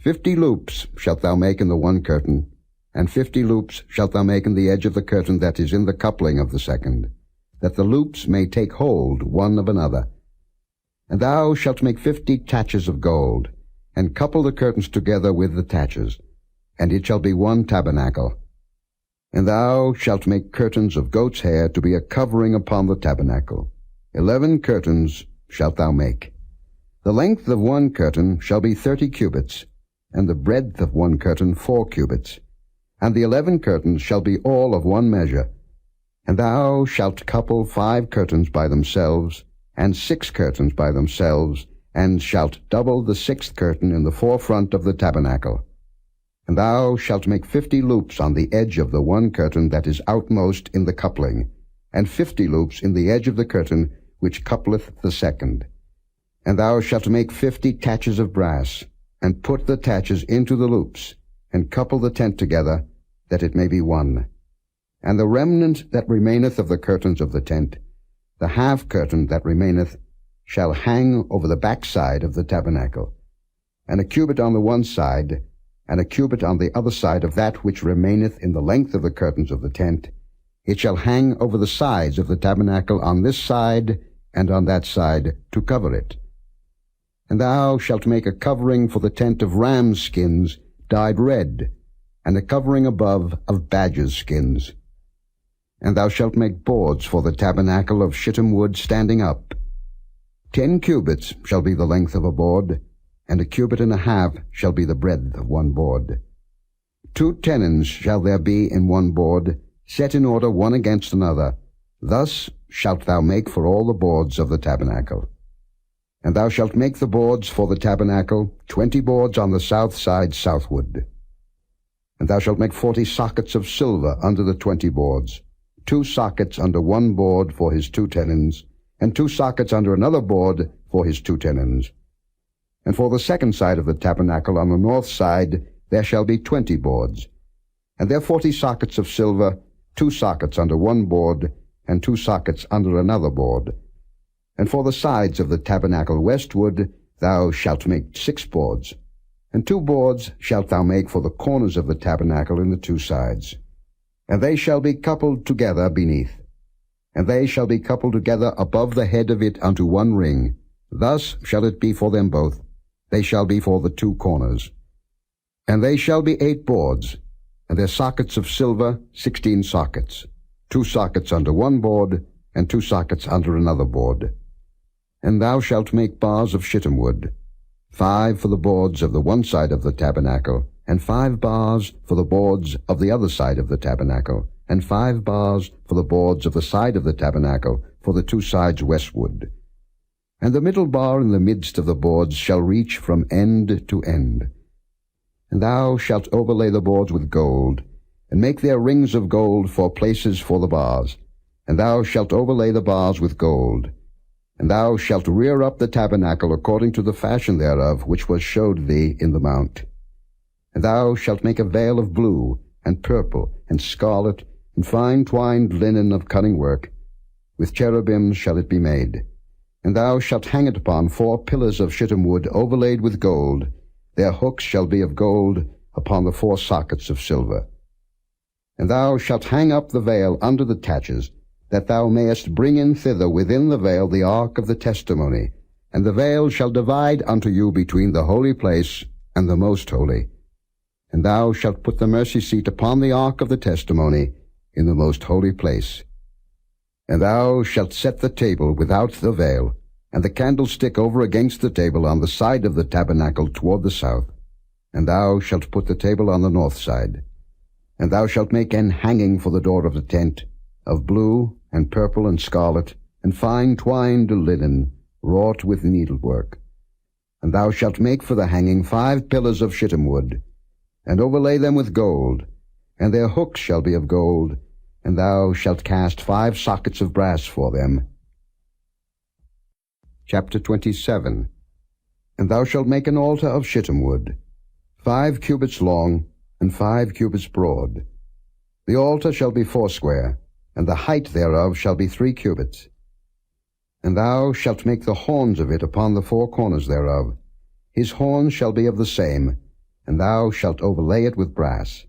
50 loops shalt thou make in the one curtain, and 50 loops shalt thou make in the edge of the curtain that is in the coupling of the second, that the loops may take hold one of another. And thou shalt make 50 taches of gold, and couple the curtains together with the taches, and it shall be one tabernacle. And thou shalt make curtains of goat's hair to be a covering upon the tabernacle. 11 curtains shalt thou make. The length of one curtain shall be 30 cubits, and the breadth of one curtain 4 cubits. And the 11 curtains shall be all of one measure. And thou shalt couple 5 curtains by themselves, and 6 curtains by themselves, and shalt double the 6th curtain in the forefront of the tabernacle. And thou shalt make 50 loops on the edge of the one curtain that is outmost in the coupling, and 50 loops in the edge of the curtain which coupleth the second. And thou shalt make 50 taches of brass, and put the taches into the loops, and couple the tent together, that it may be one. And the remnant that remaineth of the curtains of the tent, the half curtain that remaineth, shall hang over the backside of the tabernacle, and a cubit on the one side, and a cubit on the other side of that which remaineth in the length of the curtains of the tent. It shall hang over the sides of the tabernacle on this side and on that side, to cover it. And thou shalt make a covering for the tent of rams' skins, dyed red, and a covering above of badgers' skins. And thou shalt make boards for the tabernacle of shittim wood standing up. 10 cubits shall be the length of a board, and a cubit and a half shall be the breadth of one board. 2 tenons shall there be in one board, set in order one against another. Thus shalt thou make for all the boards of the tabernacle. And thou shalt make the boards for the tabernacle, 20 boards on the south side southward. And thou shalt make 40 sockets of silver under the 20 boards, 2 sockets under one board for his 2 tenons, and 2 sockets under another board for his 2 tenons. And for the second side of the tabernacle on the north side there shall be 20 boards, and there 40 sockets of silver, 2 sockets under one board, and 2 sockets under another board. And for the sides of the tabernacle westward thou shalt make 6 boards, and 2 boards shalt thou make for the corners of the tabernacle in the 2 sides. And they shall be coupled together beneath, and they shall be coupled together above the head of it unto one ring. Thus shall it be for them both. They shall be for the 2 corners. And they shall be 8 boards, and their sockets of silver 16 sockets, 2 sockets under one board, and 2 sockets under another board. And thou shalt make bars of shittim wood, 5 for the boards of the one side of the tabernacle, and 5 bars for the boards of the other side of the tabernacle, and 5 bars for the boards of the side of the tabernacle for the 2 sides westward. And the middle bar in the midst of the boards shall reach from end to end. And thou shalt overlay the boards with gold, and make their rings of gold for places for the bars. And thou shalt overlay the bars with gold. And thou shalt rear up the tabernacle according to the fashion thereof, which was showed thee in the mount. And thou shalt make a veil of blue, and purple, and scarlet, and fine twined linen of cunning work. With cherubims shall it be made. And thou shalt hang it upon 4 pillars of shittim wood overlaid with gold. Their hooks shall be of gold upon the 4 sockets of silver. And thou shalt hang up the veil under the taches, that thou mayest bring in thither within the veil the ark of the testimony. And the veil shall divide unto you between the holy place and the most holy. And thou shalt put the mercy seat upon the ark of the testimony in the most holy place. And thou shalt set the table without the veil, and the candlestick over against the table on the side of the tabernacle toward the south. And thou shalt put the table on the north side. And thou shalt make an hanging for the door of the tent, of blue, and purple, and scarlet, and fine twined linen, wrought with needlework. And thou shalt make for the hanging 5 pillars of shittim wood, and overlay them with gold, and their hooks shall be of gold, and thou shalt cast 5 sockets of brass for them. Chapter 27. And thou shalt make an altar of shittim wood, 5 cubits long, and 5 cubits broad. The altar shall be foursquare, and the height thereof shall be 3 cubits. And thou shalt make the horns of it upon the 4 corners thereof. His horns shall be of the same, and thou shalt overlay it with brass.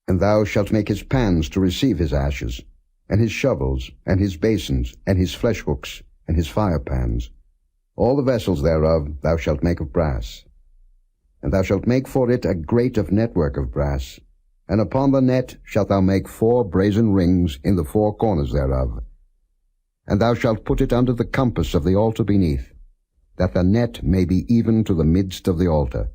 And thou shalt make his pans to receive his ashes, and his shovels, and his basins, and his flesh hooks, and his fire pans. All the vessels thereof thou shalt make of brass. And thou shalt make for it a grate of network of brass, and upon the net shalt thou make 4 brazen rings in the 4 corners thereof. And thou shalt put it under the compass of the altar beneath, that the net may be even to the midst of the altar.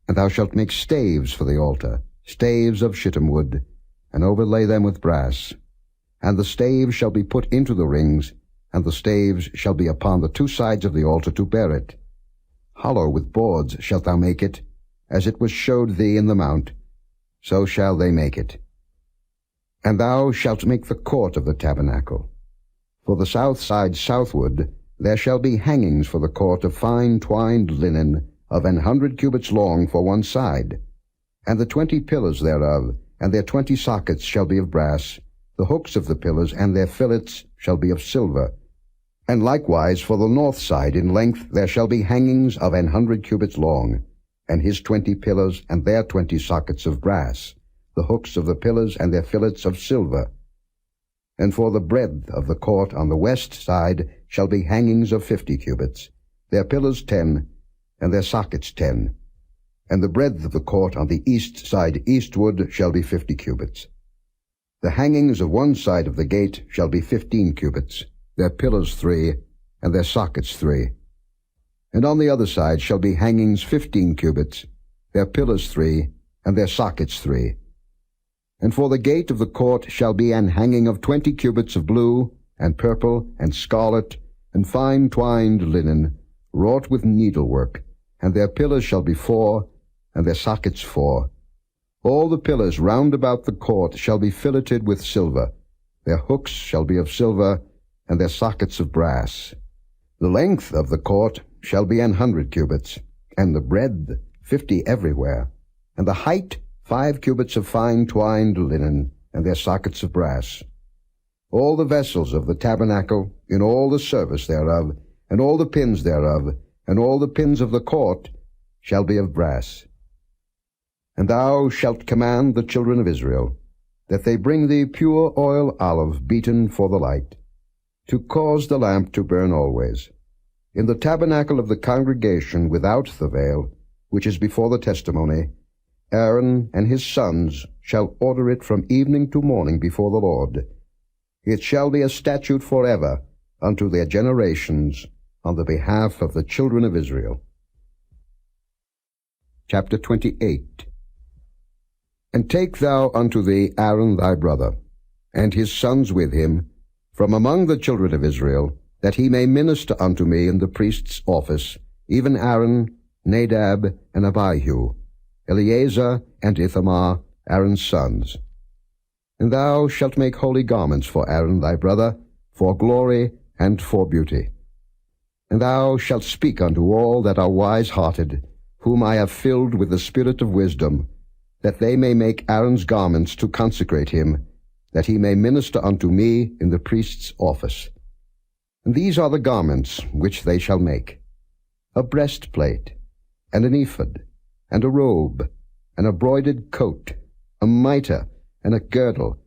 And thou shalt make staves for the altar, staves of shittim wood, and overlay them with brass. And the staves shall be put into the rings, and the staves shall be upon the 2 sides of the altar to bear it. Hollow with boards shalt thou make it, as it was showed thee in the mount, so shall they make it. And thou shalt make the court of the tabernacle. For the south side southward there shall be hangings for the court of fine twined linen of 100 cubits long for one side, and the 20 pillars thereof and their 20 sockets shall be of brass. The hooks of the pillars and their fillets shall be of silver. And likewise for the north side in length there shall be hangings of 100 cubits long, and his 20 pillars and their 20 sockets of brass, the hooks of the pillars and their fillets of silver. And for the breadth of the court on the west side shall be hangings of 50 cubits, their pillars 10, and their sockets 10. And the breadth of the court on the east side eastward shall be 50 cubits. The hangings of one side of the gate shall be 15 cubits, their pillars 3, and their sockets 3. And on the other side shall be hangings 15 cubits, their pillars 3, and their sockets 3. And for the gate of the court shall be an hanging of 20 cubits of blue, and purple, and scarlet, and fine twined linen, wrought with needlework, and their pillars shall be 4, and their sockets 4. All the pillars round about the court shall be filleted with silver. Their hooks shall be of silver, and their sockets of brass. The length of the court shall be 100 cubits, and the breadth 50 everywhere, and the height 5 cubits of fine twined linen, and their sockets of brass. All the vessels of the tabernacle, in all the service thereof, and all the pins thereof, and all the pins of the court, shall be of brass. And thou shalt command the children of Israel, that they bring thee pure oil olive beaten for the light, to cause the lamp to burn always. In the tabernacle of the congregation without the veil, which is before the testimony, Aaron and his sons shall order it from evening to morning before the Lord. It shall be a statute forever unto their generations on the behalf of the children of Israel. Chapter 28. And take thou unto thee Aaron thy brother, and his sons with him, from among the children of Israel, that he may minister unto me in the priest's office, even Aaron, Nadab, and Abihu, Eleazar and Ithamar, Aaron's sons. And thou shalt make holy garments for Aaron thy brother, for glory and for beauty. And thou shalt speak unto all that are wise-hearted, whom I have filled with the spirit of wisdom, that they may make Aaron's garments to consecrate him, that he may minister unto me in the priest's office. And these are the garments which they shall make: a breastplate, and an ephod, and a robe, and a broidered coat, a mitre, and a girdle.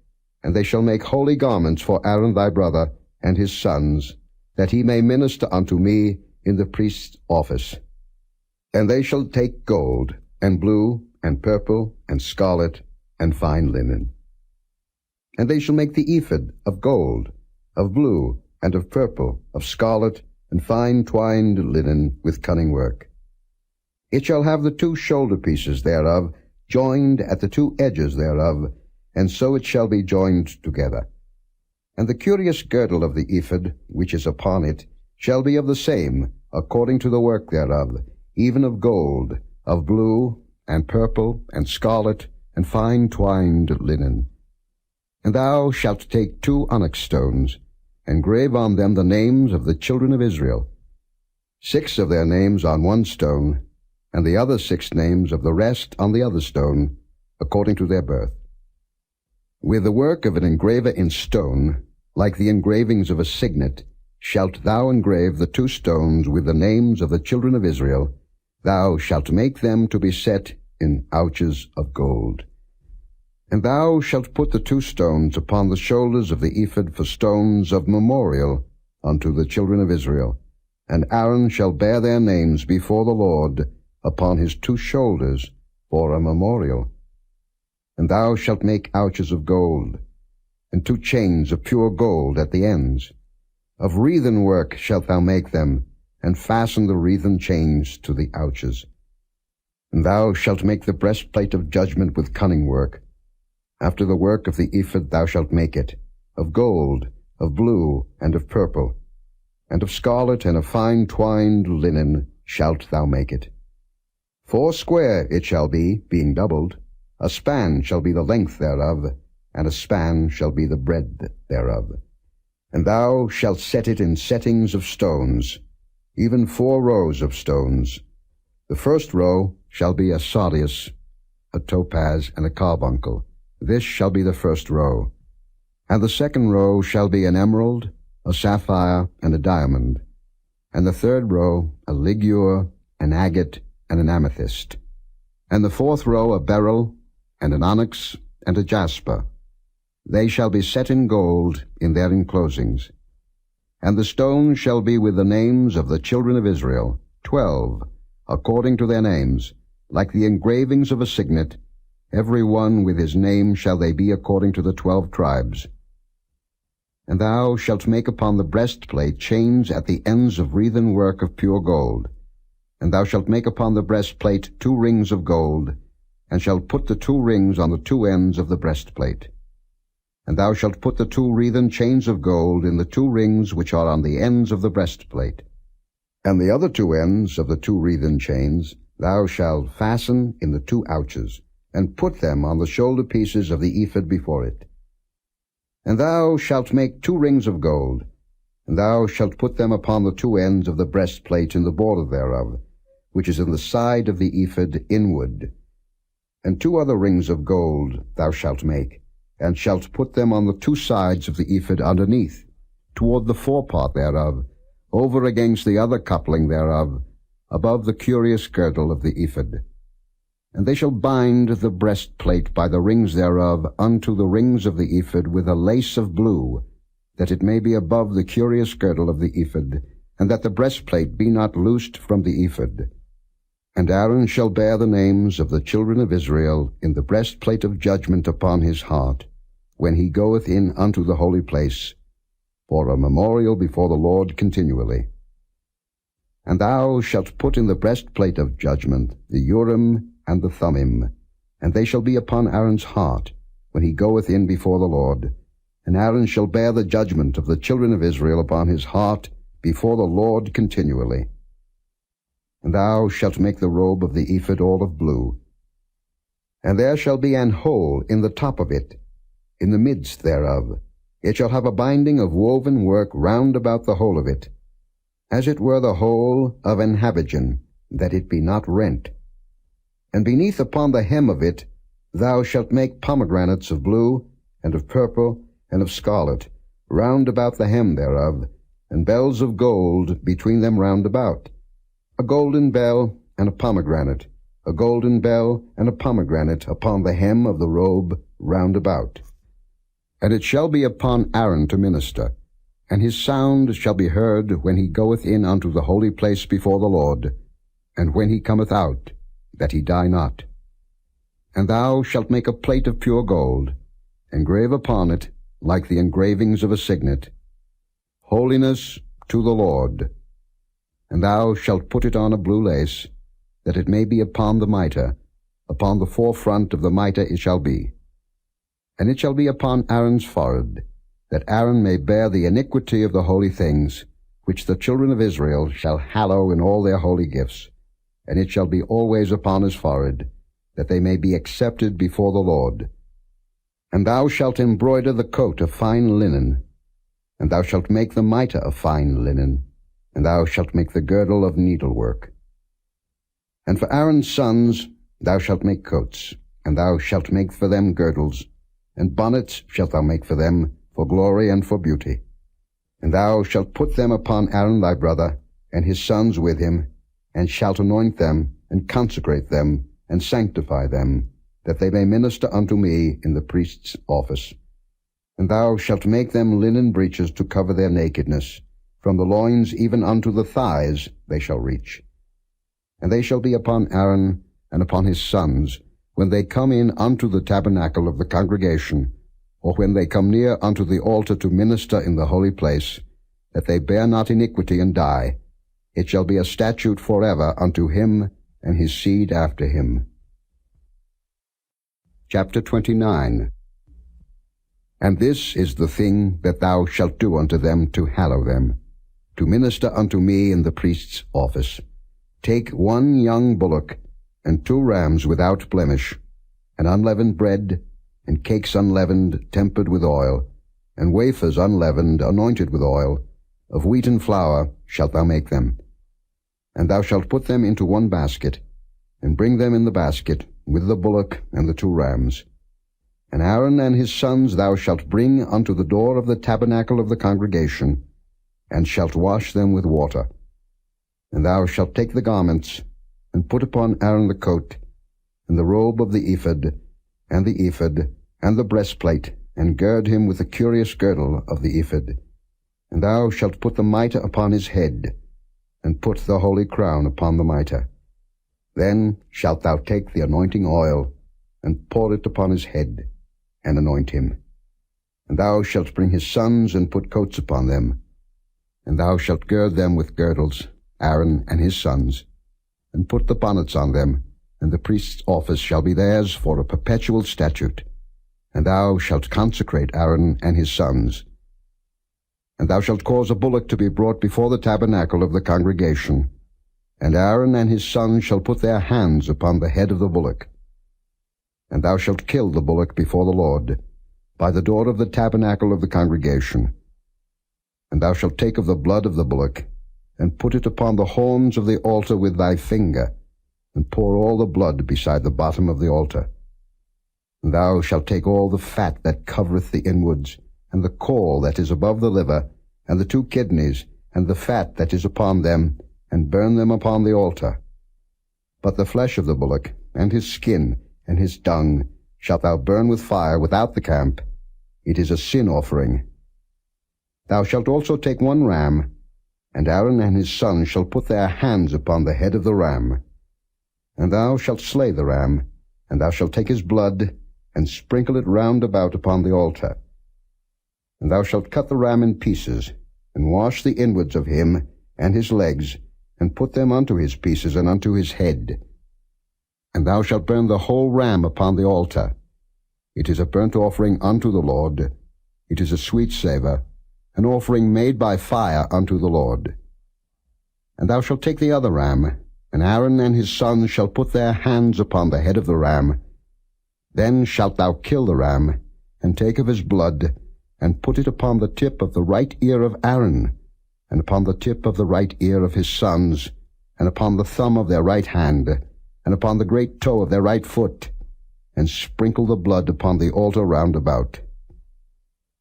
And they shall make holy garments for Aaron thy brother and his sons, that he may minister unto me in the priest's office. And they shall take gold, and blue, and purple, and scarlet, and fine linen. And they shall make the ephod of gold, of blue, and of purple, of scarlet, and fine twined linen with cunning work. It shall have the 2 shoulder pieces thereof joined at the 2 edges thereof, and so it shall be joined together. And the curious girdle of the ephod, which is upon it, shall be of the same, according to the work thereof, even of gold, of blue, and purple, and scarlet, and fine twined linen. And thou shalt take 2 onyx stones, and grave on them the names of the children of Israel, 6 of their names on one stone, and the other 6 names of the rest on the other stone, according to their birth. With the work of an engraver in stone, like the engravings of a signet, shalt thou engrave the 2 stones with the names of the children of Israel. Thou shalt make them to be set in ouches of gold. And thou shalt put the 2 stones upon the shoulders of the ephod for stones of memorial unto the children of Israel. And Aaron shall bear their names before the Lord upon his 2 shoulders for a memorial. And thou shalt make ouches of gold, and 2 chains of pure gold at the ends. Of wreathen work shalt thou make them, and fasten the wreathen chains to the ouches. And thou shalt make the breastplate of judgment with cunning work. After the work of the ephod thou shalt make it, of gold, of blue, and of purple, and of scarlet, and of fine twined linen shalt thou make it. 4 square it shall be, being doubled. A span shall be the length thereof, and a span shall be the breadth thereof. And thou shalt set it in settings of stones, even 4 rows of stones. The first row shall be a sardius, a topaz, and a carbuncle. This shall be the first row. And the second row shall be an emerald, a sapphire, and a diamond. And the third row a ligure, an agate, and an amethyst. And the fourth row a beryl, and an onyx, and a jasper. They shall be set in gold in their enclosings. And the stones shall be with the names of the children of Israel, 12, according to their names, like the engravings of a signet. Every one with his name shall they be according to the 12 tribes. And thou shalt make upon the breastplate chains at the ends of wreathen work of pure gold. And thou shalt make upon the breastplate 2 rings of gold, and shalt put the 2 rings on the 2 ends of the breastplate. And thou shalt put the 2 wreathen chains of gold in the 2 rings which are on the ends of the breastplate. And the other 2 ends of the 2 wreathen chains thou shalt fasten in the 2 ouches, and put them on the shoulder pieces of the ephod before it. And thou shalt make 2 rings of gold, and thou shalt put them upon the 2 ends of the breastplate in the border thereof, which is in the side of the ephod inward. And 2 other rings of gold thou shalt make, and shalt put them on the 2 sides of the ephod underneath, toward the forepart thereof, over against the other coupling thereof, above the curious girdle of the ephod. And they shall bind the breastplate by the rings thereof unto the rings of the ephod with a lace of blue, that it may be above the curious girdle of the ephod, and that the breastplate be not loosed from the ephod. And Aaron shall bear the names of the children of Israel in the breastplate of judgment upon his heart, when he goeth in unto the holy place, for a memorial before the Lord continually. And thou shalt put in the breastplate of judgment the Urim and the Thummim, and they shall be upon Aaron's heart, when he goeth in before the Lord. And Aaron shall bear the judgment of the children of Israel upon his heart before the Lord continually. And thou shalt make the robe of the ephod all of blue. And there shall be an hole in the top of it, in the midst thereof. It shall have a binding of woven work round about the whole of it, as it were the hole of an habergeon, that it be not rent. And beneath upon the hem of it thou shalt make pomegranates of blue, and of purple, and of scarlet, round about the hem thereof, and bells of gold between them round about, a golden bell and a pomegranate, a golden bell and a pomegranate upon the hem of the robe round about. And it shall be upon Aaron to minister, and his sound shall be heard when he goeth in unto the holy place before the Lord, and when he cometh out, that he die not. And thou shalt make a plate of pure gold, engrave upon it, like the engravings of a signet, Holiness to the Lord. And thou shalt put it on a blue lace, that it may be upon the mitre, upon the forefront of the mitre it shall be. And it shall be upon Aaron's forehead, that Aaron may bear the iniquity of the holy things, which the children of Israel shall hallow in all their holy gifts. And it shall be always upon his forehead, that they may be accepted before the Lord. And thou shalt embroider the coat of fine linen, and thou shalt make the mitre of fine linen, and thou shalt make the girdle of needlework. And for Aaron's sons thou shalt make coats, and thou shalt make for them girdles, and bonnets shalt thou make for them, for glory and for beauty. And thou shalt put them upon Aaron thy brother, and his sons with him, and shalt anoint them, and consecrate them, and sanctify them, that they may minister unto me in the priest's office. And thou shalt make them linen breeches to cover their nakedness, from the loins even unto the thighs they shall reach. And they shall be upon Aaron and upon his sons, when they come in unto the tabernacle of the congregation, or when they come near unto the altar to minister in the holy place, that they bear not iniquity and die. It shall be a statute forever unto him and his seed after him. Chapter 29. And this is the thing that thou shalt do unto them to hallow them, to minister unto me in the priest's office. Take 1 young bullock, and 2 rams without blemish, and unleavened bread, and cakes unleavened, tempered with oil, and wafers unleavened, anointed with oil, of wheaten flour shalt thou make them. And thou shalt put them into 1 basket, and bring them in the basket, with the bullock and the 2 rams. And Aaron and his sons thou shalt bring unto the door of the tabernacle of the congregation, and shalt wash them with water. And thou shalt take the garments, and put upon Aaron the coat, and the robe of the ephod, and the breastplate, and gird him with the curious girdle of the ephod. And thou shalt put the mitre upon his head, and put the holy crown upon the mitre. Then shalt thou take the anointing oil, and pour it upon his head, and anoint him. And thou shalt bring his sons, and put coats upon them. And thou shalt gird them with girdles, Aaron and his sons, and put the bonnets on them, and the priest's office shall be theirs for a perpetual statute. And thou shalt consecrate Aaron and his sons. And thou shalt cause a bullock to be brought before the tabernacle of the congregation, and Aaron and his sons shall put their hands upon the head of the bullock. And thou shalt kill the bullock before the Lord, by the door of the tabernacle of the congregation. And thou shalt take of the blood of the bullock, and put it upon the horns of the altar with thy finger, and pour all the blood beside the bottom of the altar. And thou shalt take all the fat that covereth the inwards, and the caul that is above the liver, and the 2 kidneys, and the fat that is upon them, and burn them upon the altar. But the flesh of the bullock, and his skin, and his dung, shalt thou burn with fire without the camp. It is a sin offering. Thou shalt also take 1 ram, and Aaron and his sons shall put their hands upon the head of the ram. And thou shalt slay the ram, and thou shalt take his blood, and sprinkle it round about upon the altar. And thou shalt cut the ram in pieces, and wash the inwards of him, and his legs, and put them unto his pieces and unto his head. And thou shalt burn the whole ram upon the altar. It is a burnt offering unto the Lord. It is a sweet savour, an offering made by fire unto the Lord. And thou shalt take the other ram, and Aaron and his sons shall put their hands upon the head of the ram. Then shalt thou kill the ram, and take of his blood, and put it upon the tip of the right ear of Aaron, and upon the tip of the right ear of his sons, and upon the thumb of their right hand, and upon the great toe of their right foot, and sprinkle the blood upon the altar round about.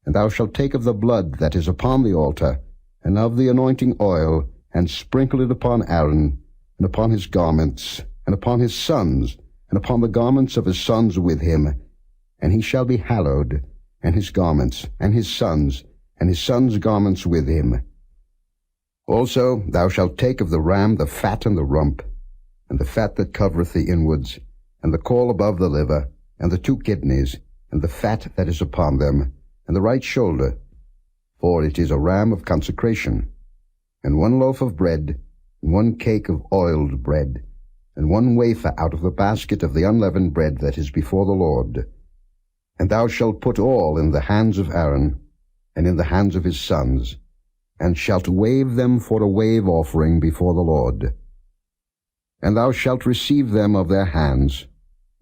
And thou shalt take of the blood that is upon the altar, and of the anointing oil, and sprinkle it upon Aaron, and upon his garments, and upon his sons, and upon the garments of his sons with him, and he shall be hallowed, and his garments, and his sons' garments with him. Also thou shalt take of the ram the fat and the rump, and the fat that covereth the inwards, and the caul above the liver, and the 2 kidneys, and the fat that is upon them, and the right shoulder, for it is a ram of consecration, and 1 loaf of bread, and 1 cake of oiled bread, and 1 wafer out of the basket of the unleavened bread that is before the Lord. And thou shalt put all in the hands of Aaron, and in the hands of his sons, and shalt wave them for a wave offering before the Lord. And thou shalt receive them of their hands,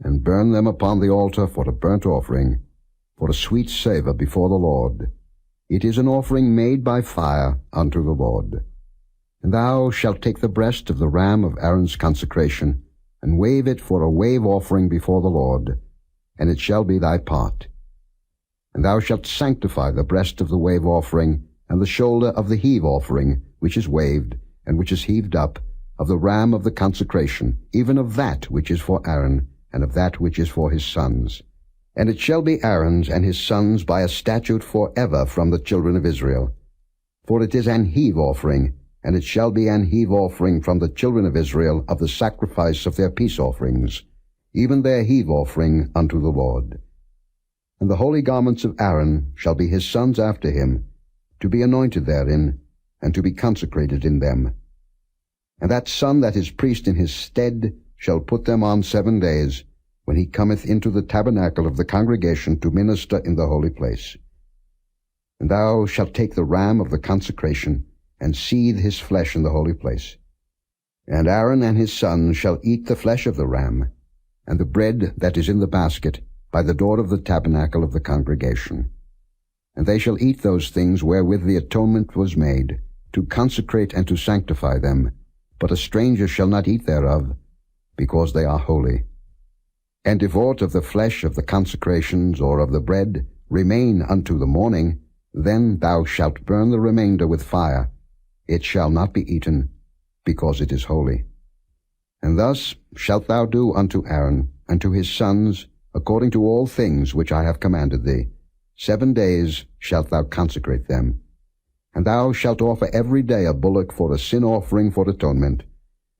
and burn them upon the altar for a burnt offering, for a sweet savour before the Lord. It is an offering made by fire unto the Lord. And thou shalt take the breast of the ram of Aaron's consecration, and wave it for a wave offering before the Lord, and it shall be thy part. And thou shalt sanctify the breast of the wave offering, and the shoulder of the heave offering, which is waved, and which is heaved up, of the ram of the consecration, even of that which is for Aaron, and of that which is for his sons. And it shall be Aaron's and his sons by a statute for ever from the children of Israel. For it is an heave offering, and it shall be an heave offering from the children of Israel of the sacrifice of their peace offerings, even their heave offering unto the Lord. And the holy garments of Aaron shall be his sons after him, to be anointed therein, and to be consecrated in them. And that son that is priest in his stead shall put them on 7 days, when he cometh into the tabernacle of the congregation to minister in the holy place. And thou shalt take the ram of the consecration, and seethe his flesh in the holy place. And Aaron and his sons shall eat the flesh of the ram, and the bread that is in the basket, by the door of the tabernacle of the congregation. And they shall eat those things wherewith the atonement was made, to consecrate and to sanctify them, but a stranger shall not eat thereof, because they are holy. And if aught of the flesh of the consecrations or of the bread remain unto the morning, then thou shalt burn the remainder with fire. It shall not be eaten, because it is holy. And thus shalt thou do unto Aaron and to his sons, according to all things which I have commanded thee. 7 days shalt thou consecrate them. And thou shalt offer every day a bullock for a sin offering for atonement,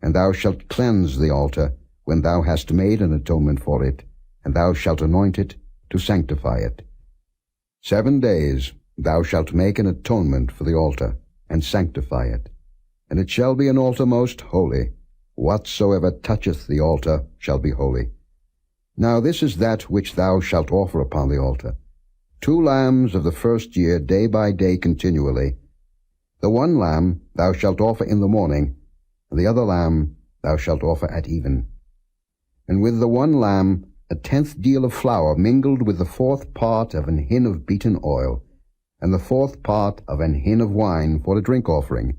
and thou shalt cleanse the altar when thou hast made an atonement for it, and thou shalt anoint it to sanctify it. 7 days thou shalt make an atonement for the altar, and sanctify it. And it shall be an altar most holy. Whatsoever toucheth the altar shall be holy. Now this is that which thou shalt offer upon the altar: 2 lambs of the first year, day by day continually. The one lamb thou shalt offer in the morning, and the other lamb thou shalt offer at even. And with the one lamb 1/10 deal of flour mingled with the 4th part of an hin of beaten oil, and the 4th part of an hin of wine for a drink offering.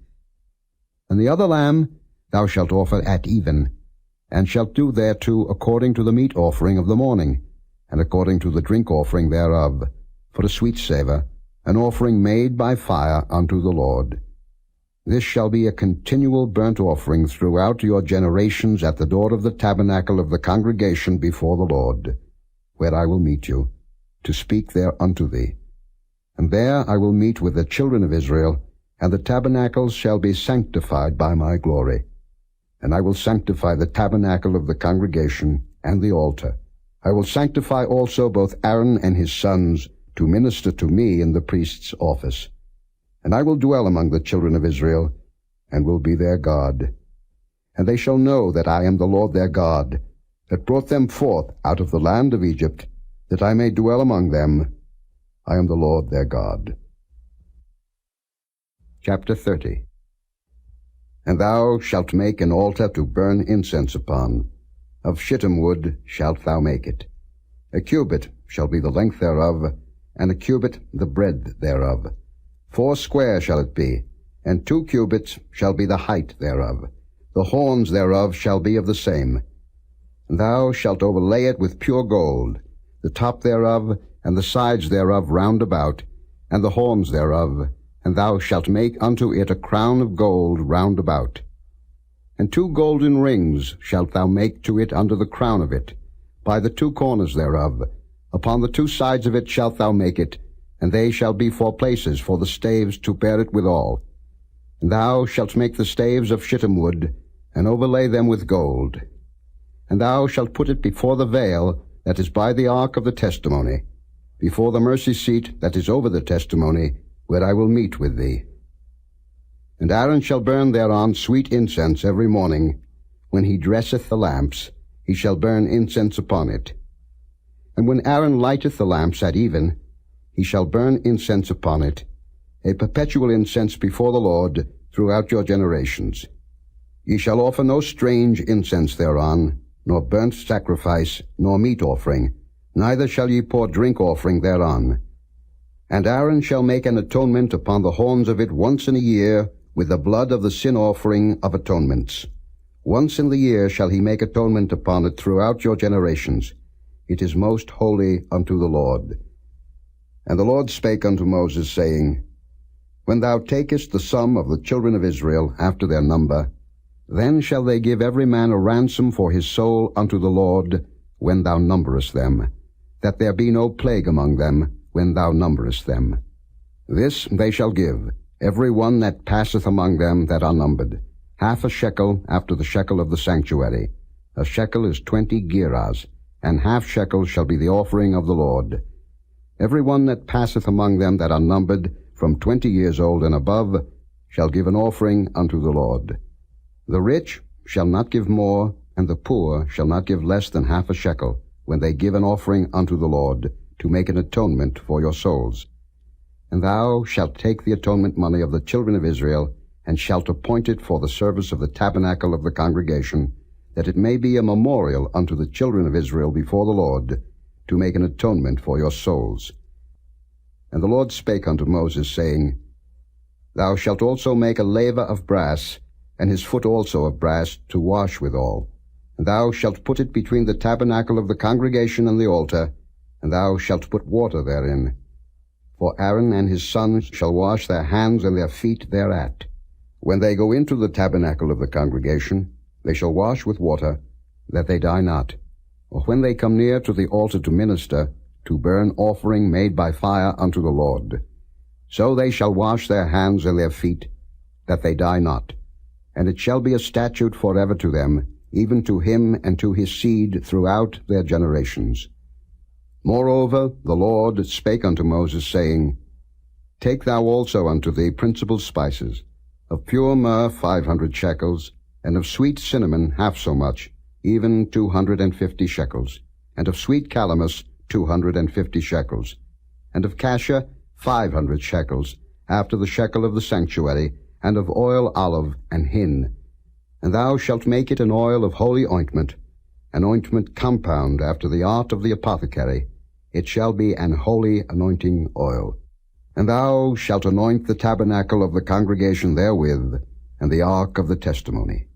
And the other lamb thou shalt offer at even, and shalt do thereto according to the meat offering of the morning, and according to the drink offering thereof, for a sweet savour, an offering made by fire unto the Lord. This shall be a continual burnt offering throughout your generations at the door of the tabernacle of the congregation before the Lord, where I will meet you, to speak there unto thee. And there I will meet with the children of Israel, and the tabernacles shall be sanctified by my glory. And I will sanctify the tabernacle of the congregation and the altar. I will sanctify also both Aaron and his sons to minister to me in the priest's office. And I will dwell among the children of Israel, and will be their God. And they shall know that I am the Lord their God, that brought them forth out of the land of Egypt, that I may dwell among them. I am the Lord their God. Chapter 30. And thou shalt make an altar to burn incense upon. Of shittim wood shalt thou make it. A cubit shall be the length thereof, and a cubit the breadth thereof. 4 square shall it be, and 2 cubits shall be the height thereof. The horns thereof shall be of the same. And thou shalt overlay it with pure gold, the top thereof, and the sides thereof round about, and the horns thereof, and thou shalt make unto it a crown of gold round about. And 2 golden rings shalt thou make to it under the crown of it, by the 2 corners thereof. Upon the 2 sides of it shalt thou make it, and they shall be for places for the staves to bear it withal. And thou shalt make the staves of shittim wood, and overlay them with gold. And thou shalt put it before the veil that is by the ark of the testimony, before the mercy seat that is over the testimony, where I will meet with thee. And Aaron shall burn thereon sweet incense every morning. When he dresseth the lamps, he shall burn incense upon it. And when Aaron lighteth the lamps at even, he shall burn incense upon it, a perpetual incense before the Lord throughout your generations. Ye shall offer no strange incense thereon, nor burnt sacrifice, nor meat offering, neither shall ye pour drink offering thereon. And Aaron shall make an atonement upon the horns of it once in a year, with the blood of the sin offering of atonements. Once in the year shall he make atonement upon it throughout your generations. It is most holy unto the Lord. And the Lord spake unto Moses, saying, When thou takest the sum of the children of Israel after their number, then shall they give every man a ransom for his soul unto the Lord when thou numberest them, that there be no plague among them when thou numberest them. This they shall give, every one that passeth among them that are numbered, 1/2 shekel after the shekel of the sanctuary. A shekel is 20 gerahs, and 1/2 shekel shall be the offering of the Lord. Every one that passeth among them that are numbered, from 20 years old and above, shall give an offering unto the Lord. The rich shall not give more, and the poor shall not give less than 1/2 shekel, when they give an offering unto the Lord, to make an atonement for your souls. And thou shalt take the atonement money of the children of Israel, and shalt appoint it for the service of the tabernacle of the congregation, that it may be a memorial unto the children of Israel before the Lord, to make an atonement for your souls. And the Lord spake unto Moses, saying, Thou shalt also make a laver of brass, and his foot also of brass, to wash withal. And thou shalt put it between the tabernacle of the congregation and the altar, and thou shalt put water therein. For Aaron and his sons shall wash their hands and their feet thereat. When they go into the tabernacle of the congregation, they shall wash with water, that they die not. Or when they come near to the altar to minister, to burn offering made by fire unto the Lord. So they shall wash their hands and their feet, that they die not. And it shall be a statute forever to them, even to him and to his seed throughout their generations. Moreover, the Lord spake unto Moses, saying, Take thou also unto thee principal spices, of pure myrrh 500 shekels, and of sweet cinnamon half so much, even 250 shekels, and of sweet calamus 250 shekels, and of cassia 500 shekels, after the shekel of the sanctuary, and of oil olive and hin. And thou shalt make it an oil of holy ointment, an ointment compound after the art of the apothecary. It shall be an holy anointing oil. And thou shalt anoint the tabernacle of the congregation therewith, and the ark of the testimony,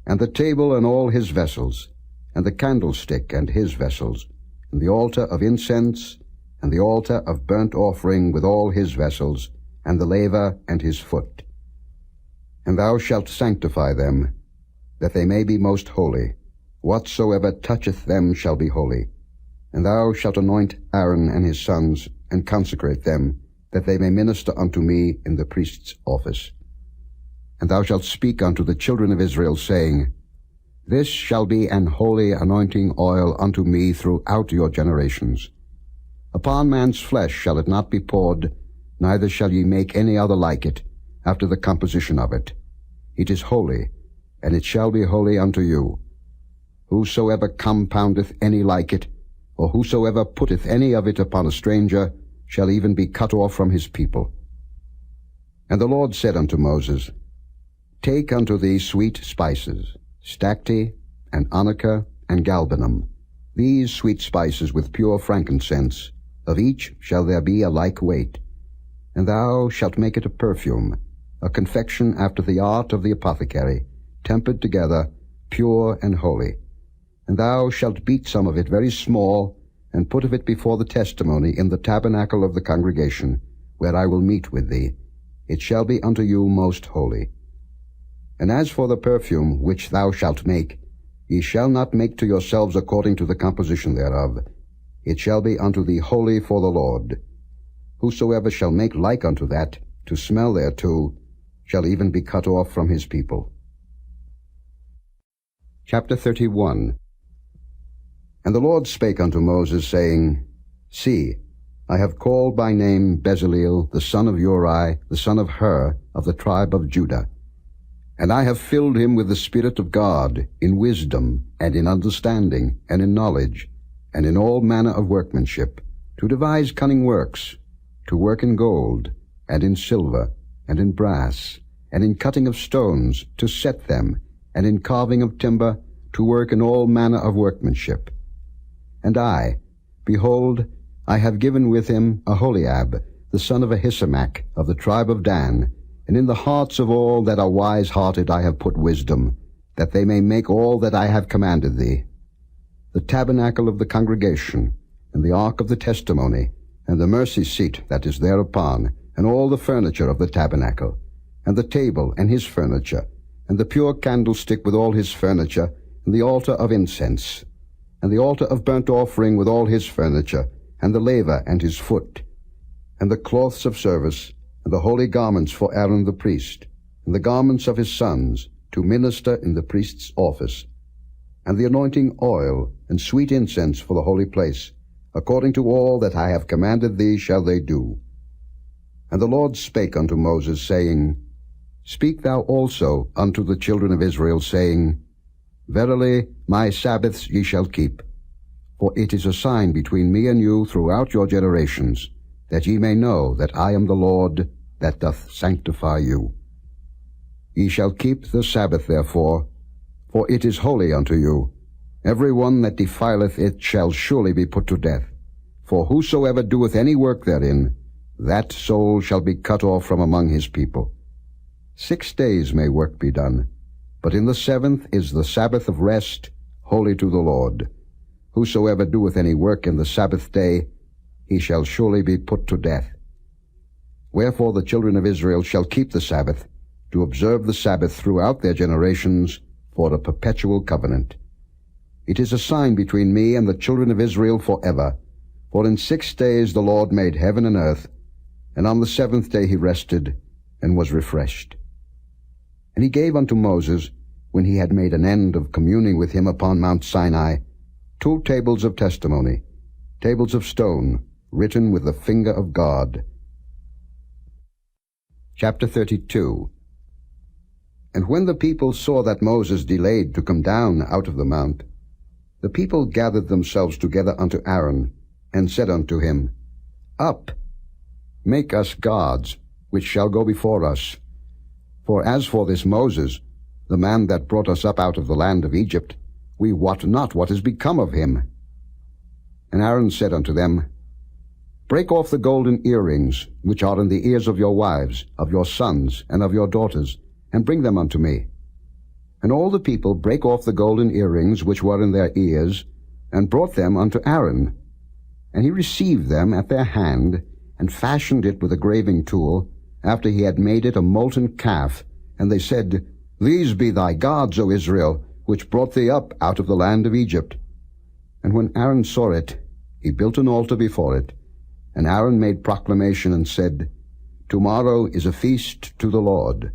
and the table and all his vessels, and the candlestick and his vessels, and the altar of incense, and the altar of burnt offering with all his vessels, and the laver and his foot. And thou shalt sanctify them, that they may be most holy. Whatsoever toucheth them shall be holy. And thou shalt anoint Aaron and his sons, and consecrate them, that they may minister unto me in the priest's office. And thou shalt speak unto the children of Israel, saying, This shall be an holy anointing oil unto me throughout your generations. Upon man's flesh shall it not be poured, neither shall ye make any other like it, after the composition of it. It is holy, and it shall be holy unto you. Whosoever compoundeth any like it, or whosoever putteth any of it upon a stranger, shall even be cut off from his people. And the Lord said unto Moses, Take unto thee sweet spices, stacte, and onycha, and galbanum, these sweet spices with pure frankincense, of each shall there be a like weight. And thou shalt make it a perfume, a confection after the art of the apothecary, tempered together, pure and holy. And thou shalt beat some of it very small, and put of it before the testimony in the tabernacle of the congregation, where I will meet with thee. It shall be unto you most holy. And as for the perfume which thou shalt make, ye shall not make to yourselves according to the composition thereof. It shall be unto thee holy for the Lord. Whosoever shall make like unto that, to smell thereto, shall even be cut off from his people. Chapter 31. And the Lord spake unto Moses, saying, See, I have called by name Bezaleel, the son of Uri, the son of Hur, of the tribe of Judah. And I have filled him with the Spirit of God, in wisdom, and in understanding, and in knowledge, and in all manner of workmanship, to devise cunning works, to work in gold, and in silver, and in brass, and in cutting of stones, to set them, and in carving of timber, to work in all manner of workmanship. And I, behold, I have given with him Aholiab, the son of Ahisamach, of the tribe of Dan, and in the hearts of all that are wise-hearted I have put wisdom, that they may make all that I have commanded thee. The tabernacle of the congregation, and the ark of the testimony, and the mercy seat that is thereupon, and all the furniture of the tabernacle, and the table and his furniture, and the pure candlestick with all his furniture, and the altar of incense, and the altar of burnt offering with all his furniture, and the laver and his foot, and the cloths of service, and the holy garments for Aaron the priest, and the garments of his sons, to minister in the priest's office, and the anointing oil, and sweet incense for the holy place, according to all that I have commanded thee shall they do. And the Lord spake unto Moses, saying, Speak thou also unto the children of Israel, saying, Verily my Sabbaths ye shall keep, for it is a sign between me and you throughout your generations, that ye may know that I am the Lord that doth sanctify you. Ye shall keep the Sabbath therefore, for it is holy unto you. Every one that defileth it shall surely be put to death. For whosoever doeth any work therein, that soul shall be cut off from among his people. 6 days may work be done, but in the 7th is the Sabbath of rest holy to the Lord. Whosoever doeth any work in the Sabbath day, he shall surely be put to death. Wherefore the children of Israel shall keep the Sabbath, to observe the Sabbath throughout their generations, for a perpetual covenant. It is a sign between me and the children of Israel forever. For in 6 days the Lord made heaven and earth, and on the 7th day he rested, and was refreshed. And he gave unto Moses, when he had made an end of communing with him upon Mount Sinai, 2 tables of testimony, tables of stone, written with the finger of God. Chapter 32. And when the people saw that Moses delayed to come down out of the mount, the people gathered themselves together unto Aaron, and said unto him, Up, make us gods, which shall go before us. For as for this Moses, the man that brought us up out of the land of Egypt, we wot not what is become of him. And Aaron said unto them, Break off the golden earrings, which are in the ears of your wives, of your sons, and of your daughters, and bring them unto me. And all the people brake off the golden earrings which were in their ears, and brought them unto Aaron. And he received them at their hand, and fashioned it with a graving tool, after he had made it a molten calf. And they said, These be thy gods, O Israel, which brought thee up out of the land of Egypt. And when Aaron saw it, he built an altar before it. And Aaron made proclamation, and said, Tomorrow is a feast to the Lord.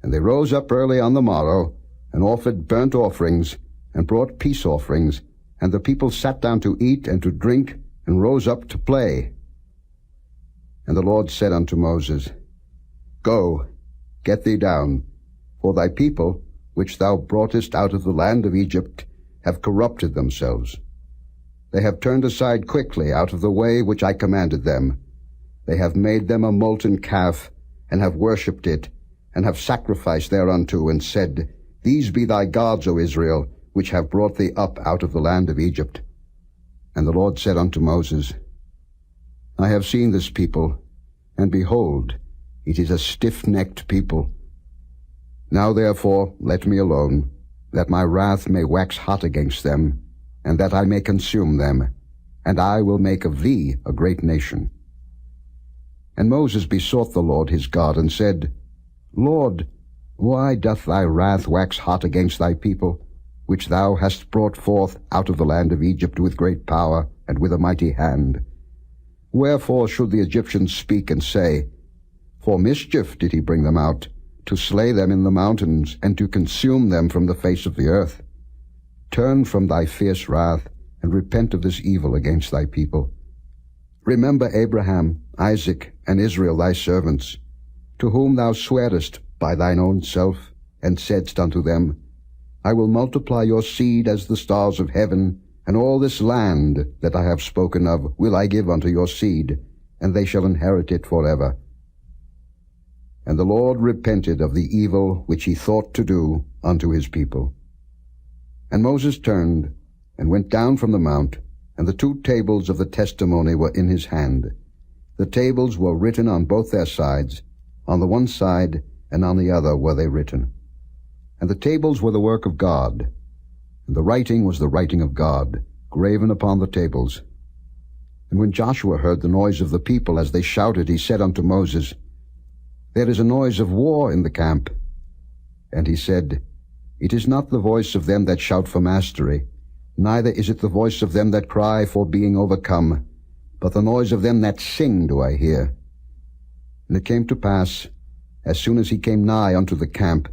And they rose up early on the morrow, and offered burnt offerings, and brought peace offerings. And the people sat down to eat and to drink, and rose up to play. And the Lord said unto Moses, Go, get thee down, for thy people, which thou broughtest out of the land of Egypt, have corrupted themselves. They have turned aside quickly out of the way which I commanded them. They have made them a molten calf, and have worshipped it, and have sacrificed thereunto, and said, These be thy gods, O Israel, which have brought thee up out of the land of Egypt. And the Lord said unto Moses, I have seen this people, and behold, it is a stiff-necked people. Now therefore let me alone, that my wrath may wax hot against them, and that I may consume them, and I will make of thee a great nation. And Moses besought the Lord his God, and said, Lord, why doth thy wrath wax hot against thy people, which thou hast brought forth out of the land of Egypt with great power and with a mighty hand? Wherefore should the Egyptians speak and say, For mischief did he bring them out, to slay them in the mountains, and to consume them from the face of the earth? Turn from thy fierce wrath, and repent of this evil against thy people. Remember Abraham, Isaac, and Israel thy servants, to whom thou swarest by thine own self, and saidst unto them, I will multiply your seed as the stars of heaven, and all this land that I have spoken of will I give unto your seed, and they shall inherit it forever. And the Lord repented of the evil which he thought to do unto his people. And Moses turned, and went down from the mount, and the 2 tables of the testimony were in his hand. The tables were written on both their sides, on the one side and on the other were they written. And the tables were the work of God, and the writing was the writing of God, graven upon the tables. And when Joshua heard the noise of the people as they shouted, he said unto Moses, There is a noise of war in the camp. And he said, It is not the voice of them that shout for mastery, neither is it the voice of them that cry for being overcome, but the noise of them that sing do I hear. And it came to pass, as soon as he came nigh unto the camp,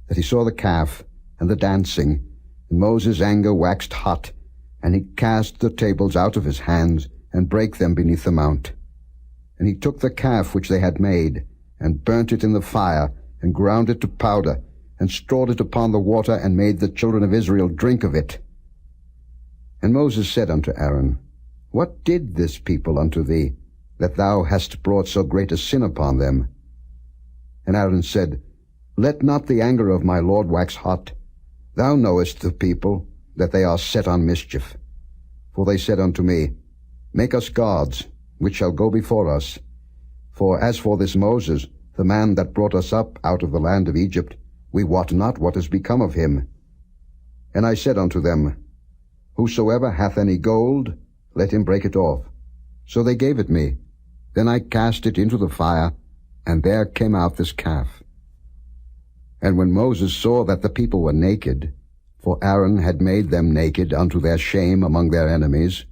that he saw the calf and the dancing, and Moses' anger waxed hot, and he cast the tables out of his hands, and brake them beneath the mount. And he took the calf which they had made, and burnt it in the fire, and ground it to powder, and strawed it upon the water, and made the children of Israel drink of it. And Moses said unto Aaron, What did this people unto thee, that thou hast brought so great a sin upon them? And Aaron said, Let not the anger of my Lord wax hot. Thou knowest the people, that they are set on mischief. For they said unto me, Make us gods, which shall go before us. For as for this Moses, the man that brought us up out of the land of Egypt, we wot not what is become of him. And I said unto them, Whosoever hath any gold, let him break it off. So they gave it me. Then I cast it into the fire, and there came out this calf. And when Moses saw that the people were naked, for Aaron had made them naked unto their shame among their enemies,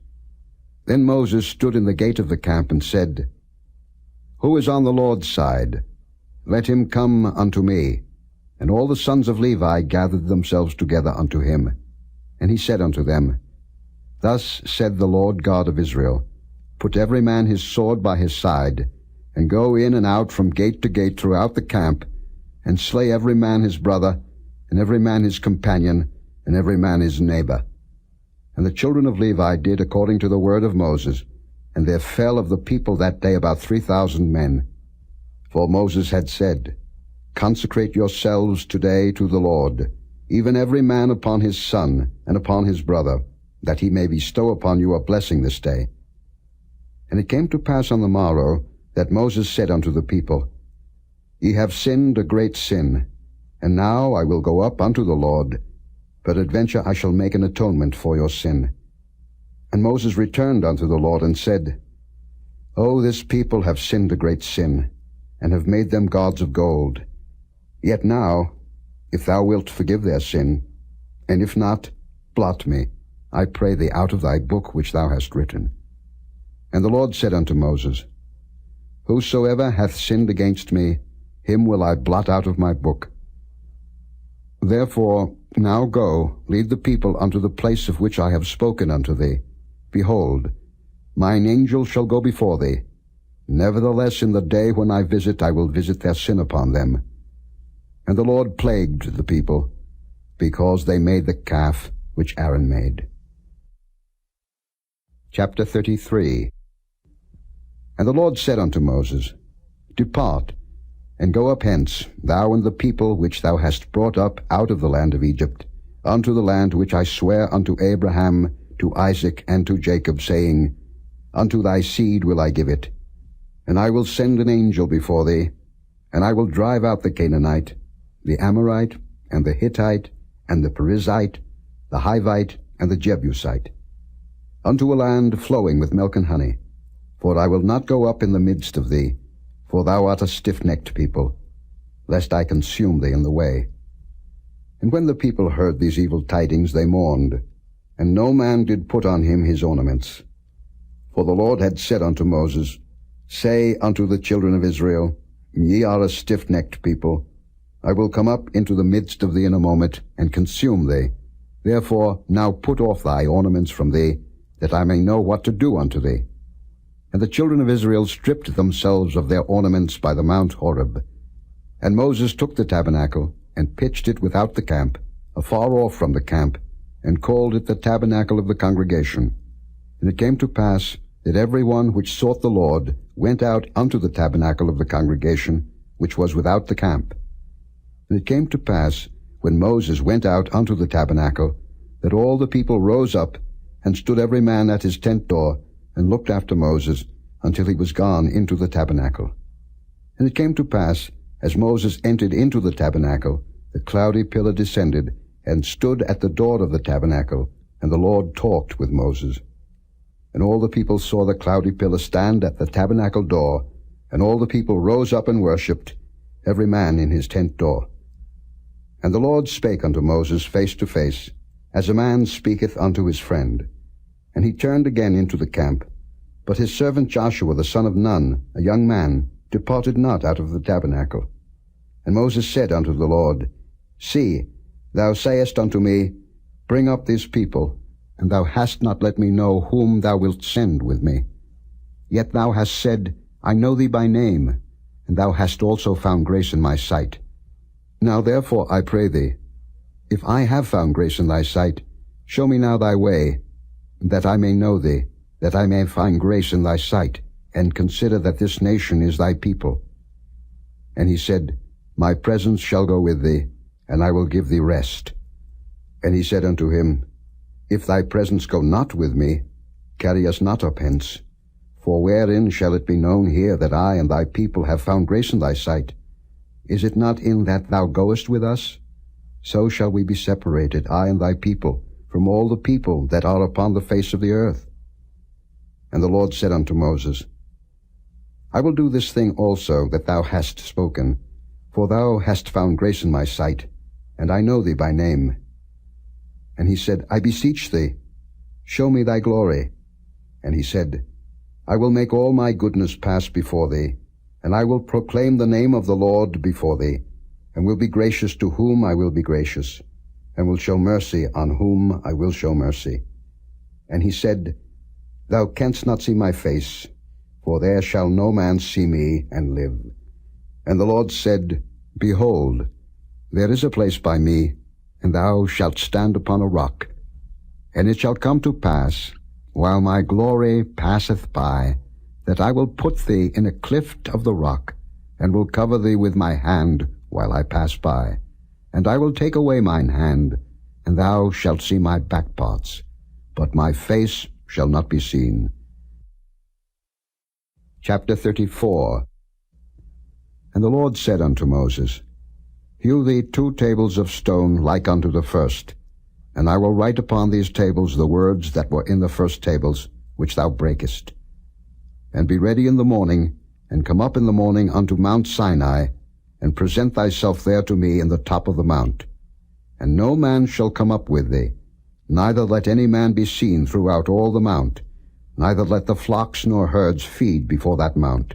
then Moses stood in the gate of the camp and said, Who is on the Lord's side? Let him come unto me. And all the sons of Levi gathered themselves together unto him. And he said unto them, Thus said the Lord God of Israel, Put every man his sword by his side, and go in and out from gate to gate throughout the camp, and slay every man his brother, and every man his companion, and every man his neighbor. And the children of Levi did according to the word of Moses, and there fell of the people that day about 3,000 men. For Moses had said, Consecrate yourselves today to the Lord, even every man upon his son and upon his brother, that he may bestow upon you a blessing this day. And it came to pass on the morrow that Moses said unto the people, Ye have sinned a great sin, and now I will go up unto the Lord. Peradventure I shall make an atonement for your sin. And Moses returned unto the Lord and said, O this people have sinned a great sin, and have made them gods of gold. Yet now, if thou wilt forgive their sin, and if not, blot me, I pray thee, out of thy book which thou hast written. And the Lord said unto Moses, Whosoever hath sinned against me, him will I blot out of my book. Therefore now go, lead the people unto the place of which I have spoken unto thee. Behold, mine angel shall go before thee. Nevertheless in the day when I will visit their sin upon them. And the Lord plagued the people, because they made the calf which Aaron made. Chapter 33. And the Lord said unto Moses, Depart, and go up hence, thou and the people which thou hast brought up out of the land of Egypt, unto the land which I swear unto Abraham, to Isaac, and to Jacob, saying, Unto thy seed will I give it. And I will send an angel before thee, and I will drive out the Canaanite, the Amorite, and the Hittite, and the Perizzite, the Hivite, and the Jebusite, unto a land flowing with milk and honey. For I will not go up in the midst of thee, for thou art a stiff-necked people, lest I consume thee in the way. And when the people heard these evil tidings, they mourned, and no man did put on him his ornaments. For the Lord had said unto Moses, Say unto the children of Israel, Ye are a stiff-necked people. I will come up into the midst of thee in a moment, and consume thee. Therefore now put off thy ornaments from thee, that I may know what to do unto thee. And the children of Israel stripped themselves of their ornaments by the Mount Horeb. And Moses took the tabernacle, and pitched it without the camp, afar off from the camp, and called it the tabernacle of the congregation. And it came to pass that every one which sought the Lord went out unto the tabernacle of the congregation, which was without the camp. And it came to pass, when Moses went out unto the tabernacle, that all the people rose up, and stood every man at his tent door, and looked after Moses, until he was gone into the tabernacle. And it came to pass, as Moses entered into the tabernacle, the cloudy pillar descended, and stood at the door of the tabernacle, and the Lord talked with Moses. And all the people saw the cloudy pillar stand at the tabernacle door, and all the people rose up and worshipped, every man in his tent door. And the Lord spake unto Moses face to face, as a man speaketh unto his friend. And he turned again into the camp. But his servant Joshua the son of Nun, a young man, departed not out of the tabernacle. And Moses said unto the Lord, See, thou sayest unto me, Bring up this people, and thou hast not let me know whom thou wilt send with me. Yet thou hast said, I know thee by name, and thou hast also found grace in my sight. Now therefore I pray thee, if I have found grace in thy sight, show me now thy way, that I may know thee, that I may find grace in thy sight, and consider that this nation is thy people. And he said, My presence shall go with thee, and I will give thee rest. And he said unto him, If thy presence go not with me, carry us not up hence. For wherein shall it be known here that I and thy people have found grace in thy sight? Is it not in that thou goest with us? So shall we be separated, I and thy people, from all the people that are upon the face of the earth. And the Lord said unto Moses, I will do this thing also that thou hast spoken, for thou hast found grace in my sight, and I know thee by name. And he said, I beseech thee, show me thy glory. And he said, I will make all my goodness pass before thee, and I will proclaim the name of the Lord before thee, and will be gracious to whom I will be gracious, and will show mercy on whom I will show mercy. And he said, Thou canst not see my face, for there shall no man see me and live. And the Lord said, Behold, there is a place by me, and thou shalt stand upon a rock. And it shall come to pass, while my glory passeth by, that I will put thee in a cleft of the rock, and will cover thee with my hand while I pass by. And I will take away mine hand, and thou shalt see my back parts, but my face shall not be seen. Chapter 34. And the Lord said unto Moses, Hew thee 2 tables of stone like unto the first, and I will write upon these tables the words that were in the first tables, which thou breakest. And be ready in the morning, and come up in the morning unto Mount Sinai, and present thyself there to me in the top of the mount. And no man shall come up with thee, neither let any man be seen throughout all the mount, neither let the flocks nor herds feed before that mount.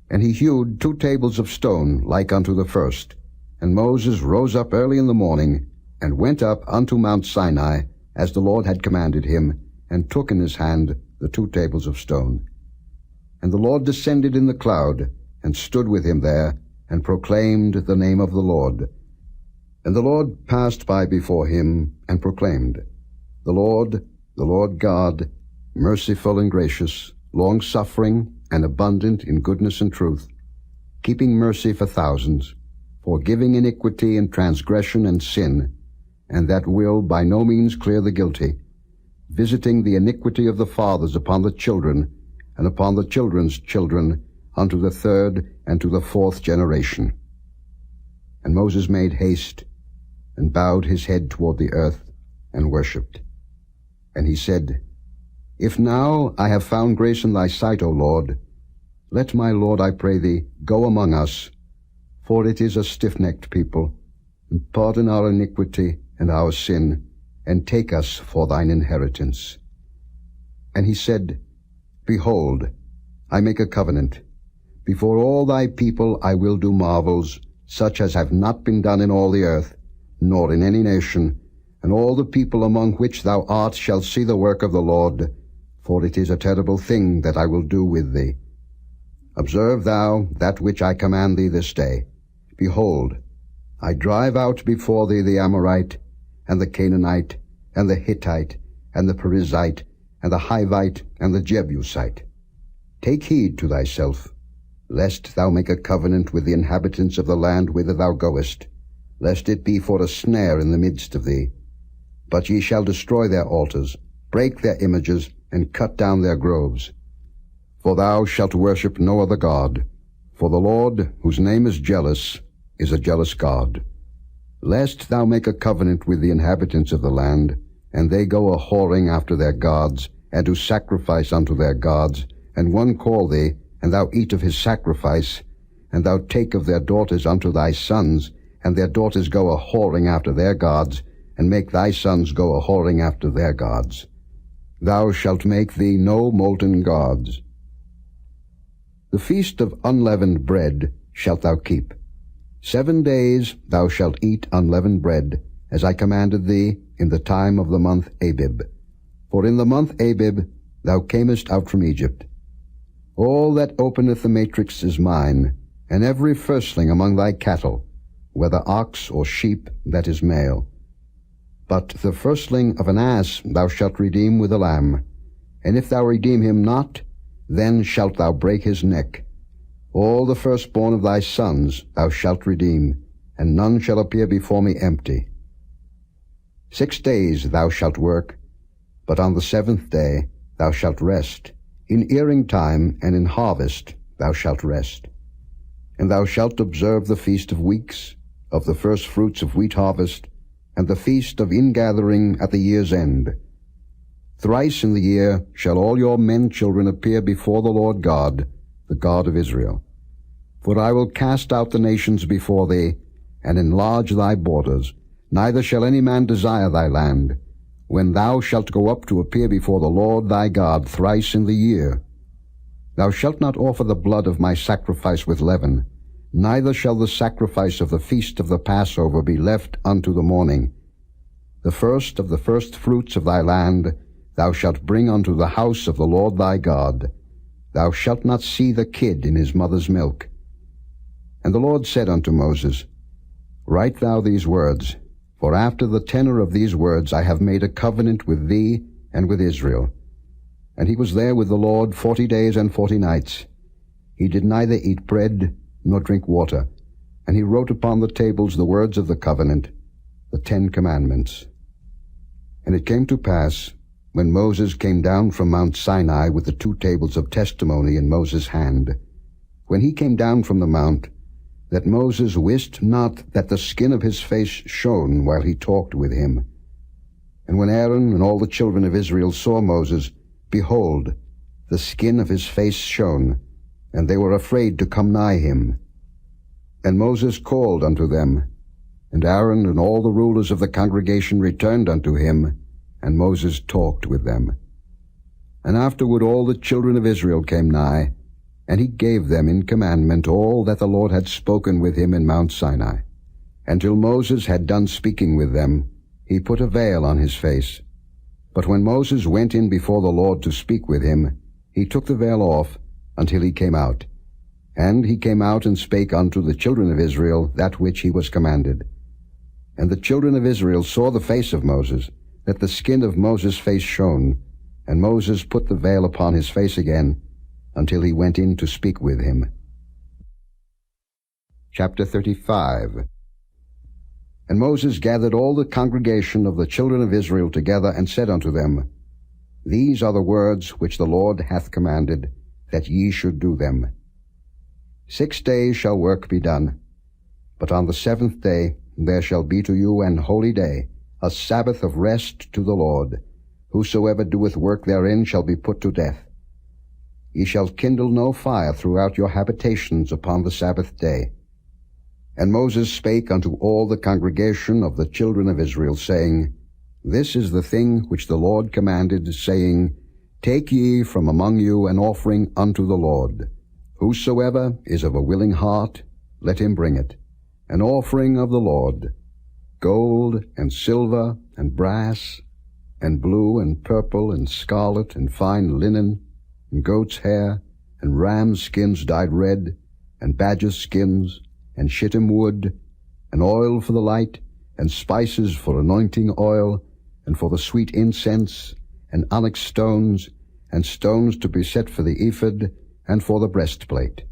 And he hewed 2 tables of stone like unto the first. And Moses rose up early in the morning, and went up unto Mount Sinai, as the Lord had commanded him, and took in his hand the 2 tables of stone. And the Lord descended in the cloud, and stood with him there, and proclaimed the name of the Lord. And the Lord passed by before him, and proclaimed, the Lord God, merciful and gracious, long-suffering, and abundant in goodness and truth, keeping mercy for thousands, forgiving iniquity and transgression and sin, and that will by no means clear the guilty, visiting the iniquity of the fathers upon the children, and upon the children's children, unto the 3rd and to the 4th generation. And Moses made haste, and bowed his head toward the earth, and worshipped. And he said, If now I have found grace in thy sight, O Lord, let my Lord, I pray thee, go among us, for it is a stiff-necked people, and pardon our iniquity and our sin, and take us for thine inheritance. And he said, Behold, I make a covenant. Before all thy people I will do marvels, such as have not been done in all the earth, nor in any nation, and all the people among which thou art shall see the work of the Lord, for it is a terrible thing that I will do with thee. Observe thou that which I command thee this day. Behold, I drive out before thee the Amorite, and the Canaanite, and the Hittite, and the Perizzite, and the Hivite, and the Jebusite. Take heed to thyself, lest thou make a covenant with the inhabitants of the land whither thou goest, lest it be for a snare in the midst of thee. But ye shall destroy their altars, break their images, and cut down their groves. For thou shalt worship no other God, for the Lord, whose name is jealous, is a jealous God. Lest thou make a covenant with the inhabitants of the land, and they go a-whoring after their gods, and do sacrifice unto their gods, and one call thee, and thou eat of his sacrifice, and thou take of their daughters unto thy sons, and their daughters go a-whoring after their gods, and make thy sons go a-whoring after their gods. Thou shalt make thee no molten gods. The feast of unleavened bread shalt thou keep. 7 days thou shalt eat unleavened bread, as I commanded thee in the time of the month Abib. For in the month Abib thou camest out from Egypt. All that openeth the matrix is mine, and every firstling among thy cattle, whether ox or sheep, that is male. But the firstling of an ass thou shalt redeem with a lamb, and if thou redeem him not, then shalt thou break his neck. All the firstborn of thy sons thou shalt redeem, and none shall appear before me empty. 6 days thou shalt work, but on the 7th day thou shalt rest. In earing time and in harvest thou shalt rest. And thou shalt observe the feast of weeks, of the first fruits of wheat harvest, and the feast of ingathering at the year's end. Thrice in the year shall all your men children appear before the Lord God, the God of Israel. For I will cast out the nations before thee, and enlarge thy borders. Neither shall any man desire thy land, when thou shalt go up to appear before the Lord thy God thrice in the year. Thou shalt not offer the blood of my sacrifice with leaven, neither shall the sacrifice of the feast of the Passover be left unto the morning. The first of the first fruits of thy land thou shalt bring unto the house of the Lord thy God. Thou shalt not see the kid in his mother's milk. And the Lord said unto Moses, Write thou these words, for after the tenor of these words I have made a covenant with thee and with Israel. And he was there with the Lord 40 days and 40 nights. He did neither eat bread nor drink water. And he wrote upon the tables the words of the covenant, the 10 commandments. And it came to pass, when Moses came down from Mount Sinai with the 2 tables of testimony in Moses' hand, when he came down from the mount, that Moses wist not that the skin of his face shone while he talked with him. And when Aaron and all the children of Israel saw Moses, behold, the skin of his face shone, and they were afraid to come nigh him. And Moses called unto them, and Aaron and all the rulers of the congregation returned unto him, and Moses talked with them. And afterward all the children of Israel came nigh, and he gave them in commandment all that the Lord had spoken with him in Mount Sinai. And till Moses had done speaking with them, he put a veil on his face. But when Moses went in before the Lord to speak with him, he took the veil off until he came out. And he came out and spake unto the children of Israel that which he was commanded. And the children of Israel saw the face of Moses, that the skin of Moses' face shone, and Moses put the veil upon his face again, until he went in to speak with him. Chapter 35. And Moses gathered all the congregation of the children of Israel together, and said unto them, These are the words which the Lord hath commanded, that ye should do them. 6 days shall work be done, but on the 7th day there shall be to you an holy day, a Sabbath of rest to the Lord. Whosoever doeth work therein shall be put to death. Ye shall kindle no fire throughout your habitations upon the Sabbath day. And Moses spake unto all the congregation of the children of Israel, saying, This is the thing which the Lord commanded, saying, Take ye from among you an offering unto the Lord. Whosoever is of a willing heart, let him bring it. An offering of the Lord, gold and silver and brass, and blue and purple and scarlet and fine linen, and goat's hair, and ram's skins dyed red, and badger's skins, and shittim wood, and oil for the light, and spices for anointing oil, and for the sweet incense, and onyx stones, and stones to be set for the ephod, and for the breastplate.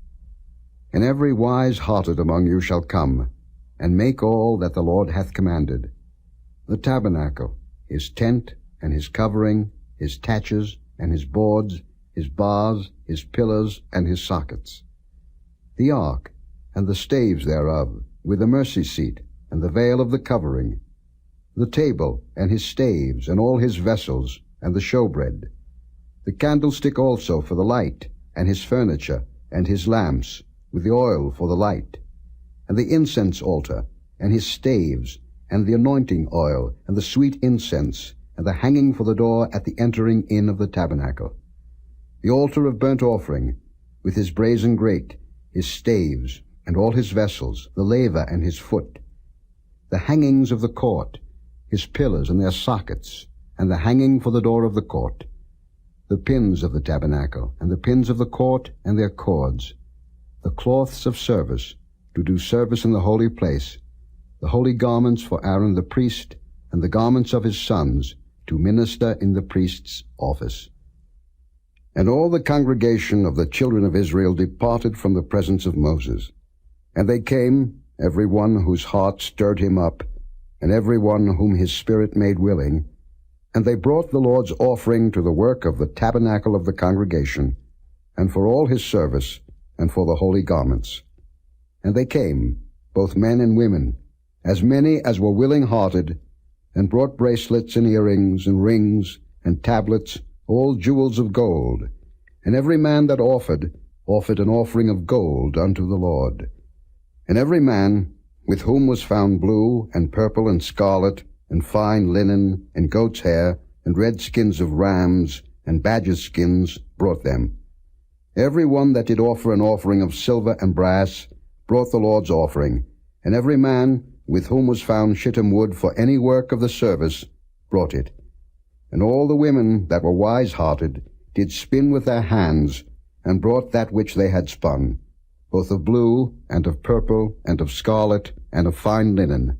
And every wise-hearted among you shall come, and make all that the Lord hath commanded: the tabernacle, his tent, and his covering, his taches, and his boards, his bars, his pillars, and his sockets, the ark, and the staves thereof, with the mercy seat, and the veil of the covering, the table, and his staves, and all his vessels, and the showbread, the candlestick also for the light, and his furniture, and his lamps, with the oil for the light, and the incense altar, and his staves, and the anointing oil, and the sweet incense, and the hanging for the door at the entering in of the tabernacle, the altar of burnt offering, with his brazen grate, his staves, and all his vessels, the laver and his foot, the hangings of the court, his pillars and their sockets, and the hanging for the door of the court, the pins of the tabernacle, and the pins of the court and their cords, the cloths of service, to do service in the holy place, the holy garments for Aaron the priest, and the garments of his sons, to minister in the priest's office. And all the congregation of the children of Israel departed from the presence of Moses. And they came, every one whose heart stirred him up, and every one whom his spirit made willing, and they brought the Lord's offering to the work of the tabernacle of the congregation, and for all his service, and for the holy garments. And they came, both men and women, as many as were willing-hearted, and brought bracelets and earrings and rings and tablets, all jewels of gold. And every man that offered an offering of gold unto the Lord. And every man with whom was found blue and purple and scarlet and fine linen and goat's hair and red skins of rams and badgers' skins brought them. Every one that did offer an offering of silver and brass brought the Lord's offering, and every man with whom was found shittim wood for any work of the service brought it. And all the women that were wise-hearted did spin with their hands, and brought that which they had spun, both of blue, and of purple, and of scarlet, and of fine linen.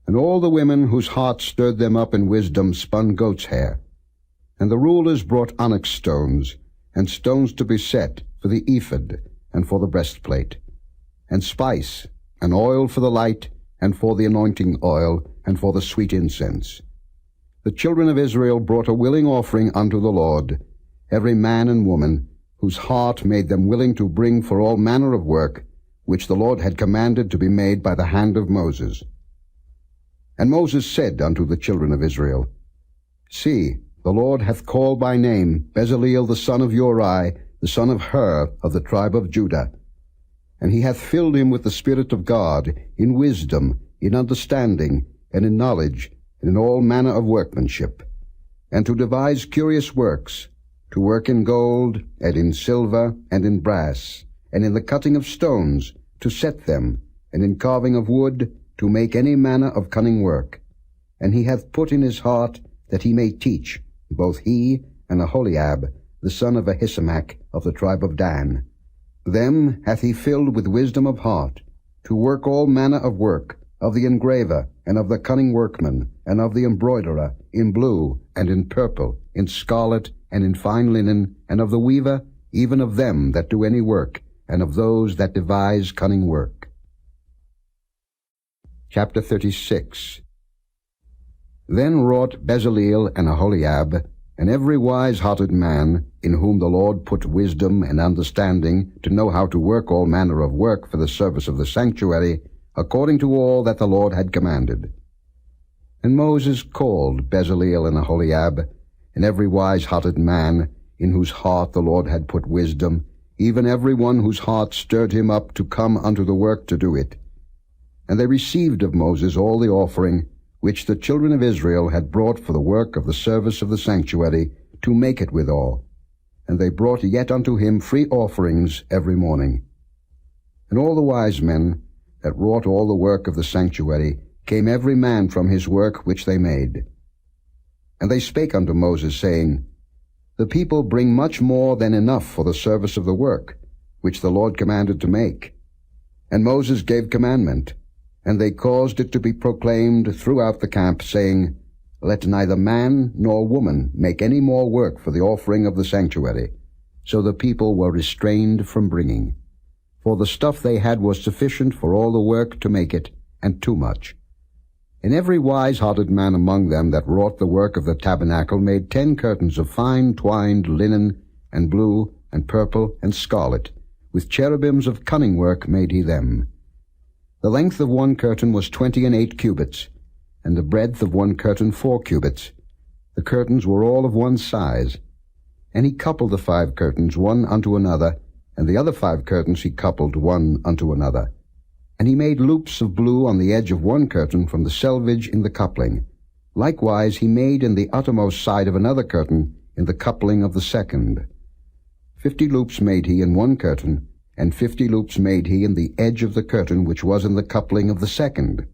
And all the women whose hearts stirred them up in wisdom spun goat's hair. And the rulers brought onyx stones, and stones to be set for the ephod, and for the breastplate, and spice, and oil for the light, and for the anointing oil, and for the sweet incense. The children of Israel brought a willing offering unto the Lord, every man and woman, whose heart made them willing to bring for all manner of work, which the Lord had commanded to be made by the hand of Moses. And Moses said unto the children of Israel, See, the Lord hath called by name Bezaleel the son of Uri, the son of Hur, of the tribe of Judah. And he hath filled him with the Spirit of God, in wisdom, in understanding, and in knowledge, and in all manner of workmanship, and to devise curious works, to work in gold, and in silver, and in brass, and in the cutting of stones, to set them, and in carving of wood, to make any manner of cunning work. And he hath put in his heart that he may teach, both he and Aholiab, the son of Ahisamach, of the tribe of Dan. Them hath he filled with wisdom of heart, to work all manner of work, of the engraver, and of the cunning workman, and of the embroiderer, in blue, and in purple, in scarlet, and in fine linen, and of the weaver, even of them that do any work, and of those that devise cunning work. Chapter 36. Then wrought Bezaleel and Aholiab, and every wise-hearted man, in whom the Lord put wisdom and understanding, to know how to work all manner of work for the service of the sanctuary, according to all that the Lord had commanded. And Moses called Bezaleel and Aholiab, and every wise-hearted man, in whose heart the Lord had put wisdom, even every one whose heart stirred him up to come unto the work to do it. And they received of Moses all the offering which the children of Israel had brought for the work of the service of the sanctuary, to make it withal. And they brought yet unto him free offerings every morning. And all the wise men that wrought all the work of the sanctuary came every man from his work which they made. And they spake unto Moses, saying, The people bring much more than enough for the service of the work, which the Lord commanded to make. And Moses gave commandment, and they caused it to be proclaimed throughout the camp, saying, Let neither man nor woman make any more work for the offering of the sanctuary. So the people were restrained from bringing. For the stuff they had was sufficient for all the work to make it, and too much. And every wise-hearted man among them that wrought the work of the tabernacle made 10 curtains of fine twined linen, and blue, and purple, and scarlet. With cherubims of cunning work made he them. The length of one curtain was 28 cubits, and the breadth of one curtain 4 cubits. The curtains were all of one size. And he coupled the 5 curtains one unto another, and the other 5 curtains he coupled one unto another. And he made loops of blue on the edge of one curtain from the selvage in the coupling. Likewise he made in the uttermost side of another curtain in the coupling of the second. 50 loops made he in one curtain, and 50 loops made he in the edge of the curtain which was in the coupling of the second.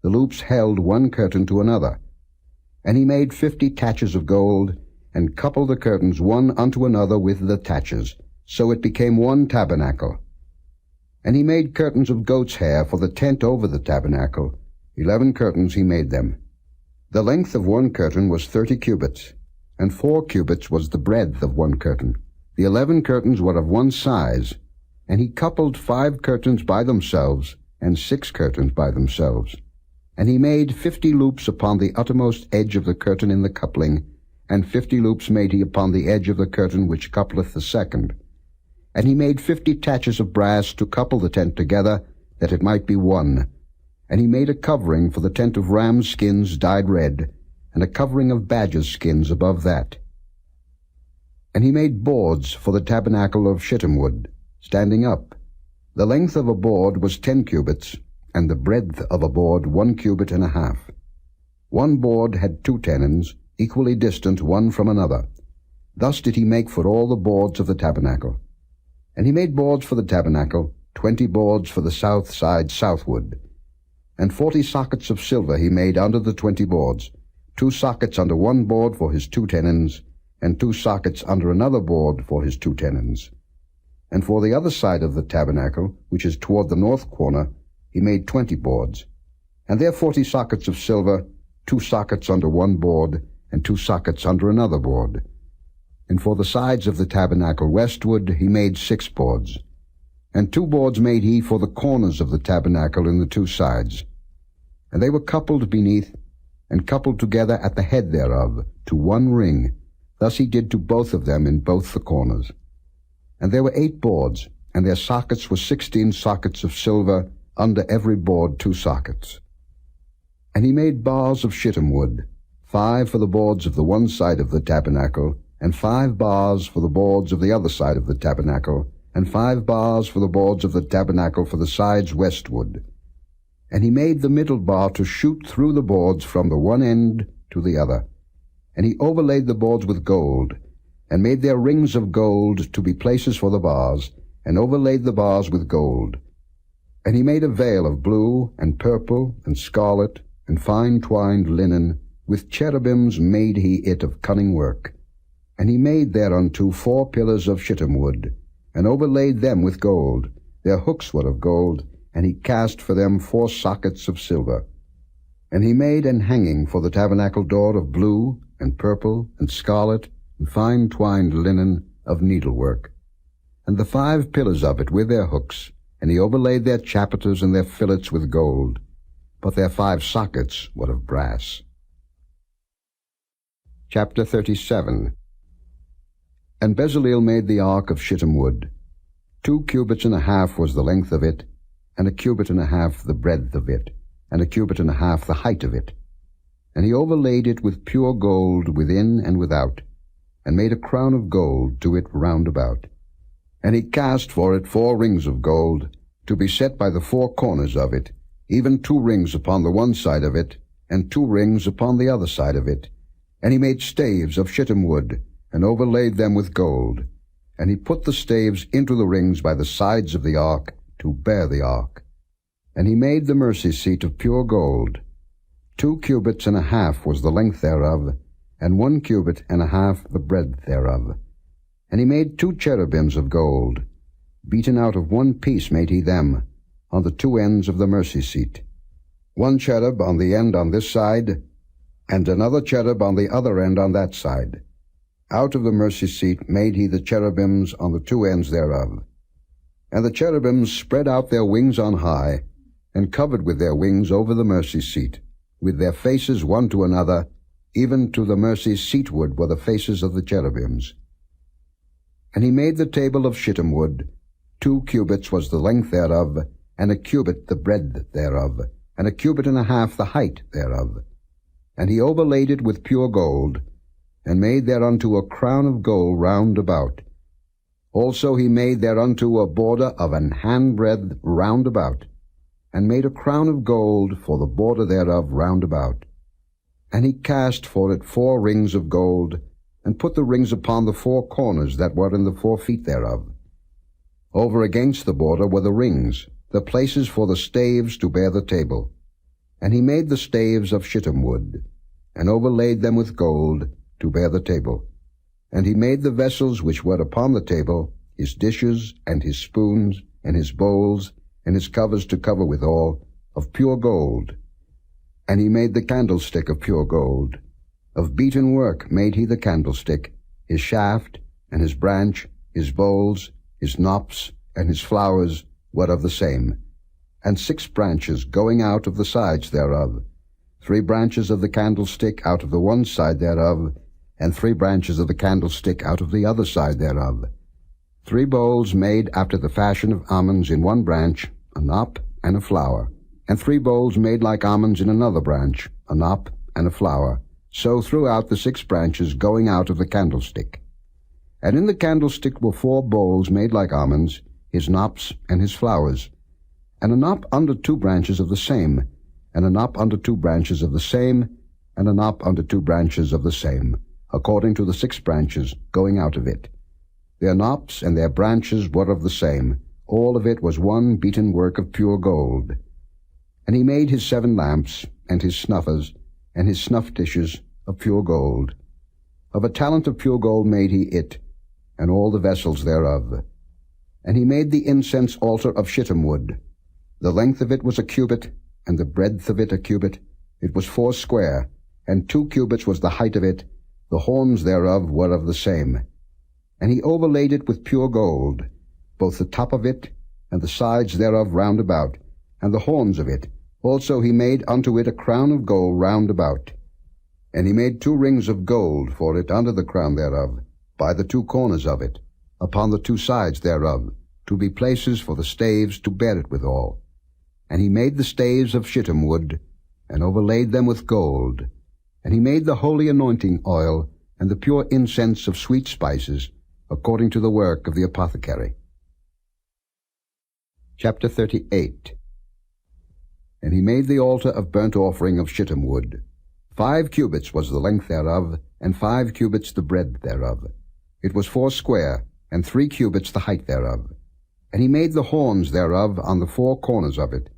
The loops held one curtain to another. And he made 50 taches of gold, and coupled the curtains one unto another with the taches. So it became one tabernacle. And he made curtains of goat's hair for the tent over the tabernacle. 11 curtains he made them. The length of one curtain was 30 cubits, and 4 cubits was the breadth of one curtain. The 11 curtains were of one size. And he coupled 5 curtains by themselves, and 6 curtains by themselves. And he made 50 loops upon the uttermost edge of the curtain in the coupling, and 50 loops made he upon the edge of the curtain which coupleth the second. And he made 50 taches of brass to couple the tent together, that it might be one. And he made a covering for the tent of ram's skins dyed red, and a covering of badger's skins above that. And he made boards for the tabernacle of shittim wood, standing up. The length of a board was 10 cubits, and the breadth of a board 1 cubit and a half. One board had 2 tenons, equally distant one from another. Thus did he make for all the boards of the tabernacle. And he made boards for the tabernacle, 20 boards for the south side southward. And 40 sockets of silver he made under the 20 boards, 2 sockets under one board for his 2 tenons, and 2 sockets under another board for his 2 tenons. And for the other side of the tabernacle, which is toward the north corner, he made 20 boards. And there 40 sockets of silver, 2 sockets under one board, and 2 sockets under another board. And for the sides of the tabernacle westward he made 6 boards. And 2 boards made he for the corners of the tabernacle in the 2 sides. And they were coupled beneath, and coupled together at the head thereof, to one ring. Thus he did to both of them in both the corners. And there were 8 boards, and their sockets were 16 sockets of silver, under every board 2 sockets. And he made bars of shittim wood, 5 for the boards of the one side of the tabernacle, and 5 bars for the boards of the other side of the tabernacle, and 5 bars for the boards of the tabernacle for the sides westward. And he made the middle bar to shoot through the boards from the one end to the other. And he overlaid the boards with gold, and made their rings of gold to be places for the bars, and overlaid the bars with gold. And he made a veil of blue, and purple, and scarlet, and fine twined linen, with cherubims made he it of cunning work. And he made thereunto 4 pillars of shittim wood, and overlaid them with gold. Their hooks were of gold, and he cast for them 4 sockets of silver. And he made an hanging for the tabernacle door of blue, and purple, and scarlet, and fine twined linen of needlework. And the 5 pillars of it with their hooks, and he overlaid their chapiters and their fillets with gold, but their 5 sockets were of brass. Chapter 37. And Bezaleel made the ark of shittim wood. 2 cubits and a half was the length of it, and 1 cubit and a half the breadth of it, and 1 cubit and a half the height of it. And he overlaid it with pure gold within and without, and made a crown of gold to it round about. And he cast for it 4 rings of gold, to be set by the 4 corners of it, even 2 rings upon the one side of it, and 2 rings upon the other side of it. And he made staves of shittim wood, and overlaid them with gold. And he put the staves into the rings by the sides of the ark, to bear the ark. And he made the mercy seat of pure gold. 2 cubits and a half was the length thereof, and 1 cubit and a half the breadth thereof. And he made 2 cherubims of gold. Beaten out of one piece made he them, on the 2 ends of the mercy seat. 1 cherub on the end on this side, and another cherub on the other end on that side. Out of the mercy seat made he the cherubims on the 2 ends thereof. And the cherubims spread out their wings on high, and covered with their wings over the mercy seat, with their faces one to another, even to the mercy seatward were the faces of the cherubims. And he made the table of shittim wood. 2 cubits was the length thereof, and 1 cubit the breadth thereof, and 1 cubit and a half the height thereof. And he overlaid it with pure gold, and made thereunto a crown of gold round about. Also he made thereunto a border of an handbreadth round about, and made a crown of gold for the border thereof round about. And he cast for it 4 rings of gold, and put the rings upon the 4 corners that were in the 4 feet thereof. Over against the border were the rings, the places for the staves to bear the table. And he made the staves of shittim wood, and overlaid them with gold, to bear the table. And he made the vessels which were upon the table, his dishes, and his spoons, and his bowls, and his covers to cover withal, of pure gold. And he made the candlestick of pure gold. Of beaten work made he the candlestick, his shaft, and his branch, his bowls, his knops, and his flowers were of the same. And 6 branches going out of the sides thereof, 3 branches of the candlestick out of the one side thereof, and 3 branches of the candlestick out of the other side thereof. 3 bowls made after the fashion of almonds in one branch, a knop and a flower. and 3 bowls made like almonds in another branch, a knop and a flower, so throughout the 6 branches going out of the candlestick. And in the candlestick were 4 bowls made like almonds, his knops and his flowers, and a knop under 2 branches of the same, and a knop under 2 branches of the same, and a knop under 2 branches of the same, according to the 6 branches going out of it. Their knops and their branches were of the same. All of it was one beaten work of pure gold. And he made his 7 lamps, and his snuffers, and his snuff dishes of pure gold. Of a talent of pure gold made he it, and all the vessels thereof. And he made the incense altar of shittim wood. The length of it was a cubit, and the breadth of it a cubit. It was 4 square, and 2 cubits was the height of it. The horns thereof were of the same. And he overlaid it with pure gold, both the top of it, and the sides thereof round about, and the horns of it. Also he made unto it a crown of gold round about. And he made 2 rings of gold for it under the crown thereof, by the 2 corners of it, upon the 2 sides thereof, to be places for the staves to bear it withal. And he made the staves of shittim wood, and overlaid them with gold. And he made the holy anointing oil, and the pure incense of sweet spices, according to the work of the apothecary. Chapter 38. And he made the altar of burnt offering of shittim wood. 5 cubits was the length thereof, and 5 cubits the breadth thereof. It was 4 square, and 3 cubits the height thereof. And he made the horns thereof on the 4 corners of it.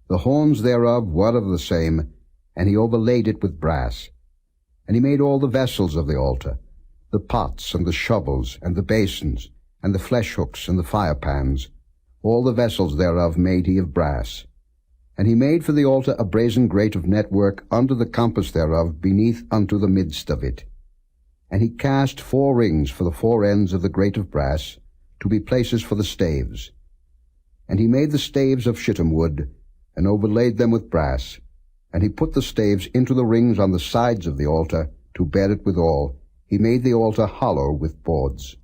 The horns thereof were of the same, and he overlaid it with brass. And he made all the vessels of the altar, the pots and the shovels and the basins, and the flesh hooks and the fire pans. All the vessels thereof made he of brass. And he made for the altar a brazen grate of network under the compass thereof beneath unto the midst of it. And he cast 4 rings for the 4 ends of the grate of brass, to be places for the staves. And he made the staves of shittim wood, and overlaid them with brass. And he put the staves into the rings on the sides of the altar, to bear it withal. He made the altar hollow with boards.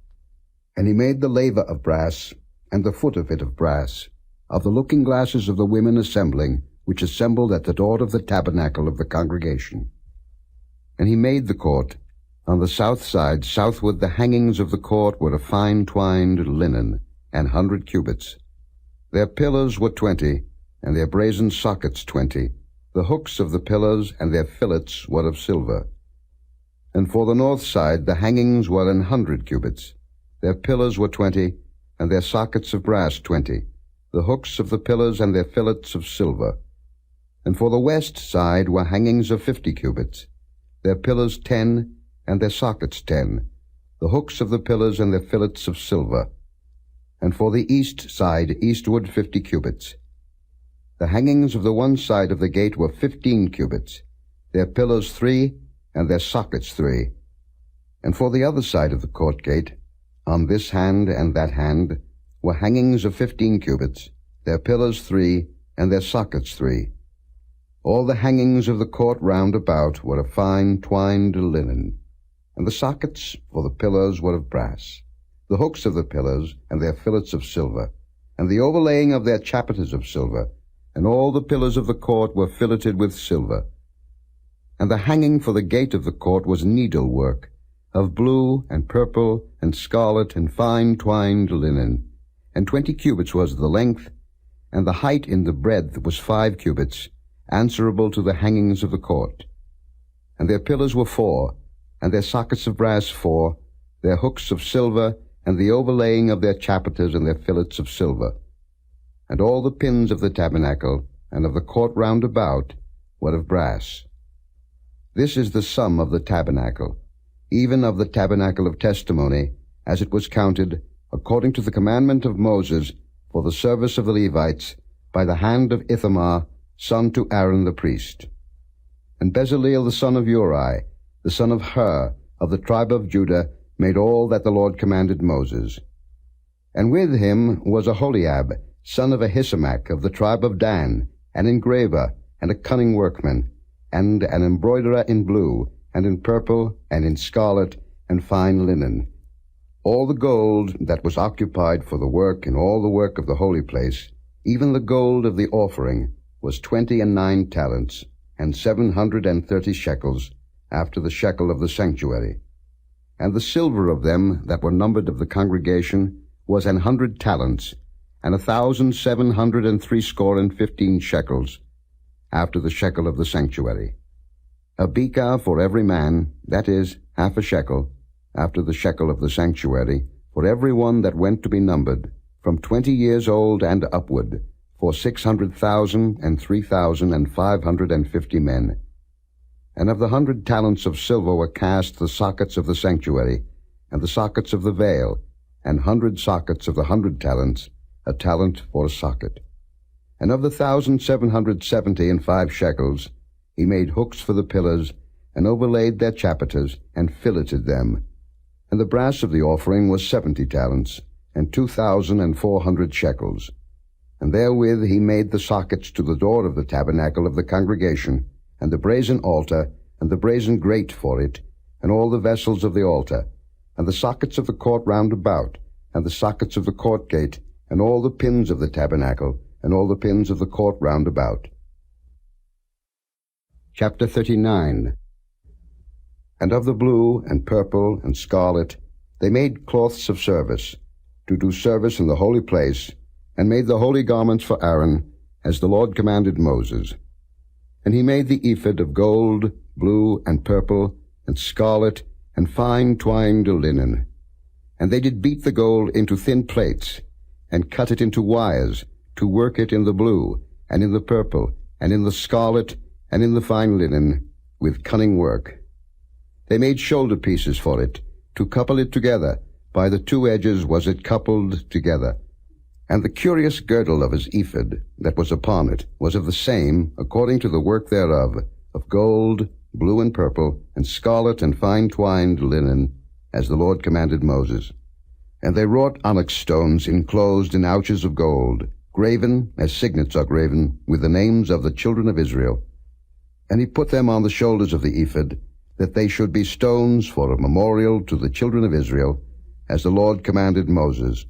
And he made the laver of brass, and the foot of it of brass, of the looking glasses of the women assembling, which assembled at the door of the tabernacle of the congregation. And he made the court. On the south side, southward, the hangings of the court were of fine twined linen, 100 cubits. Their pillars were 20, and their brazen sockets 20. The hooks of the pillars and their fillets were of silver. And for the north side the hangings were 100 cubits. Their pillars were 20, and their sockets of brass 20. The hooks of the pillars and their fillets of silver. And for the west side were hangings of 50 cubits. Their pillars 10, and their sockets 10. The hooks of the pillars and their fillets of silver. And for the east side eastward 50 cubits. The hangings of the one side of the gate were 15 cubits, their pillars 3, and their sockets 3. And for the other side of the court gate, on this hand and that hand, were hangings of 15 cubits, their pillars 3, and their sockets 3. All the hangings of the court round about were of fine twined linen, and the sockets for the pillars were of brass, the hooks of the pillars and their fillets of silver, and the overlaying of their chapiters of silver, and all the pillars of the court were filleted with silver. And the hanging for the gate of the court was needlework, of blue and purple and scarlet and fine twined linen, and 20 cubits was the length, and the height in the breadth was 5 cubits, answerable to the hangings of the court. And their pillars were 4, and their sockets of brass 4, their hooks of silver, and the overlaying of their chapiters and their fillets of silver. And all the pins of the tabernacle and of the court round about were of brass. This is the sum of the tabernacle, even of the tabernacle of testimony, as it was counted, according to the commandment of Moses, for the service of the Levites, by the hand of Ithamar, son to Aaron the priest. And Bezaleel the son of Uri, the son of Hur, of the tribe of Judah, made all that the Lord commanded Moses. And with him was Aholiab, son of Ahisamach, of the tribe of Dan, an engraver, and a cunning workman, and an embroiderer in blue, and in purple, and in scarlet, and fine linen. All the gold that was occupied for the work in all the work of the holy place, even the gold of the offering, was 29 talents, and 730 shekels, after the shekel of the sanctuary. And the silver of them that were numbered of the congregation was 100 talents, and 1,760 shekels, after the shekel of the sanctuary. A bekah for every man, that is, half a shekel, after the shekel of the sanctuary, for every one that went to be numbered, from 20 years old and upward, for 600,000 and 3,550 men. And of the 100 talents of silver were cast the sockets of the sanctuary, and the sockets of the veil, and 100 sockets of the 100 talents, a talent for a socket. And of the 1,775 shekels, he made hooks for the pillars, and overlaid their chapiters, and filleted them. And the brass of the offering was 70 talents, and 2,400 shekels. And therewith he made the sockets to the door of the tabernacle of the congregation, and the brazen altar, and the brazen grate for it, and all the vessels of the altar, and the sockets of the court round about, and the sockets of the court gate, and all the pins of the tabernacle, and all the pins of the court round about. Chapter 39. And of the blue, and purple, and scarlet, they made cloths of service, to do service in the holy place, and made the holy garments for Aaron, as the Lord commanded Moses. And he made the ephod of gold, blue, and purple, and scarlet, and fine twined linen. And they did beat the gold into thin plates, and cut it into wires, to work it in the blue, and in the purple, and in the scarlet, and in the fine linen, with cunning work. They made shoulder pieces for it, to couple it together. By the two edges was it coupled together. And the curious girdle of his ephod that was upon it was of the same, according to the work thereof, of gold, blue and purple, and scarlet and fine twined linen, as the Lord commanded Moses. And they wrought onyx stones enclosed in ouches of gold, graven, as signets are graven, with the names of the children of Israel. And he put them on the shoulders of the ephod, that they should be stones for a memorial to the children of Israel, as the Lord commanded Moses.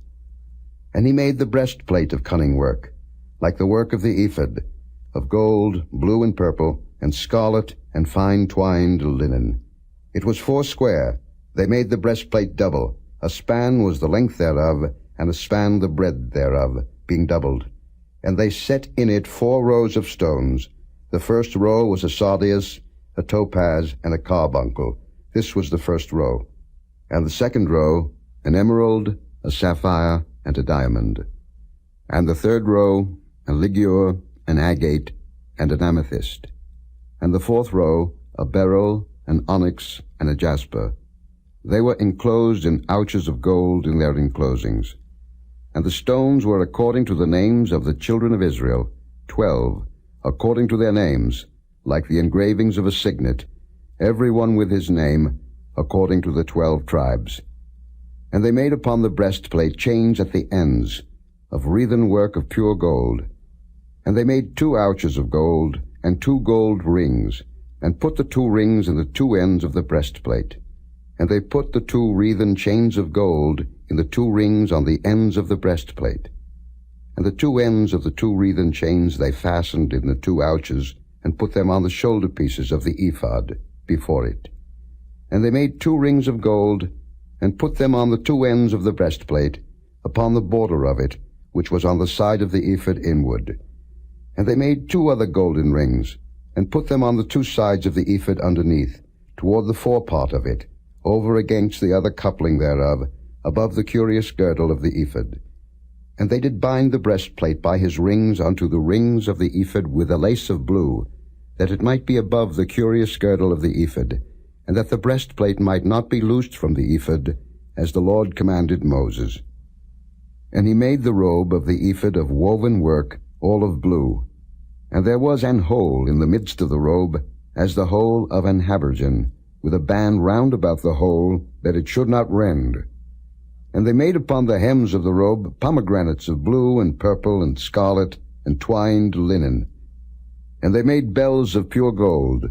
And he made the breastplate of cunning work, like the work of the ephod, of gold, blue and purple, and scarlet, and fine twined linen. It was 4 They made the breastplate double. A span was the length thereof, and a span the breadth thereof, being doubled. And they set in it 4 rows of stones. The first row was a sardius, a topaz, and a carbuncle. This was the first row. And the second row, an emerald, a sapphire, and a diamond. And the third row, a ligure, an agate, and an amethyst. And the fourth row, a beryl, an onyx, and a jasper. They were enclosed in ouches of gold in their enclosings. And the stones were according to the names of the children of Israel, 12, according to their names, like the engravings of a signet, every one with his name, according to the 12 tribes. And they made upon the breastplate chains at the ends, of wreathen work of pure gold. And they made 2 ouches of gold, and 2 gold rings, and put the 2 rings in the 2 ends of the breastplate. And they put the 2 wreathen chains of gold in the 2 rings on the ends of the breastplate. And the 2 ends of the 2 wreathen chains they fastened in the 2 ouches, and put them on the shoulder pieces of the ephod before it. And they made 2 rings of gold, and put them on the 2 ends of the breastplate, upon the border of it, which was on the side of the ephod inward. And they made 2 other golden rings, and put them on the 2 sides of the ephod underneath, toward the forepart of it, over against the other coupling thereof, above the curious girdle of the ephod. And they did bind the breastplate by his rings unto the rings of the ephod with a lace of blue, that it might be above the curious girdle of the ephod, and that the breastplate might not be loosed from the ephod, as the Lord commanded Moses. And he made the robe of the ephod of woven work, all of blue. And there was an hole in the midst of the robe, as the hole of an habergeon, with a band round about the hole, that it should not rend. And they made upon the hems of the robe pomegranates of blue and purple and scarlet and twined linen. And they made bells of pure gold,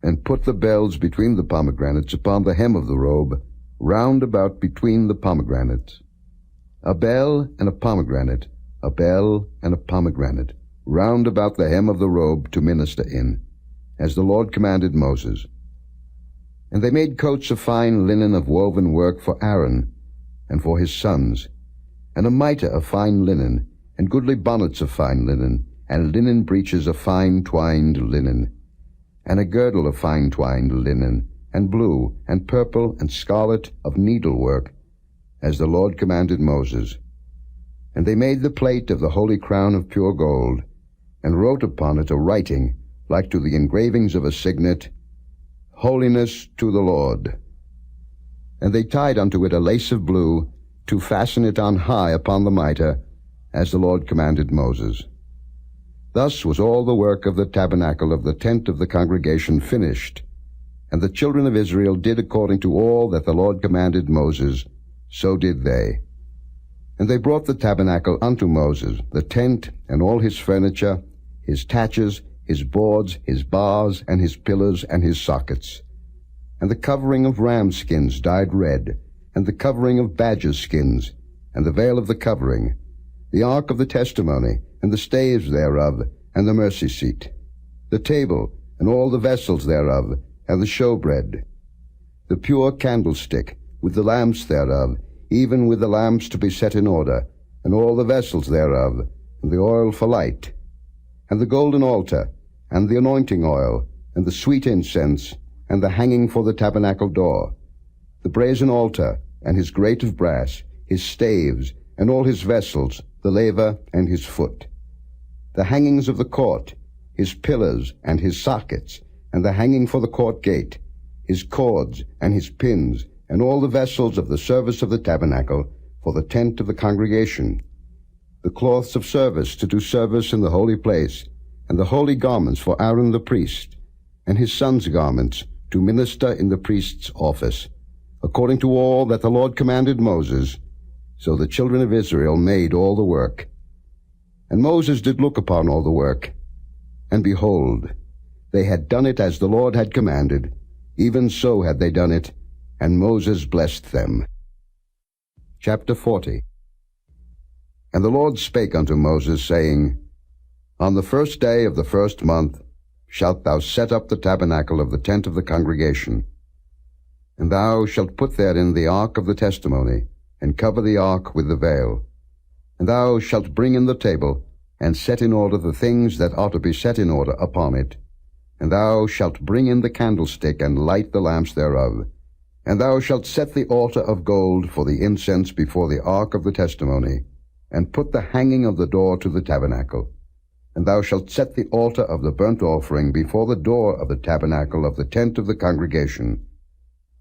and put the bells between the pomegranates upon the hem of the robe, round about between the pomegranates. A bell and a pomegranate, a bell and a pomegranate, round about the hem of the robe to minister in, as the Lord commanded Moses. And they made coats of fine linen of woven work for Aaron and for his sons, and a mitre of fine linen, and goodly bonnets of fine linen, and linen breeches of fine twined linen, and a girdle of fine twined linen, and blue, and purple, and scarlet of needlework, as the Lord commanded Moses. And they made the plate of the holy crown of pure gold, and wrote upon it a writing, like to the engravings of a signet, Holiness to the Lord. And they tied unto it a lace of blue, to fasten it on high upon the mitre, as the Lord commanded Moses. Thus was all the work of the tabernacle of the tent of the congregation finished, and the children of Israel did according to all that the Lord commanded Moses, so did they. And they brought the tabernacle unto Moses, the tent, and all his furniture, his taches, his boards, his bars, and his pillars, and his sockets, and the covering of ram skins dyed red, and the covering of badger skins, and the veil of the covering, the ark of the testimony, and the staves thereof, and the mercy seat, the table, and all the vessels thereof, and the showbread, the pure candlestick, with the lamps thereof, even with the lamps to be set in order, and all the vessels thereof, and the oil for light, and the golden altar, and the anointing oil, and the sweet incense, and the hanging for the tabernacle door, the brazen altar, and his grate of brass, his staves, and all his vessels, the laver, and his foot, the hangings of the court, his pillars, and his sockets, and the hanging for the court gate, his cords, and his pins, and all the vessels of the service of the tabernacle, for the tent of the congregation, the cloths of service to do service in the holy place, and the holy garments for Aaron the priest, and his sons' garments, to minister in the priest's office, according to all that the Lord commanded Moses. So the children of Israel made all the work. And Moses did look upon all the work, and behold, they had done it as the Lord had commanded, even so had they done it, and Moses blessed them. Chapter 40. And the Lord spake unto Moses, saying, On the first day of the first month shalt thou set up the tabernacle of the tent of the congregation. And thou shalt put therein the ark of the testimony, and cover the ark with the veil. And thou shalt bring in the table, and set in order the things that ought to be set in order upon it. And thou shalt bring in the candlestick, and light the lamps thereof. And thou shalt set the altar of gold for the incense before the ark of the testimony, and put the hanging of the door to the tabernacle. And thou shalt set the altar of the burnt offering before the door of the tabernacle of the tent of the congregation.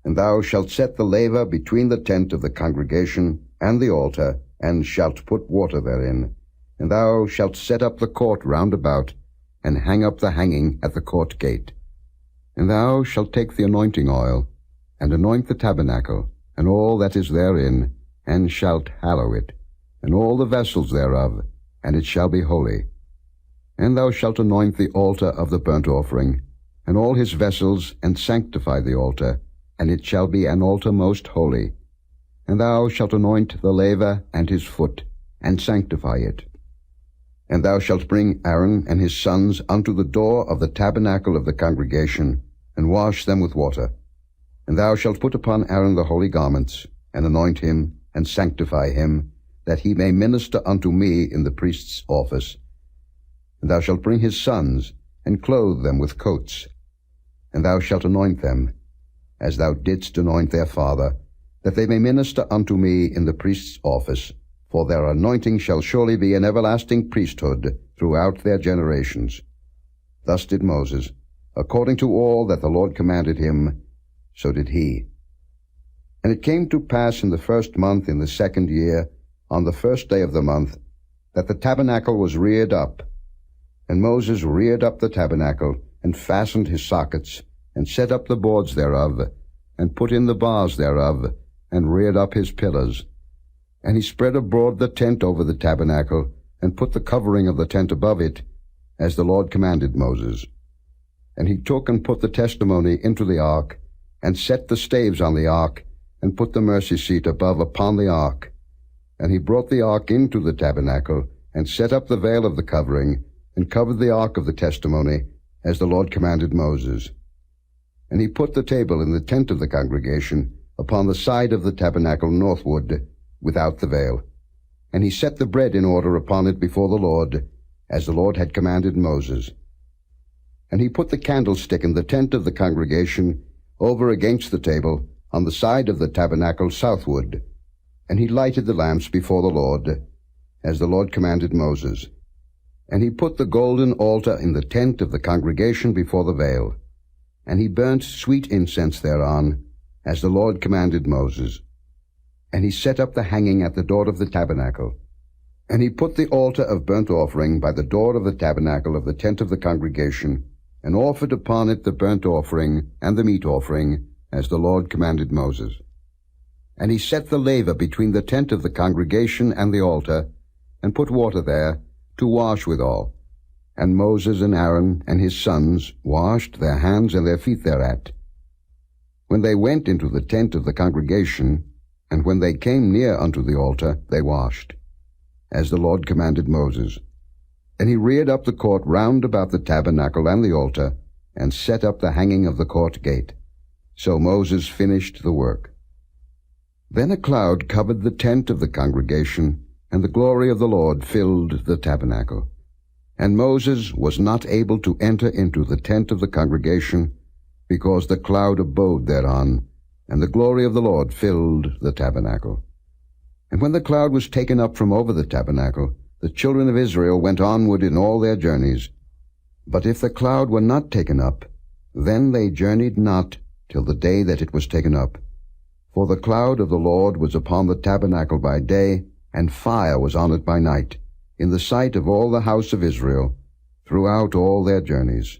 And thou shalt set the laver between the tent of the congregation and the altar, and shalt put water therein. And thou shalt set up the court round about, and hang up the hanging at the court gate. And thou shalt take the anointing oil, and anoint the tabernacle, and all that is therein, and shalt hallow it, and all the vessels thereof, and it shall be holy. And thou shalt anoint the altar of the burnt offering, and all his vessels, and sanctify the altar, and it shall be an altar most holy. And thou shalt anoint the laver and his foot, and sanctify it. And thou shalt bring Aaron and his sons unto the door of the tabernacle of the congregation, and wash them with water. And thou shalt put upon Aaron the holy garments, and anoint him, and sanctify him, that he may minister unto me in the priest's office. And thou shalt bring his sons, and clothe them with coats. And thou shalt anoint them, as thou didst anoint their father, that they may minister unto me in the priest's office, for their anointing shall surely be an everlasting priesthood throughout their generations. Thus did Moses, according to all that the Lord commanded him, so did he. And it came to pass in the first month in the second year, on the first day of the month, that the tabernacle was reared up. And Moses reared up the tabernacle, and fastened his sockets, and set up the boards thereof, and put in the bars thereof, and reared up his pillars. And he spread abroad the tent over the tabernacle, and put the covering of the tent above it, as the Lord commanded Moses. And he took and put the testimony into the ark, and set the staves on the ark, and put the mercy seat above upon the ark. And he brought the ark into the tabernacle, and set up the veil of the covering, and covered the ark of the testimony, as the Lord commanded Moses. And he put the table in the tent of the congregation upon the side of the tabernacle northward, without the veil. And he set the bread in order upon it before the Lord, as the Lord had commanded Moses. And he put the candlestick in the tent of the congregation over against the table, on the side of the tabernacle southward. And he lighted the lamps before the Lord, as the Lord commanded Moses. And he put the golden altar in the tent of the congregation before the veil. And he burnt sweet incense thereon, as the Lord commanded Moses. And he set up the hanging at the door of the tabernacle. And he put the altar of burnt offering by the door of the tabernacle of the tent of the congregation, and offered upon it the burnt offering and the meat offering, as the Lord commanded Moses. And he set the laver between the tent of the congregation and the altar, and put water there, to wash withal. And Moses and Aaron and his sons washed their hands and their feet thereat. When they went into the tent of the congregation, and when they came near unto the altar, they washed, as the Lord commanded Moses. And he reared up the court round about the tabernacle and the altar, and set up the hanging of the court gate. So Moses finished the work. Then a cloud covered the tent of the congregation, and the glory of the Lord filled the tabernacle. And Moses was not able to enter into the tent of the congregation, because the cloud abode thereon, and the glory of the Lord filled the tabernacle. And when the cloud was taken up from over the tabernacle, the children of Israel went onward in all their journeys. But if the cloud were not taken up, then they journeyed not till the day that it was taken up. For the cloud of the Lord was upon the tabernacle by day, and fire was on it by night, in the sight of all the house of Israel, throughout all their journeys.